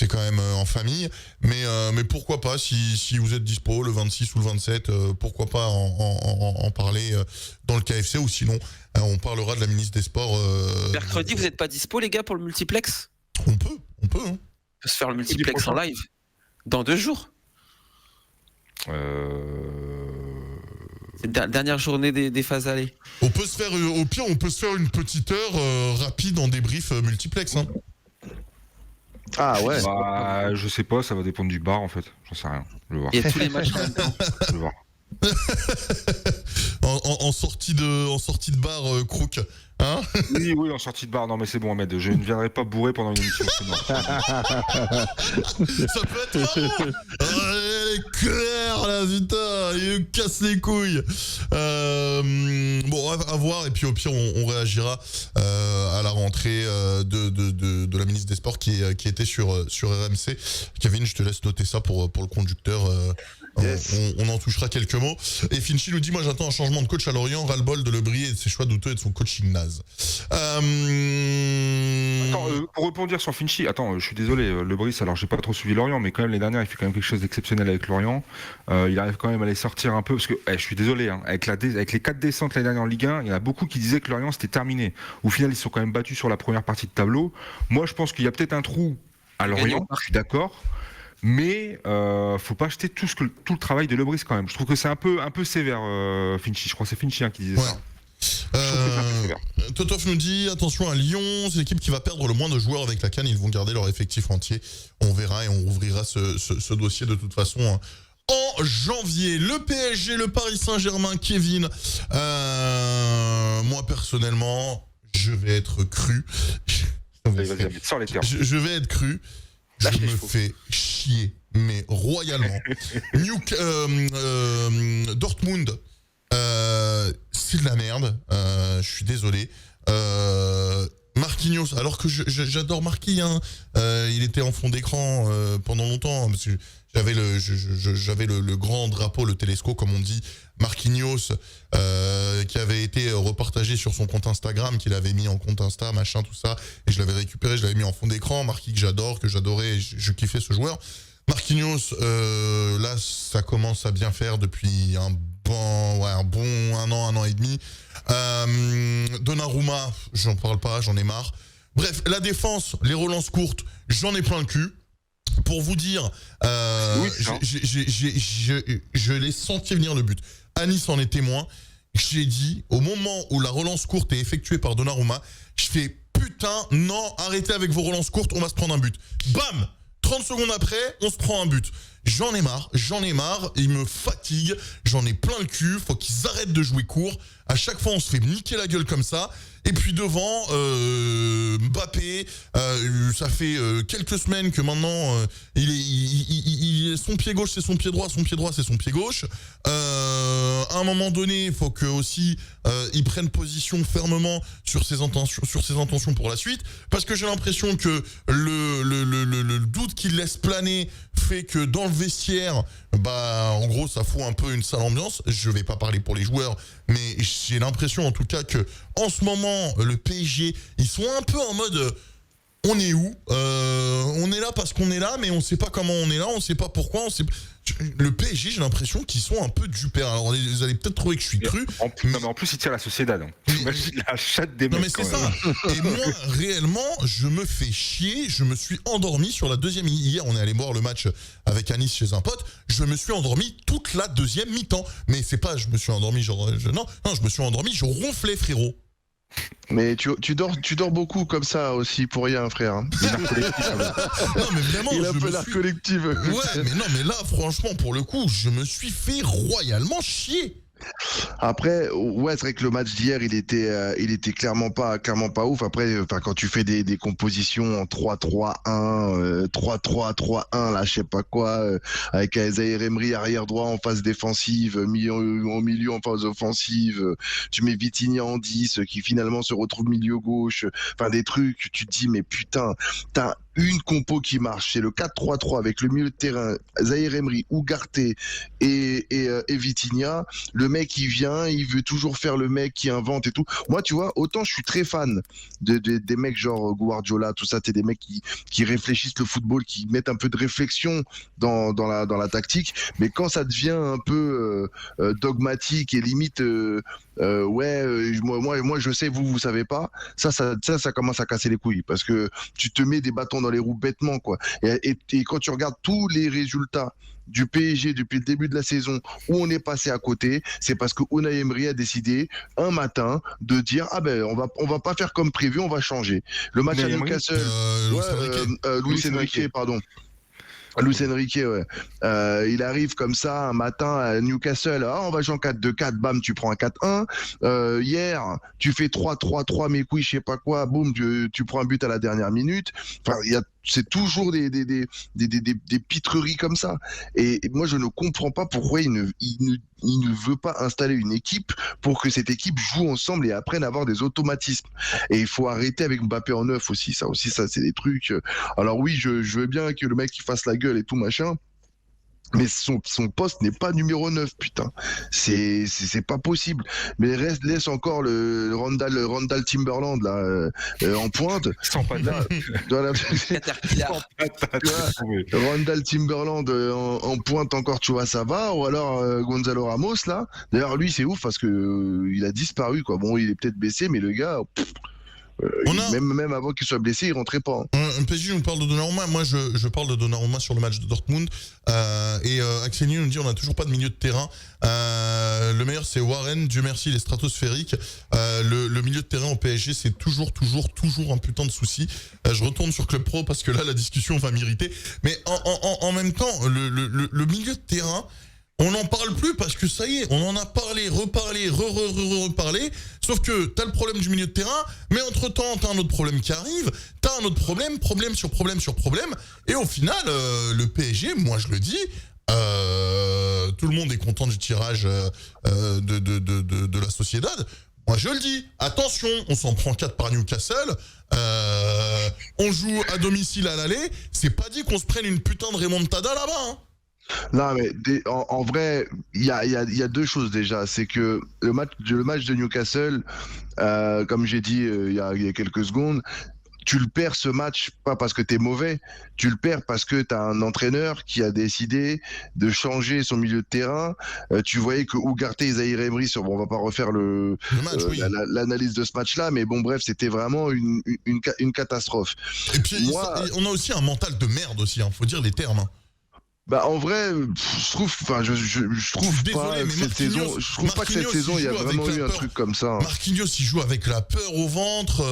quand même en famille, mais pourquoi pas si vous êtes dispo le 26 ou le 27, pourquoi pas en parler dans le KFC, ou sinon on parlera de la ministre des Sports. Mercredi, vous n'êtes pas dispo les gars pour le multiplex? On peut. Hein. On peut se faire le multiplex en live dans 2 jours. C'est la dernière journée des phases allées. On peut se faire, au pire, on peut se faire une petite heure rapide en débrief multiplex. Hein. Ah ouais. Je sais pas, ça va dépendre du bar en fait. J'en sais rien. Je vais voir. Il y a tous les matchs en même temps. Je vais voir. en sortie de bar, Crook. Hein? Oui, en sortie de bar. Non, mais c'est bon, Ahmed. Je ne viendrai pas bourré pendant une émission. C'est bon. Ça peut être marrant. Elle est claire là, putain, il me casse les couilles. Bon, à voir, et puis au pire on réagira à la rentrée de la ministre des Sports qui était sur RMC. Kevin, je te laisse noter ça pour le conducteur. Yes. On en touchera quelques mots. Et Finchy nous dit, moi j'attends un changement de coach à Lorient, ras-le-bol de Lebris et de ses choix douteux et de son coaching naze. Attends, pour rebondir sur Finchy, je suis désolé, Lebris, alors j'ai pas trop suivi Lorient, mais quand même les dernières, il fait quand même quelque chose d'exceptionnel avec Lorient. Il arrive quand même à les sortir un peu, parce que je suis désolé, hein, avec les 4 descentes l'année dernière en Ligue 1, il y en a beaucoup qui disaient que Lorient c'était terminé. Au final, ils se sont quand même battus sur la première partie de tableau. Moi, je pense qu'il y a peut-être un trou à Lorient, je suis d'accord. Mais faut pas acheter tout le travail de Lebris quand même. Je trouve que c'est un peu sévère, Finchy. Je crois que c'est Finchy qui disait ça. Totof nous dit, attention à Lyon, c'est l'équipe qui va perdre le moins de joueurs avec la CAN, ils vont garder leur effectif entier. On verra et on ouvrira ce dossier de toute façon en janvier. Le PSG, le Paris Saint-Germain, Kevin. Moi personnellement, je vais être cru. Je vais être cru. Je me fais chier, mais royalement. Dortmund, c'est de la merde. Je suis désolé. Marquinhos, alors que j'adore Marquis, hein. Il était en fond d'écran pendant longtemps, parce que j'avais le grand drapeau, le télescope, comme on dit. Marquinhos, qui avait été repartagé sur son compte Instagram, qu'il avait mis en compte Insta, machin, tout ça, et je l'avais récupéré, je l'avais mis en fond d'écran. Marquis que j'adorais, je kiffais ce joueur. Marquinhos, là, ça commence à bien faire depuis un bon un an et demi. Donnarumma, j'en parle pas, j'en ai marre. Bref, la défense, les relances courtes, j'en ai plein le cul. Pour vous dire, je l'ai senti venir le but. Anis en est témoin. J'ai dit, au moment où la relance courte est effectuée par Donnarumma, je fais putain, non, arrêtez avec vos relances courtes, on va se prendre un but. Bam! 30 secondes après, on se prend un but. J'en ai marre, ils me fatiguent, j'en ai plein le cul, faut qu'ils arrêtent de jouer court. À chaque fois, on se fait niquer la gueule comme ça. Et puis devant, Mbappé, ça fait quelques semaines que maintenant, son pied gauche c'est son pied droit c'est son pied gauche. À un moment donné, il faut que aussi il prenne position fermement sur ses intentions pour la suite, parce que j'ai l'impression que le doute qu'il laisse planer fait que dans le vestiaire, en gros, ça fout un peu une sale ambiance. Je vais pas parler pour les joueurs, mais j'ai l'impression en tout cas que en ce moment, le PSG, ils sont un peu en mode on est où, on est là parce qu'on est là, mais on sait pas comment on est là, on sait pas pourquoi, le PSG, j'ai l'impression qu'ils sont un peu dupères. Alors vous allez peut-être trouver que je suis cru. Mais en plus, il tire la Sociedad. Imagine la chatte des mecs. Non mais c'est ça. Et moi, réellement, je me fais chier. Je me suis endormi sur la deuxième. Hier, on est allé voir le match avec Anis chez un pote. Je me suis endormi toute la deuxième mi-temps. Mais c'est pas, je me suis endormi genre, non, je me suis endormi, je ronflais, frérot. Mais tu dors beaucoup comme ça aussi pour rien, frère. Non mais vraiment, il a un peu l'air collective. Ouais, mais là, franchement, pour le coup, je me suis fait royalement chier. Après, ouais, c'est vrai que le match d'hier, il était clairement pas ouf. Après, quand tu fais des compositions en 3-3-1, 3-3-3-1, là, je sais pas quoi, avec Zaïre Emery arrière droit en phase défensive, au milieu en phase offensive, tu mets Vitinha en 10, qui finalement se retrouve milieu gauche, enfin des trucs, tu te dis, mais putain, t'as une compo qui marche, c'est le 4-3-3 avec le milieu de terrain, Zaïre Emery, Ugarte et Vitinha. Le mec, il vient, il veut toujours faire le mec qui invente et tout. Moi, tu vois, autant je suis très fan des mecs genre Guardiola, tout ça, t'es des mecs qui réfléchissent le football, qui mettent un peu de réflexion dans la tactique, mais quand ça devient un peu dogmatique et limite moi je sais, vous savez pas, ça commence à casser les couilles, parce que tu te mets des bâtons dans les roues bêtement, quoi. Et quand tu regardes tous les résultats du PSG depuis le début de la saison où on est passé à côté, c'est parce que Unai Emery a décidé un matin de dire on va pas faire comme prévu, on va changer. Le match à Newcastle, Luis Enrique, pardon. Crois. Luis Enrique, ouais. Il arrive comme ça un matin à Newcastle. On va jouer en 4-2-4, bam, tu prends un 4-1. Hier, tu fais 3-3-3, mais oui, je sais pas quoi, boum, tu prends un but à la dernière minute. Enfin, c'est toujours des pitreries comme ça. Et moi, je ne comprends pas pourquoi il ne veut pas installer une équipe pour que cette équipe joue ensemble et apprenne à avoir des automatismes. Et il faut arrêter avec Mbappé en neuf aussi. Ça, c'est des trucs. Alors oui, je veux bien que le mec il fasse la gueule et tout machin. Mais son poste n'est pas numéro 9, putain. C'est pas possible. Mais laisse encore le Randall Timberland, là, en pointe. Sans patate. Randall Timberland en pointe encore, tu vois, ça va. Ou alors Gonzalo Ramos, là. D'ailleurs, lui, c'est ouf parce que il a disparu, quoi. Bon, il est peut-être blessé, mais le gars, même avant qu'il soit blessé, il rentrait pas. PSG nous parle de Donnarumma. Moi, je parle de Donnarumma sur le match de Dortmund. Et Axel nous dit on n'a toujours pas de milieu de terrain. Le meilleur, c'est Warren. Dieu merci, il est stratosphérique. Le milieu de terrain au PSG, c'est toujours un putain de souci. Je retourne sur Club Pro parce que là, la discussion va m'irriter. Mais en même temps, le milieu de terrain, on n'en parle plus parce que ça y est, on en a parlé, reparlé, reparlé. Sauf que t'as le problème du milieu de terrain, mais entre-temps, t'as un autre problème qui arrive, t'as un autre problème sur problème. Et au final, le PSG, moi je le dis, tout le monde est content du tirage de la Sociedad. Moi je le dis, attention, on s'en prend 4 par Newcastle, on joue à domicile à l'aller, c'est pas dit qu'on se prenne une putain de remontada là-bas, hein. Non, mais en vrai, il y a deux choses déjà. C'est que le match de Newcastle, comme j'ai dit il y a quelques secondes, tu le perds ce match pas parce que t'es mauvais, tu le perds parce que t'as un entraîneur qui a décidé de changer son milieu de terrain. Tu voyais que Ugarte et Zahir Emery on va pas refaire l'analyse de ce match-là, mais bon bref, c'était vraiment une catastrophe. Et puis on a aussi un mental de merde aussi, hein, faut dire les termes. Hein. Bah en vrai, je trouve pas que cette saison il y a vraiment eu un truc comme ça. Hein. Marquinhos il joue avec la peur au ventre,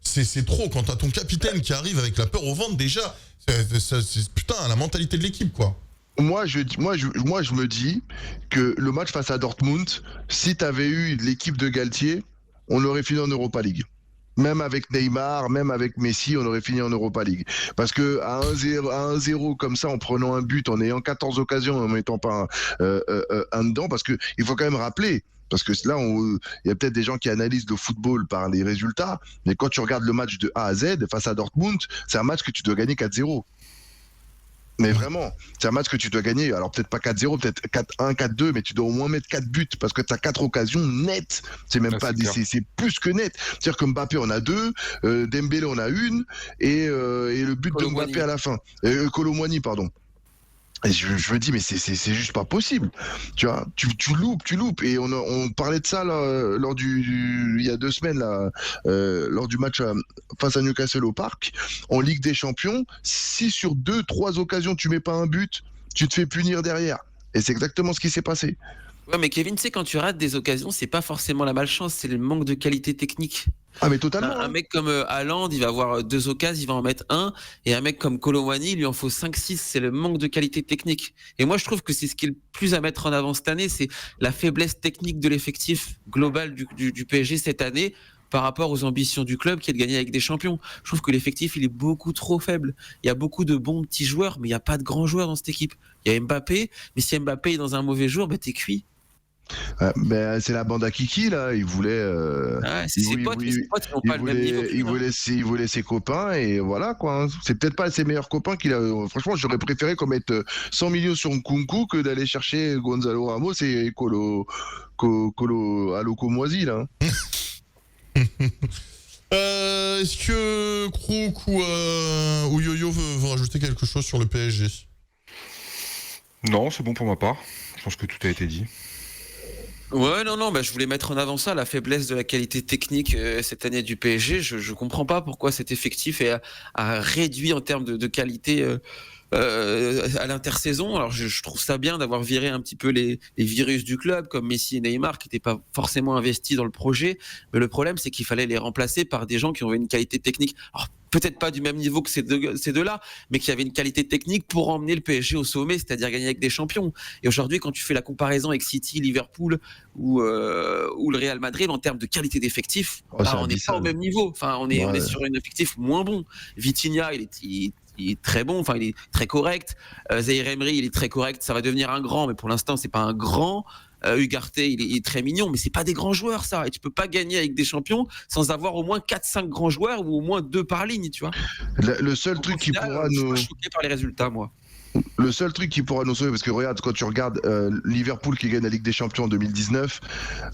c'est trop quand t'as ton capitaine qui arrive avec la peur au ventre déjà, c'est putain la mentalité de l'équipe quoi. Moi je me dis que le match face à Dortmund, si t'avais eu l'équipe de Galtier, on aurait fini en Europa League. Même avec Neymar, même avec Messi, on aurait fini en Europa League. Parce que à 1-0 comme ça, en prenant un but, en ayant 14 occasions, en mettant pas un dedans, parce que il faut quand même rappeler, parce que là, il y a peut-être des gens qui analysent le football par les résultats, mais quand tu regardes le match de A à Z face à Dortmund, c'est un match que tu dois gagner 4-0. Mais vraiment, c'est un match que tu dois gagner. Alors peut-être pas 4-0, peut-être 4-1, 4-2, mais tu dois au moins mettre 4 buts parce que tu as 4 occasions nettes. C'est même pas c'est plus que net. C'est-à-dire que Mbappé en a 2, Dembélé en a 1 et le but de Mbappé à la fin. Kolo Muani, pardon. Et je me dis mais c'est juste pas possible. Tu vois, tu loupes et on parlait de ça là, lors il y a 2 semaines là, lors du match face à Newcastle au Parc en Ligue des Champions, si sur 2-3 occasions tu mets pas un but, tu te fais punir derrière. Et c'est exactement ce qui s'est passé. Ouais, mais Kevin, tu sais, quand tu rates des occasions, c'est pas forcément la malchance, c'est le manque de qualité technique. Ah, mais totalement. Un mec comme Haaland, il va avoir 2 occasions, il va en mettre 1. Et un mec comme Kolo Muani, il lui en faut 5-6. C'est le manque de qualité technique. Et moi, je trouve que c'est ce qui est le plus à mettre en avant cette année, c'est la faiblesse technique de l'effectif global du PSG cette année par rapport aux ambitions du club qui est de gagner avec des champions. Je trouve que l'effectif, il est beaucoup trop faible. Il y a beaucoup de bons petits joueurs, mais il n'y a pas de grands joueurs dans cette équipe. Il y a Mbappé, mais si Mbappé est dans un mauvais jour, t'es cuit. Ben, c'est la bande à Kiki là, il voulait c'est ses potes qui n'ont pas le même niveau. Il voulait ses copains et voilà quoi. C'est peut-être pas ses meilleurs copains qu'il a. Franchement, j'aurais préféré qu'on mette 100 millions sur Nkunku que d'aller chercher Gonzalo Ramos et Kolo Aloko Moisi là. Est-ce que Krook ou Yo-Yo veut rajouter quelque chose sur le PSG? Non, c'est bon pour ma part. Je pense que tout a été dit. Ouais, non, je voulais mettre en avant ça, la faiblesse de la qualité technique cette année du PSG. Je comprends pas pourquoi cet effectif a réduit en termes de qualité à l'intersaison. Alors je trouve ça bien d'avoir viré un petit peu les virus du club comme Messi et Neymar qui n'étaient pas forcément investis dans le projet, mais le problème c'est qu'il fallait les remplacer par des gens qui avaient une qualité technique, alors peut-être pas du même niveau que ces deux-là, mais qui avaient une qualité technique pour emmener le PSG au sommet, c'est-à-dire gagner avec des champions. Et aujourd'hui, quand tu fais la comparaison avec City, Liverpool ou le Real Madrid en termes de qualité d'effectif, on n'est pas au même niveau. Enfin, on est sur un effectif moins bon. Vitinha, il est très bon, enfin il est très correct. Zaïre Emery, il est très correct. Ça va devenir un grand, mais pour l'instant, c'est pas un grand. Ugarte, il est très mignon, mais c'est pas des grands joueurs, ça. Et tu peux pas gagner avec des champions sans avoir au moins 4-5 grands joueurs ou au moins 2 par ligne, tu vois. Le seul truc qui pourra nous... Je suis choqué par les résultats, moi. Le seul truc qui pourra nous sauver, parce que regarde, quand tu regardes Liverpool qui gagne la Ligue des Champions en 2019,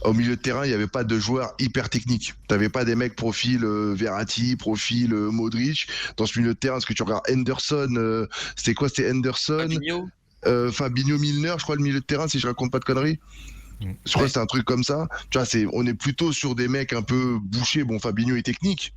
au milieu de terrain, il n'y avait pas de joueurs hyper techniques. Tu n'avais pas des mecs profil Verratti, profil Modric. Dans ce milieu de terrain, parce que tu regardes Henderson, c'était quoi? C'était Henderson, Fabinho, Milner, je crois, le milieu de terrain, si je raconte pas de conneries. Je crois que c'est un truc comme ça. Tu vois, on est plutôt sur des mecs un peu bouchés. Bon, Fabinho est technique.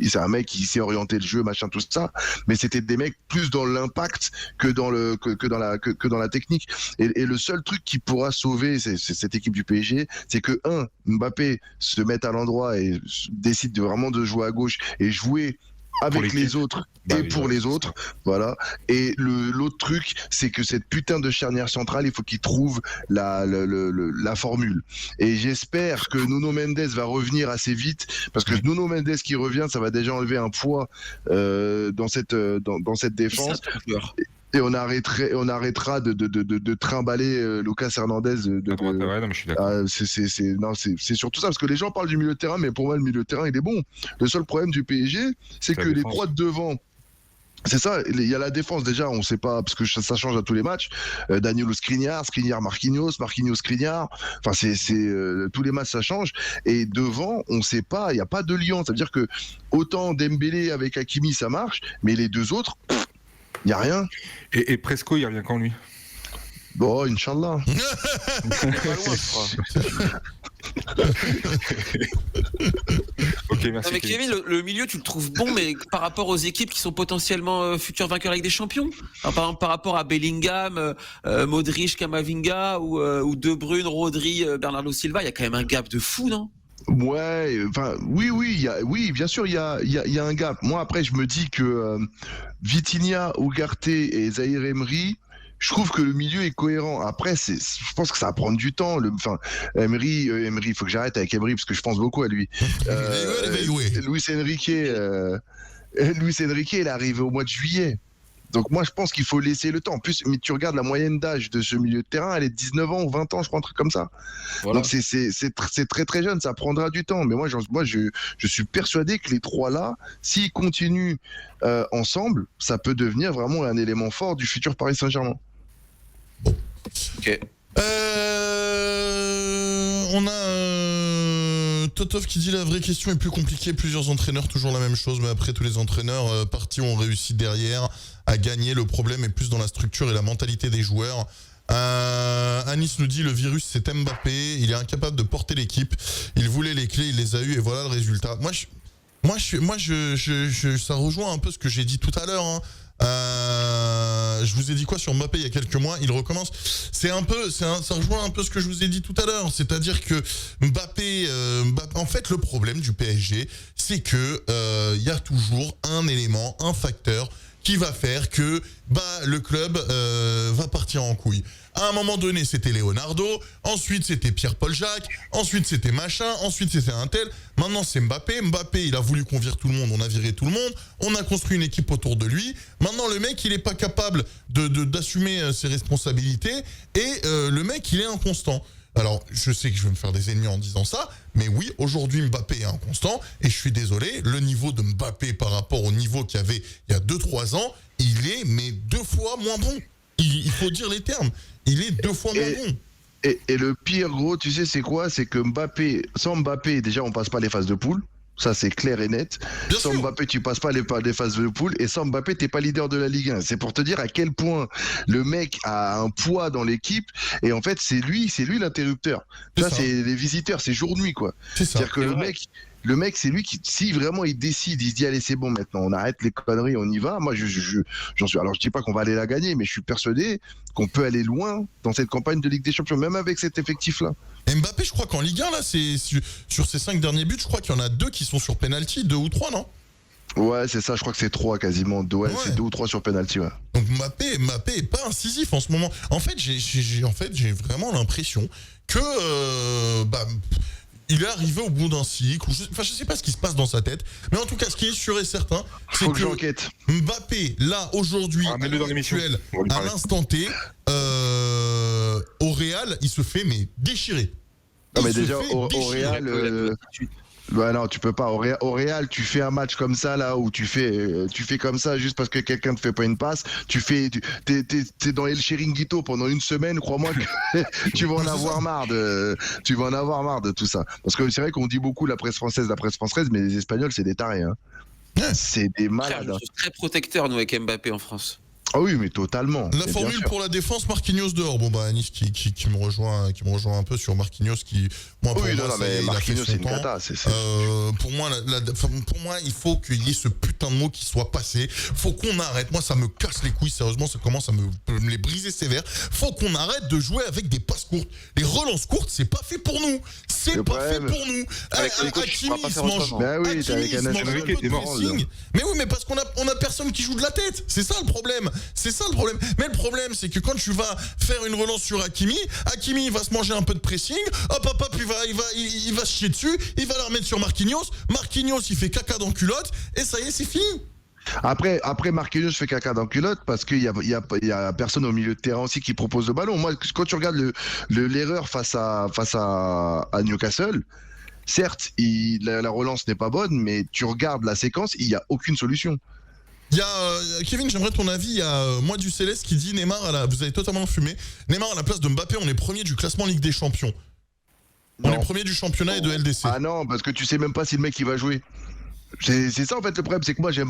C'est un mec qui sait orienter le jeu, machin, tout ça. Mais c'était des mecs plus dans l'impact que dans la technique. Et le seul truc qui pourra sauver cette équipe du PSG, c'est que Mbappé se mette à l'endroit et décide vraiment de jouer à gauche et jouer avec les autres pour les autres, voilà. Et l'autre truc, c'est que cette putain de charnière centrale, il faut qu'il trouve la formule. Et j'espère que Nuno Mendes va revenir assez vite, parce que Nuno Mendes qui revient, ça va déjà enlever un poids dans cette défense. Et on arrêtera de trimballer Lucas Hernandez. Non, mais je suis d'accord. C'est surtout ça, parce que les gens parlent du milieu de terrain, mais pour moi, le milieu de terrain, il est bon. Le seul problème du PSG, c'est que les trois de devant, c'est ça, il y a la défense déjà, on sait pas, parce que ça change à tous les matchs. Danilo Skriniar Marquinhos Skriniar, enfin tous les matchs ça change. Et devant, on sait pas, il y a pas de lien. Ça veut dire que autant Dembélé avec Hakimi ça marche, mais les deux autres, il n'y a rien. Et Presco, il revient quand lui? Bon, Inch'Allah. Ok, merci. Non, mais Kevin, le milieu, tu le trouves bon, mais par rapport aux équipes qui sont potentiellement futurs vainqueurs avec des champions, par exemple par rapport à Bellingham, Modric, Camavinga ou De Bruyne, Rodri, Bernardo Silva, il y a quand même un gap de fou, non? Ouais, enfin, oui, bien sûr, il y a un gap. Moi, après, je me dis que Vitinha, Ugarte et Zaïre Emery, je trouve que le milieu est cohérent. Après, je pense que ça va prendre du temps. Emery, il faut que j'arrête avec Emery parce que je pense beaucoup à lui. Luis Enrique, il est arrivé au mois de juillet. Donc moi, je pense qu'il faut laisser le temps. En plus, mais tu regardes la moyenne d'âge de ce milieu de terrain, elle est de 19 ans ou 20 ans, je crois, un truc comme ça. Voilà. Donc c'est très très jeune, ça prendra du temps. Mais moi, je suis persuadé que les trois là, s'ils continuent ensemble, ça peut devenir vraiment un élément fort du futur Paris Saint-Germain. Ok. On a Totov qui dit la vraie question est plus compliquée. Plusieurs entraîneurs, toujours la même chose, mais après tous les entraîneurs partis ont réussi derrière à gagner. Le problème est plus dans la structure et la mentalité des joueurs. Anis nous dit le virus c'est Mbappé, il est incapable de porter l'équipe. Il voulait les clés, il les a eues et voilà le résultat. Ça rejoint un peu ce que j'ai dit tout à l'heure. Je vous ai dit quoi sur Mbappé il y a quelques mois, il recommence. Ça rejoint un peu ce que je vous ai dit tout à l'heure. C'est-à-dire que Mbappé, en fait, le problème du PSG, c'est que il y a toujours un élément, un facteur qui va faire que le club va partir en couille. À un moment donné, c'était Leonardo, ensuite c'était Pierre-Paul Jacques, ensuite c'était machin, ensuite c'était un tel. Maintenant c'est Mbappé. Mbappé, il a voulu convier tout le monde, on a viré tout le monde, on a construit une équipe autour de lui. Maintenant le mec, il est pas capable d'assumer ses responsabilités et le mec, il est inconstant. Alors, je sais que je vais me faire des ennemis en disant ça, mais oui, aujourd'hui Mbappé est inconstant et je suis désolé, le niveau de Mbappé par rapport au niveau qu'il y avait il y a 2-3 ans, il est mais 2 fois moins bon. Il faut dire les termes. Il est 2 fois moins bon. Et le pire, gros, tu sais, c'est quoi? C'est que sans Mbappé, déjà, on passe pas les phases de poule. Ça, c'est clair et net. Sans Mbappé, tu passes pas les phases de poule. Et sans Mbappé, t'es pas leader de la Ligue 1. C'est pour te dire à quel point le mec a un poids dans l'équipe. Et en fait, c'est lui l'interrupteur. Ça, c'est les visiteurs, c'est jour-nuit, quoi. C'est-à-dire que le mec, Le mec, c'est lui qui, si vraiment il décide, il se dit allez c'est bon maintenant, on arrête les conneries, on y va. Moi, j'en suis. Alors je dis pas qu'on va aller la gagner, mais je suis persuadé qu'on peut aller loin dans cette campagne de Ligue des Champions, même avec cet effectif-là. Mbappé, je crois qu'en Ligue 1, là, c'est sur ses 5 derniers buts, je crois qu'il y en a 2 qui sont sur penalty, 2 ou 3, non? Ouais, c'est ça. Je crois que c'est 3 quasiment. Ouais. C'est 2 ou 3 sur penalty. Ouais. Donc Mbappé est pas incisif en ce moment. En fait, j'ai vraiment l'impression que il est arrivé au bout d'un cycle. Je sais pas ce qui se passe dans sa tête, mais en tout cas, ce qui est sûr et certain, c'est Faut que j'enquête. Mbappé, là, aujourd'hui, à mets-le dans l'émission. l'actuel, On va lui à parler. l'instant T, au Real, il se fait déchirer. Non, mais Il se déjà, fait au déchirer. Real. Ouais, non, tu peux pas. Au Real, tu fais un match comme ça, là, où tu fais comme ça juste parce que quelqu'un te fait pas une passe. T'es dans El Chiringuito pendant une semaine, crois-moi que tu vas en avoir marre de tout ça. Parce que c'est vrai qu'on dit beaucoup la presse française, mais les Espagnols, c'est des tarés, hein. Ouais. C'est des Frère, malades. je suis très protecteur, nous, avec Mbappé en France. Ah oui, mais totalement. La Mais bien formule sûr. pour la défense, Marquinhos dehors. Bon bah Anis qui me rejoint un peu sur Marquinhos qui moi pour Oui, moi non, mais il a fait Marquinhos, son c'est une temps. cata. Pour moi, il faut qu'il y ait ce putain de mot qui soit passé. Faut qu'on arrête. Moi, ça me casse les couilles. Sérieusement, ça commence à me les briser sévère. Faut qu'on arrête de jouer avec des passes courtes. Les relances courtes, c'est pas fait pour nous. C'est Le pas fait problème- pour nous. Avec le coach, tu Hakimi, pourras pas il se faire mange. autrement. Bah oui, Hakimi, t'es avec il un se mange un national peu qui de est mort, pressing. là. Mais oui, mais parce qu'on a personne qui joue de la tête. C'est ça le problème. Mais le problème, c'est que quand tu vas faire une relance sur Hakimi, il va se manger un peu de pressing. Hop, il va se chier dessus. Il va la remettre sur Marquinhos. Marquinhos, il fait caca dans culotte. Et ça y est, c'est fini. Après Marquinhos fait caca dans culotte parce qu'il y a personne au milieu de terrain aussi qui propose le ballon. Moi, quand tu regardes l'erreur face à Newcastle, certes, la relance n'est pas bonne, mais tu regardes la séquence, il n'y a aucune solution. Il y a Kevin, j'aimerais ton avis. Il y a moi du Céleste qui dit Neymar, vous avez totalement fumé. Neymar à la place de Mbappé, on est premier du classement Ligue des Champions. On Non. est premier du championnat et de LDC. Ah non, parce que tu sais même pas si le mec il va jouer. C'est ça en fait le problème, c'est que moi je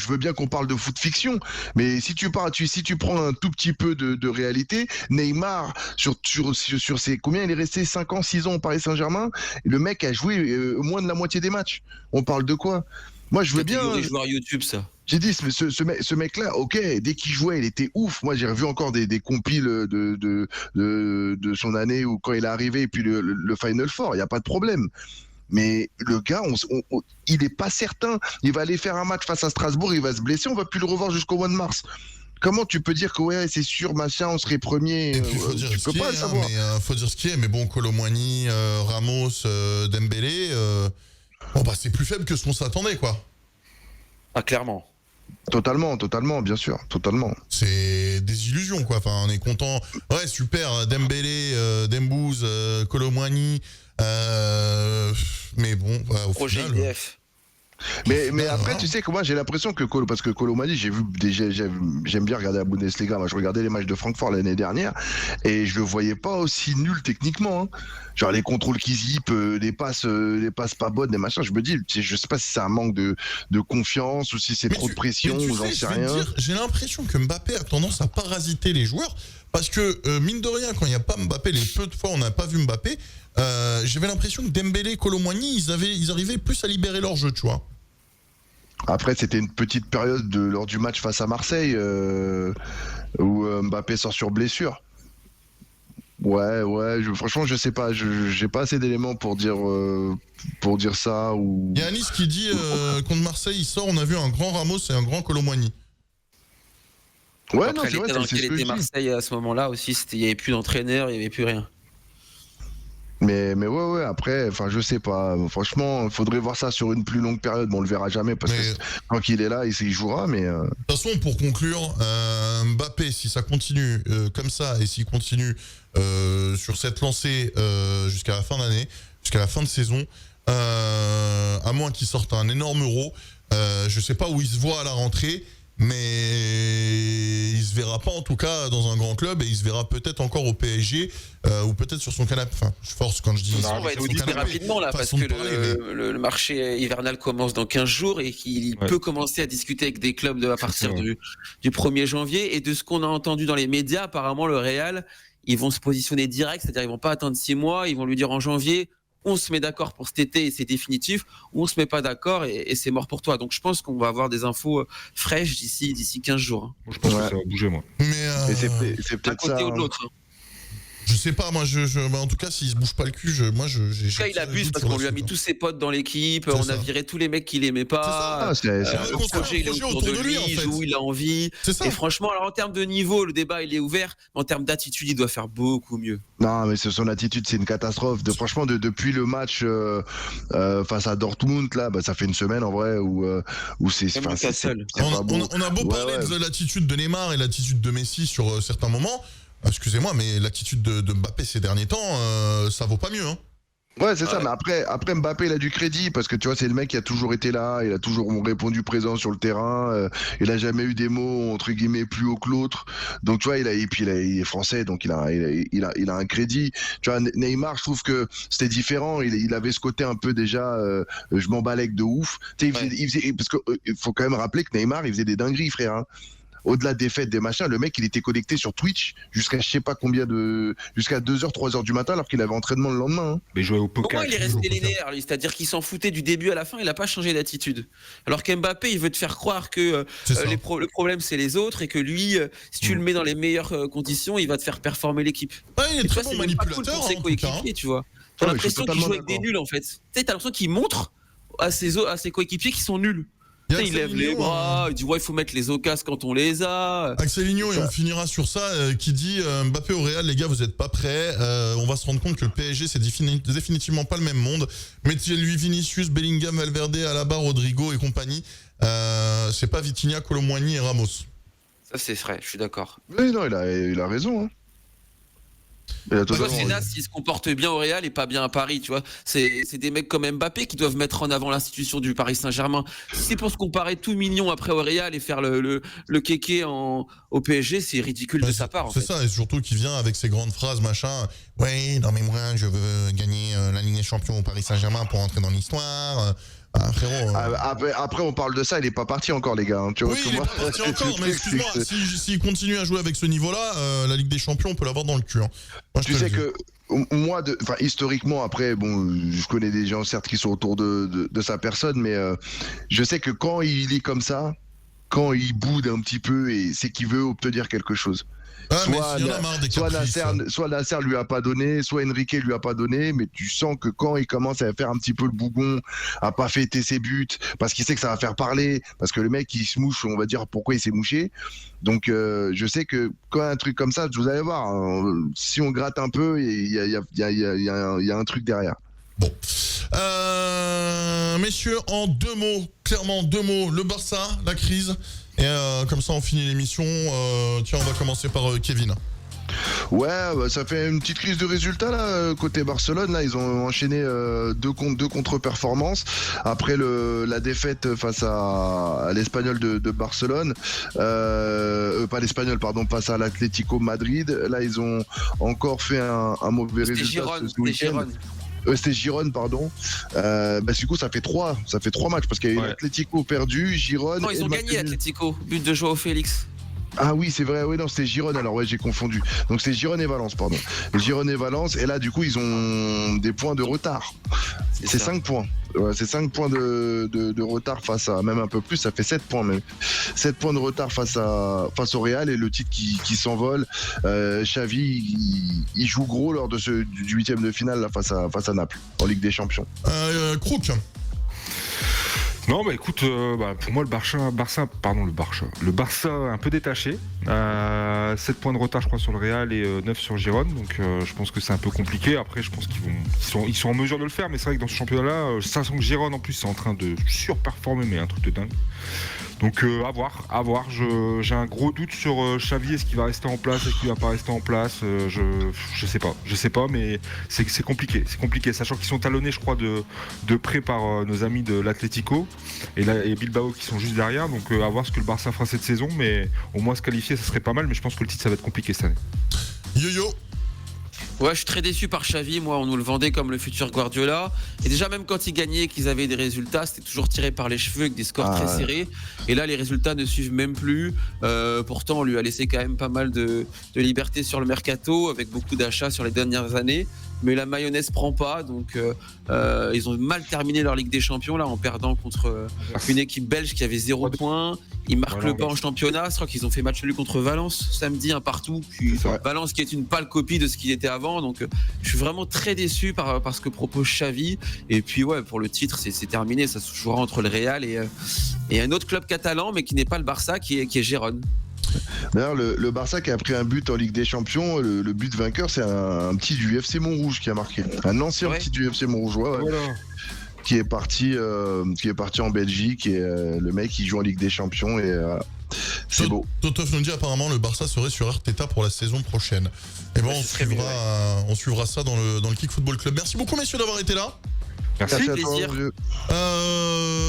veux bien qu'on parle de foot fiction, mais si tu prends un tout petit peu de réalité, Neymar sur ses combien il est resté 5 ans, 6 ans au Paris Saint-Germain, et le mec a joué moins de la moitié des matchs. On parle de quoi? Moi je veux bien. Catégorie joueur YouTube, ça. J'ai dit, ce mec-là, ok, dès qu'il jouait, il était ouf. Moi, j'ai revu encore des compiles de son année ou quand il est arrivé, et puis le Final Four, il n'y a pas de problème. Mais le gars, il est pas certain. Il va aller faire un match face à Strasbourg, il va se blesser, on va plus le revoir jusqu'au mois de mars. Comment tu peux dire que ouais, c'est sûr, machin, on serait premier? Et puis faut dire Tu ce peux qui pas est, le savoir. faut dire ce qui est. Mais bon, Kolo Muani, Ramos, Dembélé, bon bah c'est plus faible que ce qu'on s'attendait quoi. Ah, clairement. Totalement, bien sûr, totalement. C'est des illusions quoi. Enfin, on est content. Ouais, super. Dembélé, Dembouz, Kolo Muani. Mais bon, au Projet final. IDF. Mais final, après, voilà. tu sais que moi j'ai l'impression que parce que Kolo Muani, j'aime bien regarder la Bundesliga. Moi, je regardais les matchs de Francfort l'année dernière et je le voyais pas aussi nul techniquement. Hein. Genre les contrôles qui zippent, les passes pas bonnes, des machins. Je me dis, je sais pas si c'est un manque de confiance ou si c'est trop de pression ou j'en sais rien. J'ai l'impression que Mbappé a tendance à parasiter les joueurs parce que mine de rien, quand il n'y a pas Mbappé, les peu de fois on n'a pas vu Mbappé, j'avais l'impression que Dembélé, Kolo Muani, ils arrivaient plus à libérer leur jeu, tu vois. Après, c'était une petite période lors du match face à Marseille où Mbappé sort sur blessure. Ouais, franchement, je sais pas, j'ai pas assez d'éléments pour dire ça ou. Il y a Anis qui dit contre Marseille, il sort, on a vu un grand Ramos et un grand Kolo Muani. Ouais, Après, non, c'est vrai, l'état dans c'est lequel ce que je était dis. Marseille à ce moment-là aussi, il n'y avait plus d'entraîneur, il n'y avait plus rien. Mais ouais, après, enfin, je sais pas. Franchement, il faudrait voir ça sur une plus longue période. Bon, on le verra jamais parce que quand il est là, il jouera, mais. De toute façon, pour conclure, Mbappé, si ça continue comme ça et s'il continue sur cette lancée jusqu'à la fin d'année, jusqu'à la fin de saison, à moins qu'il sorte un énorme euro, je sais pas où il se voit à la rentrée, mais il se verra pas en tout cas dans un grand club et il se verra peut-être encore au PSG ou peut-être sur son canapé. Enfin, je force quand je dis On va être son discuté canapé. rapidement là parce Façon que de parler, mais- le marché hivernal commence dans 15 jours et qu'il Ouais. peut commencer à discuter avec des clubs à partir ça. du 1er janvier. Et de ce qu'on a entendu dans les médias, apparemment le Real, ils vont se positionner direct, c'est-à-dire ils vont pas attendre 6 mois, ils vont lui dire en janvier, on se met d'accord pour cet été et c'est définitif, ou on se met pas d'accord et c'est mort pour toi. Donc je pense qu'on va avoir des infos fraîches d'ici 15 jours. Hein. Moi, je pense que ça va bouger, moi. Mais Et c'est D'un peut-être côté ça. ou de l'autre. Hein. je sais pas, moi, bah, en tout cas, s'il se bouge pas le cul, j'ai. En tout cas, il abuse parce qu'on lui a mis tous ses potes dans l'équipe, C'est on ça. a viré tous les mecs qu'il aimait pas. Ah, c'est Ouais, un construire un projet, il est projet autour autour de de lui, lui, en il fait. joue, il a envie. C'est ça. Et franchement, alors en termes de niveau, le débat il est ouvert, mais en termes d'attitude, il doit faire beaucoup mieux. Non, mais son attitude, c'est une catastrophe. Franchement, depuis le match face à Dortmund, là, bah, ça fait une semaine en vrai où c'est. Même Newcastle. c'est pas beau. On a beau Ouais, parler ouais. de l'attitude de Neymar et l'attitude de Messi sur certains moments. Excusez-moi, mais l'attitude de Mbappé ces derniers temps, ça vaut pas mieux. Hein. Ouais, c'est ça, Ouais. mais après Mbappé, il a du crédit parce que tu vois, c'est le mec qui a toujours été là, il a toujours répondu présent sur le terrain, il a jamais eu des mots entre guillemets plus haut que l'autre. Donc tu vois, il est français, donc il a un crédit. Tu vois, Neymar, je trouve que c'était différent, il avait ce côté un peu déjà je m'emballais de ouf. Tu sais, il faisait parce que faut quand même rappeler que Neymar, il faisait des dingueries, frère. Hein. Au-delà des fêtes, des machins, le mec, il était connecté sur Twitch jusqu'à je sais pas combien jusqu'à 2h, 3h du matin alors qu'il avait entraînement le lendemain. Hein. Mais il jouait au poker. Pourquoi il est resté linéaire, lui ? C'est-à-dire qu'il s'en foutait du début à la fin, il n'a pas changé d'attitude. Alors qu'Mbappé, il veut te faire croire que C'est ça. le problème, c'est les autres et que lui, si tu le mets dans les meilleures conditions, il va te faire performer l'équipe. Ouais, il est Et très toi, bon c'est même pas cool manipulateur. pour ses En tout cas, hein. coéquipiers, tu vois. T'as Ouais, je suis l'impression qu'il joue totalement avec des d'accord. nuls, en fait. Tu sais, t'as l'impression qu'il montre à ses coéquipiers qui sont nuls. Il y a Tu sais, il lève les Axelinho, bras, il dit ouais, il faut mettre les occasions quand on les a. Axelinho, et on finira sur ça, qui dit Mbappé au Real, les gars, vous êtes pas prêts. On va se rendre compte que le PSG, c'est définitivement pas le même monde. Mettez-lui Vinicius, Bellingham, Valverde, Alaba, Rodrigo et compagnie. C'est pas Vitinha, Colomboigny et Ramos. Ça, c'est vrai, je suis d'accord. Oui, non, il a raison. Hein. Il a Tu vois, totalement c'est raison. naze s'il se comporte bien au Real et pas bien à Paris, tu vois. C'est des mecs comme Mbappé qui doivent mettre en avant l'institution du Paris Saint-Germain. Si c'est pour se comparer tout mignon après au Real et faire le kéké au PSG, c'est ridicule de sa part, en C'est fait. ça, et surtout qu'il vient avec ses grandes phrases, machin. Ouais, non mais moi, je veux gagner la Ligue des Champions au Paris Saint-Germain pour entrer dans l'histoire. Frérot. Après, on parle de ça, il est pas parti encore, les gars. Hein. Tu vois, Oui, parce que il est moi, pas parti le encore, mais truc, c'est excuse-moi, que- s'il continue à jouer avec ce niveau-là, la Ligue des Champions, on peut l'avoir dans le cul. Hein. Moi, je Tu te le sais dis. que moi, historiquement, après, bon, je connais des gens certes qui sont autour de sa personne, mais je sais que quand il est comme ça, quand il boude un petit peu, et c'est qu'il veut obtenir quelque chose. Ah, mais Soit, s'il y en a marre des soit caprices. Nasser lui a pas donné, soit Enrique lui a pas donné, mais tu sens que quand il commence à faire un petit peu le bougon, à pas fêter ses buts, parce qu'il sait que ça va faire parler, parce que le mec il se mouche, on va dire pourquoi il s'est mouché. Donc je sais que quand un truc comme ça, vous allez voir, hein, si on gratte un peu, il y a un truc derrière. Bon. Messieurs, en 2 mots, clairement 2 mots, le Barça, la crise, et comme ça on finit l'émission. Tiens, on va commencer par Kevin. Ouais, bah, ça fait une petite crise de résultats là côté Barcelone. Là, ils ont enchaîné deux contre-performances après la défaite face à l'Espagnol de Barcelone. Pas l'Espagnol, pardon, face à l'Atlético Madrid. Là, ils ont encore fait un mauvais C'était résultat Giron, ce week-end. C'était Giron, pardon. Du coup, ça fait 3 matchs parce qu'il y a eu Ouais. l'Atlético perdu, Giron. Non, ils et ont le gagné match nul. Atlético, but de Joao Félix. Ah oui, c'est vrai, oui, non, c'était Giron, alors ouais, j'ai confondu. Donc c'est Giron et Valence, pardon. Giron et Valence, et là, du coup, ils ont des points de retard. C'est ça. 5 points. Ouais, c'est 5 points de retard face à, même un peu plus, ça fait 7 points même. 7 points de retard face au Real, et le titre qui s'envole. Xavi, il joue gros lors de du 8e de finale là, face à Naples, en Ligue des Champions. Crook. Non, bah écoute, pour moi, le Barça un peu détaché. 7 points de retard, je crois, sur le Real et 9 sur Giron. Donc, je pense que c'est un peu compliqué. Après, je pense qu'ils sont en mesure de le faire. Mais c'est vrai que dans ce championnat-là, ça sent que Giron, en plus, c'est en train de surperformer, mais un truc de dingue. Donc, à voir. J'ai un gros doute sur Xavi. Est-ce qu'il va rester en place? Est-ce qu'il va pas rester en place? Je sais pas, mais c'est compliqué. C'est compliqué, sachant qu'ils sont talonnés, je crois, de près par nos amis de l'Atlético et Bilbao qui sont juste derrière. Donc, à voir ce que le Barça fera cette saison. Mais au moins se qualifier, ça serait pas mal. Mais je pense que le titre, ça va être compliqué cette année. Yo-yo. Ouais, je suis très déçu par Xavi. Moi, on nous le vendait comme le futur Guardiola. Et déjà, même quand ils gagnaient, qu'ils avaient des résultats, c'était toujours tiré par les cheveux avec des scores très serrés. Et là, les résultats ne suivent même plus. Pourtant, on lui a laissé quand même pas mal de liberté sur le mercato, avec beaucoup d'achats sur les dernières années. mais la mayonnaise prend pas, donc ils ont mal terminé leur Ligue des Champions là en perdant contre une équipe belge qui avait 0 points. Ils marquent le pas en championnat. Je crois qu'ils ont fait match nul contre Valence samedi, un partout. Puis Valence qui est une pâle copie de ce qu'il était avant. Donc je suis vraiment très déçu par ce que propose Xavi. Et puis ouais, pour le titre, c'est terminé. Ça se jouera entre le Real et un autre club catalan, mais qui n'est pas le Barça, qui est Gérone. D'ailleurs, le Barça qui a pris un but en Ligue des Champions, le but vainqueur, c'est un petit du FC Montrouge qui a marqué. Un ancien petit du FC Montrouge, qui est parti en Belgique, et le mec il joue en Ligue des Champions, et c'est beau. Totof nous dit apparemment le Barça serait sur Arteta pour la saison prochaine. Et bon, on suivra ça dans le Kick Football Club. Merci beaucoup messieurs d'avoir été là. Merci à toi,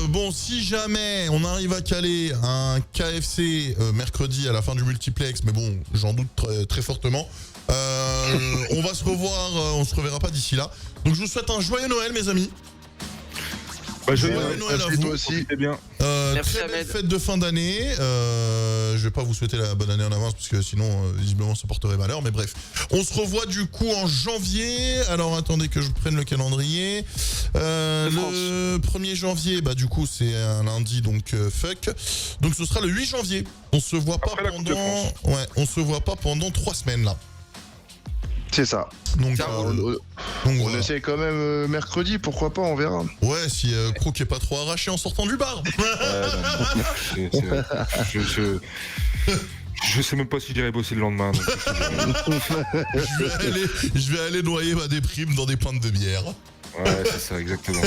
bon, si jamais on arrive à caler un KFC mercredi à la fin du multiplex, mais bon, j'en doute très, très fortement, on va se revoir, on se reverra pas d'ici là. Donc je vous souhaite un joyeux Noël, mes amis. Joyeux Noël à vous. Toi aussi. Bien. Très belle fête de fin d'année. Je vais pas vous souhaiter la bonne année en avance parce que sinon visiblement ça porterait malheur, mais bref. On se revoit du coup en janvier. Alors attendez que je prenne le calendrier. Le 1er janvier, bah du coup c'est un lundi, donc fuck. Donc ce sera le 8 janvier. On se voit pas on se voit pas pendant 3 semaines là. C'est ça. Donc on essaie quand même mercredi, pourquoi pas, on verra. Ouais, si Croc est pas trop arraché en sortant du bar. Je sais même pas si j'irai bosser le lendemain. Donc je vais aller noyer ma déprime dans des pintes de bière. Ouais, c'est ça, exactement.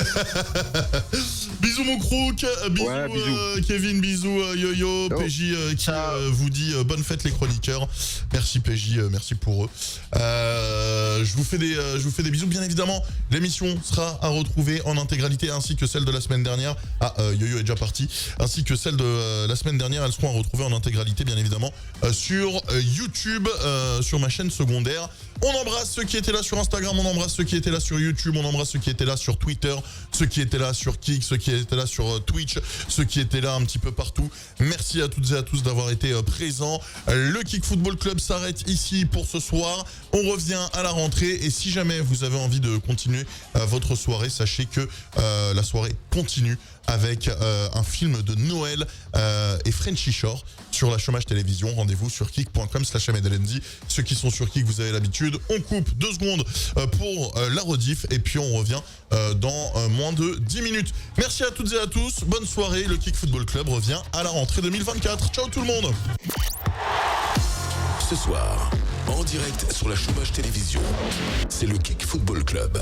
Bisous mon Croc, bisous, Kevin, bisous Yo-Yo, PJ qui vous dit bonne fête les chroniqueurs. Merci PJ, merci pour eux. Je vous fais des bisous, bien évidemment. L'émission sera à retrouver en intégralité, ainsi que celle de la semaine dernière. Yo-Yo est déjà parti. Ainsi que celle de la semaine dernière, elles seront à retrouver en intégralité, bien évidemment, sur YouTube, sur ma chaîne secondaire. On embrasse ceux qui étaient là sur Instagram, on embrasse ceux qui étaient là sur YouTube, on embrasse ceux qui étaient là sur Twitter, ceux qui étaient là sur Kick, ceux qui étaient là sur Twitch, ceux qui étaient là un petit peu partout. Merci à toutes et à tous d'avoir été présents. Le Kick Football Club s'arrête ici pour ce soir. On revient à la rentrée, et si jamais vous avez envie de continuer votre soirée, sachez que la soirée continue avec un film de Noël et Frenchy Shore sur la Chômage Télévision. Rendez-vous sur kick.com/ahmedelendi. Ceux qui sont sur Kick, vous avez l'habitude. On coupe 2 secondes pour la rediff, et puis on revient dans moins de 10 minutes. Merci à toutes et à tous. Bonne soirée. Le Kick Football Club revient à la rentrée 2024. Ciao tout le monde. Ce soir, en direct sur la Chômage Télévision, c'est le Kick Football Club.